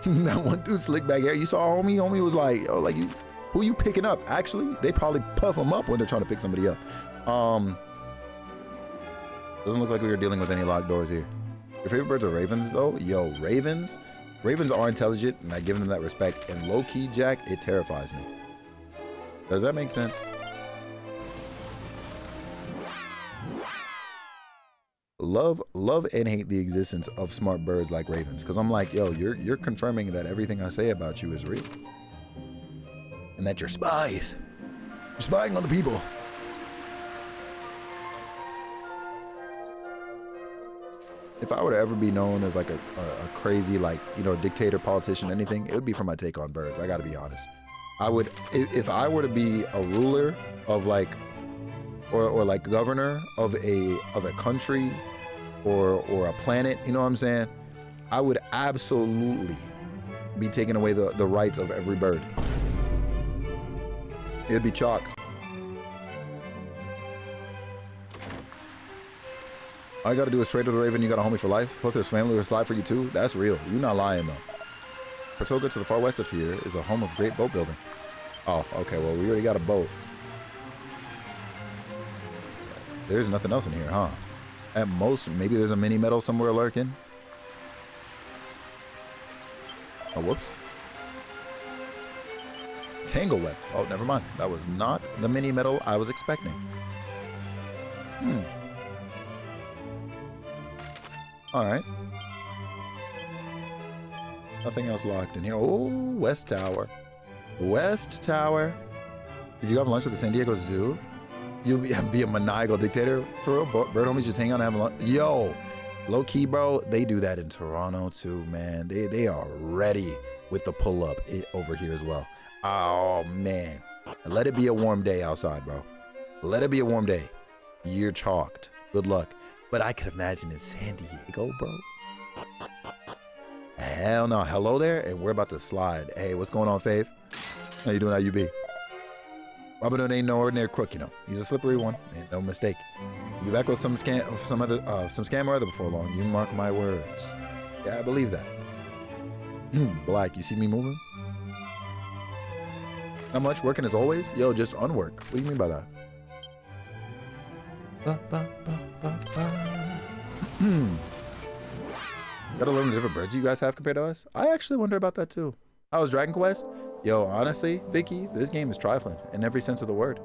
That one dude slick back hair. You saw homie? Homie was like, oh, like you, who you picking up? Actually, they probably puff them up when they're trying to pick somebody up. Doesn't look like we were dealing with any locked doors here. Your favorite birds are ravens, though? Yo, ravens? Ravens are intelligent, and I give them that respect. And low-key, Jack, it terrifies me. Does that make sense? Love and hate the existence of smart birds like ravens. Because I'm like, yo, you're confirming that everything I say about you is real. And that you're spies. You're spying on the people. If I were to ever be known as like a crazy, like, you know, dictator, politician, anything, it would be for my take on birds. I gotta be honest. I would, if I were to be a ruler of like, or like governor of a country or a planet, you know what I'm saying? I would absolutely be taking away the rights of every bird. It'd be chalked. All you gotta do is trade with the Raven, you got a homie for life. Plus there's family with slide for you too. That's real. You're not lying though. Patoga to the far west of here is a home of great boat building. Oh, okay, well we already got a boat. There's nothing else in here, huh? At most, maybe there's a mini meadow somewhere lurking. Oh, whoops. Tangle Web. Oh, never mind. That was not the mini medal I was expecting. All right. Nothing else locked in here. Oh, West Tower. West Tower. If you have lunch at the San Diego Zoo, you'll be a maniacal dictator. For real, bird homies just hang out and have lunch. Yo, low key, bro, they do that in Toronto too, man. They are ready with the pull up over here as well. Oh, man. Let it be a warm day outside, bro. Let it be a warm day. You're chalked. Good luck. But I could imagine in San Diego, bro. Hell no. Hello there, and we're about to slide. Hey, what's going on, Fave? How you doing? How you be? Robin Hood ain't no ordinary crook, you know. He's a slippery one, ain't no mistake. We'll be back with some scam or other before long. You mark my words. Yeah, I believe that. Black, you see me moving? Not much, working as always? Yo, just unwork. What do you mean by that? Gotta learn the different birds you guys have compared to us. I actually wonder about that too. How was Dragon Quest? Yo, honestly, Vicky, this game is trifling in every sense of the word.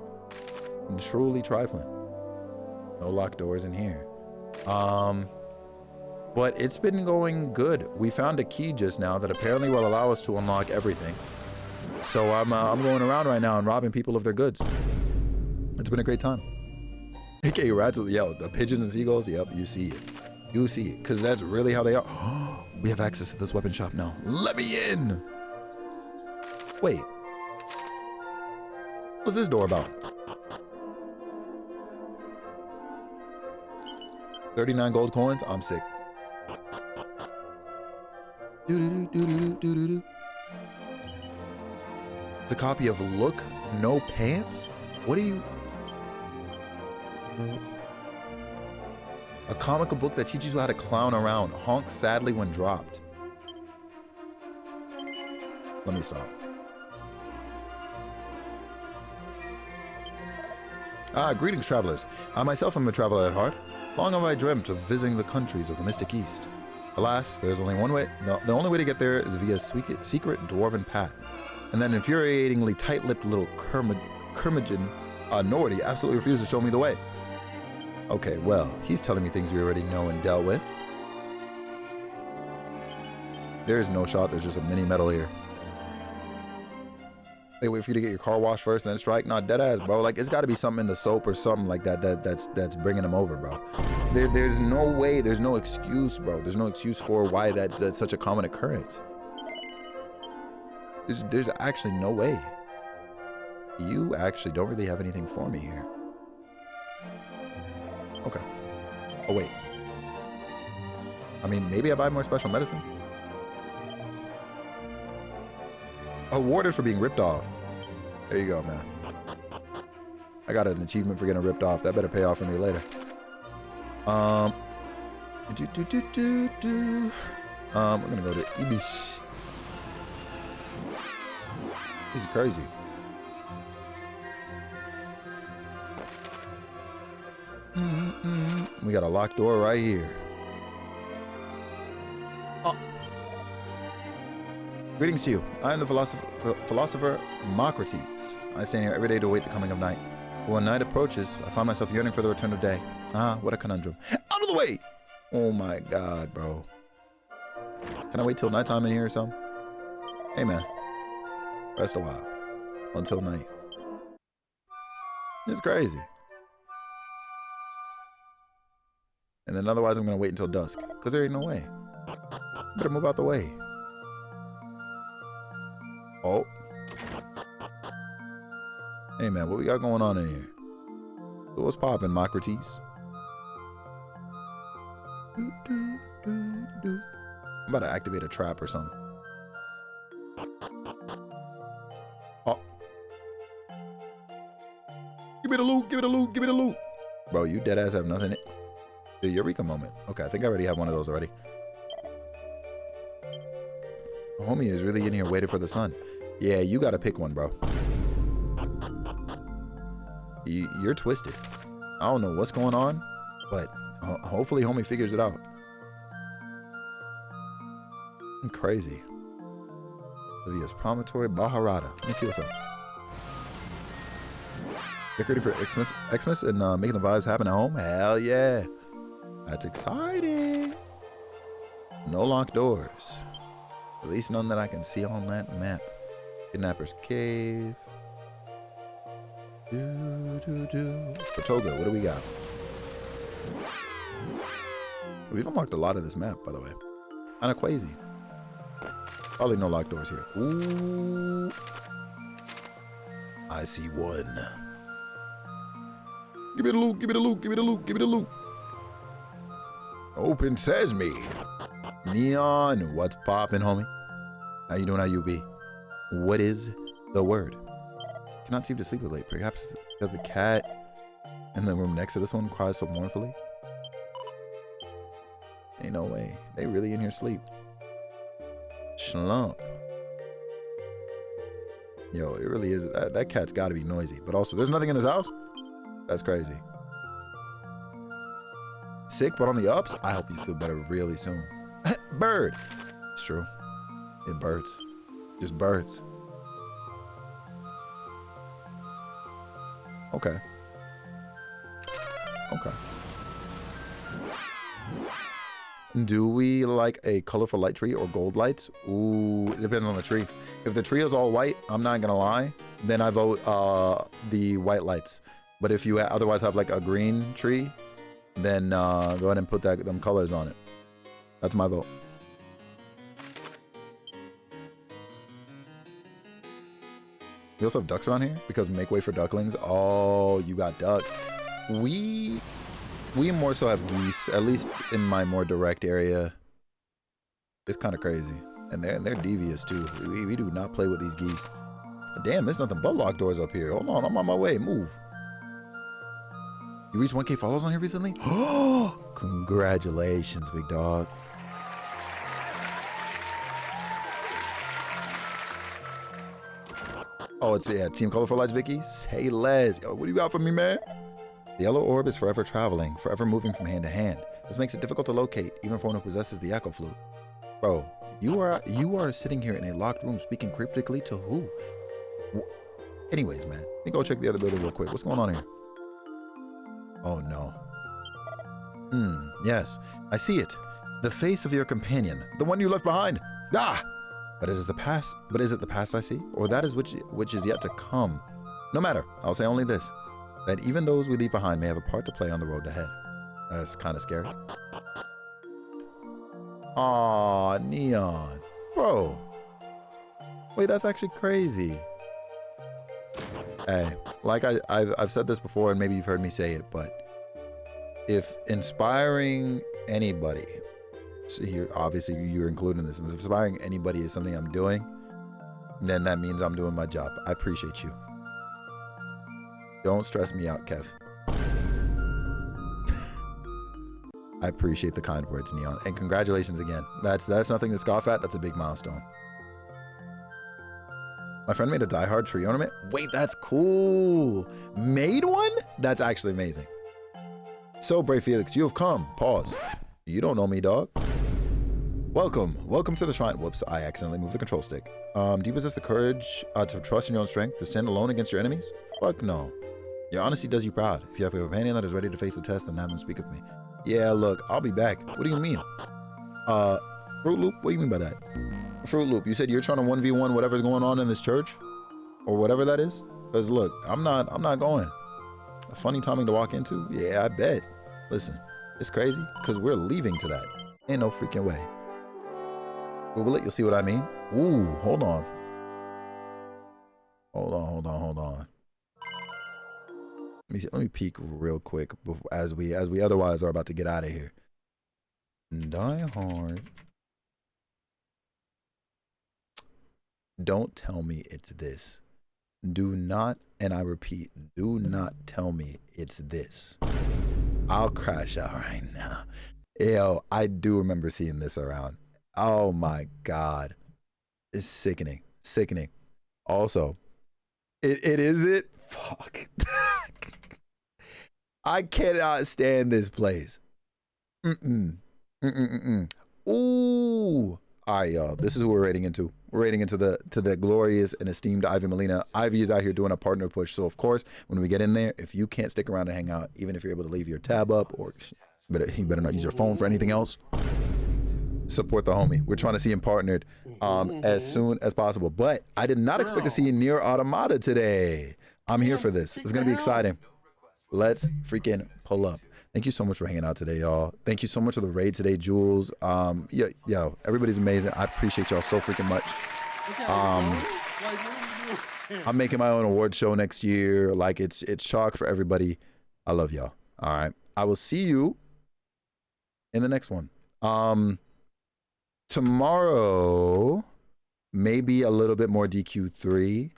Truly trifling. No locked doors in here. But it's been going good. We found a key just now that apparently will allow us to unlock everything. So I'm going around right now and robbing people of their goods. It's been a great time. AKA rats with, yo, the pigeons and seagulls, yep, you see it. You see it, because that's really how they are. We have access to this weapon shop now. Let me in! Wait. What's this door about? 39 gold coins? I'm sick. Doo-doo-doo-doo-doo-doo-doo. It's a copy of Look No Pants? What are you... A comical book that teaches you how to clown around. Honk sadly when dropped. Let me stop. Greetings, travelers. I myself am a traveler at heart. Long have I dreamt of visiting the countries of the Mystic East. Alas, there's only one way. No, the only way to get there is via a secret dwarven path. And that infuriatingly tight-lipped little curmudgeon, Nordy, absolutely refuses to show me the way. Okay, well, he's telling me things we already know and dealt with. There's no shot, there's just a mini medal here. They wait for you to get your car washed first, then strike? Not dead ass, bro. Like, it's got to be something in the soap or something like that that's bringing them over, bro. There's no way, there's no excuse, bro. There's no excuse for why that's such a common occurrence. There's actually no way. You actually don't really have anything for me here. Okay. Oh, wait. I mean, maybe I buy more special medicine? Awarded for being ripped off. There you go, man. I got an achievement for getting ripped off. That better pay off for me later. We're gonna go to Ibis. This is crazy. We got a locked door right here. Oh. Greetings to you. I am the philosopher Mocrates. I stand here every day to await the coming of night. But when night approaches, I find myself yearning for the return of day. Ah, what a conundrum. Out of the way! Oh my god, bro. Can I wait till nighttime in here or something? Hey, man. Rest a while. Until night. It's crazy. And then otherwise I'm gonna wait until dusk. Cause there ain't no way. Better move out the way. Oh. Hey man, what we got going on in here? So what's poppin', Mocrates? I'm about to activate a trap or something. Oh. Give me the loot, give me the loot, give me the loot. Bro, you dead ass have nothing. The Eureka moment. Okay, I think I already have one of those already. Homie is really in here waiting for the sun. Yeah, you gotta pick one, bro. You're twisted. I don't know what's going on, but hopefully homie figures it out. I'm crazy. Livia's Promontory, Baharata. Let me see what's up. Decorating for Xmas and making the vibes happen at home? Hell yeah. That's exciting. No locked doors. At least none that I can see on that map. Kidnapper's Cave. Patoga, what do we got? We've unlocked a lot of this map, by the way. Kinda crazy. Probably no locked doors here. Ooh. I see one. Give me the loot, give me the loot, give me the loot, give me the loot. Open sesame. Neon, what's poppin', homie? How you doing, how you be? What is the word? Cannot seem to sleep late. Perhaps because the cat in the room next to this one cries so mournfully. Ain't no way. They really in here sleep. Schlump. Yo, it really is. That cat's got to be noisy. But also, there's nothing in this house? That's crazy. Sick, but on the ups? I hope you feel better really soon. Bird. It's true. It birds. Just birds. Okay. Okay. Do we like a colorful light tree or gold lights? Ooh, it depends on the tree. If the tree is all white, I'm not gonna lie, then I vote the white lights. But if you otherwise have like a green tree, then go ahead and put them colors on it. That's my vote. We also have ducks around here because make way for ducklings. Oh, you got ducks. We more so have geese, at least in my more direct area. It's kind of crazy. And they're devious too. We do not play with these geese. Damn, there's nothing but locked doors up here. Hold on, I'm on my way. Move. You reached 1K followers on here recently? Oh, congratulations, big dog. Oh, it's Team Colorful Lights, Vicky. Say less. Yo, what do you got for me, man? The yellow orb is forever traveling, forever moving from hand to hand. This makes it difficult to locate, even for one who possesses the echo flute. Bro, you are sitting here in a locked room speaking cryptically to who? Anyways, man, let me go check the other building real quick. What's going on here? Oh no. Yes, I see it. The face of your companion, the one you left behind. Ah! But it is the past. But is it the past I see, or that is which is yet to come? No matter. I'll say only this: that even those we leave behind may have a part to play on the road ahead. That's kind of scary. Aw, Neon, bro. Wait, that's actually crazy. Hey, like I've said this before, and maybe you've heard me say it, but if inspiring anybody. So here, obviously you're including this. If inspiring anybody is something I'm doing, then that means I'm doing my job. I appreciate you. Don't stress me out, Kev. I appreciate the kind words, Neon. And congratulations again. That's nothing to scoff at. That's a big milestone. My friend made a Die Hard tree ornament. Wait, that's cool. Made one? That's actually amazing. So, Brave Felix, you have come. Pause. You don't know me, dog. Welcome to the shrine. Whoops, I accidentally moved the control stick. Do you possess the courage to trust in your own strength, to stand alone against your enemies? Fuck no. Your honesty does you proud. If you have a companion that is ready to face the test, then have them speak with me. Yeah, look, I'll be back. What do you mean? Fruit Loop? What do you mean by that? Fruit Loop, you said you're trying to 1v1 whatever's going on in this church? Or whatever that is? Because look, I'm not going. A funny timing to walk into? Yeah, I bet. Listen, it's crazy because we're leaving to that. Ain't no freaking way. Google it, you'll see what I mean. Ooh, hold on. Hold on. Let me peek real quick as we otherwise are about to get out of here. Die Hard. Don't tell me it's this. Do not, and I repeat, do not tell me it's this. I'll crash out right now. Yo, I do remember seeing this around. Oh my God. It's sickening. Sickening. Also, it is it? Fuck. I cannot stand this place. Ooh. All right, y'all. This is who we're rating into. We're rating into the glorious and esteemed Ivy Molina. Ivy is out here doing a partner push. So of course, when we get in there, if you can't stick around and hang out, even if you're able to leave your tab up, or you better not use your phone for anything else, support the homie. We're trying to see him partnered as soon as possible. But I did not expect to see Nier Automata today. I'm here for this. It's gonna be exciting. Let's freaking pull up. Thank you so much for hanging out today, y'all. Thank you so much for the raid today, Jules. Yo, everybody's amazing. I appreciate y'all so freaking much. I'm making my own award show next year. Like it's chalk for everybody. I love y'all. All right. I will see you in the next one. Tomorrow, maybe a little bit more DQ3,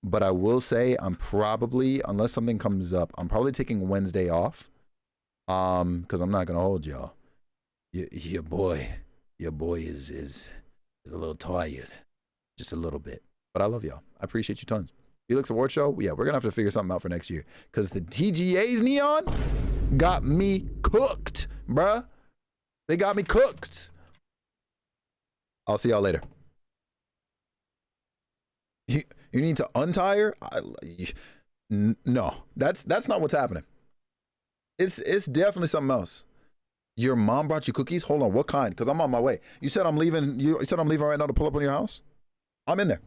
but I will say I'm probably, unless something comes up, I'm probably taking Wednesday off. Because I'm not gonna hold y'all. Your boy is a little tired, just a little bit. But I love y'all. I appreciate you tons. Felix Award Show, yeah, we're gonna have to figure something out for next year. Cause the TGA's Neon got me cooked, bruh. They got me cooked. I'll see y'all later. You need to untire? No, that's not what's happening. It's definitely something else. Your mom brought you cookies? Hold on, what kind? Because I'm on my way. You said I'm leaving. You said I'm leaving right now to pull up on your house? I'm in there.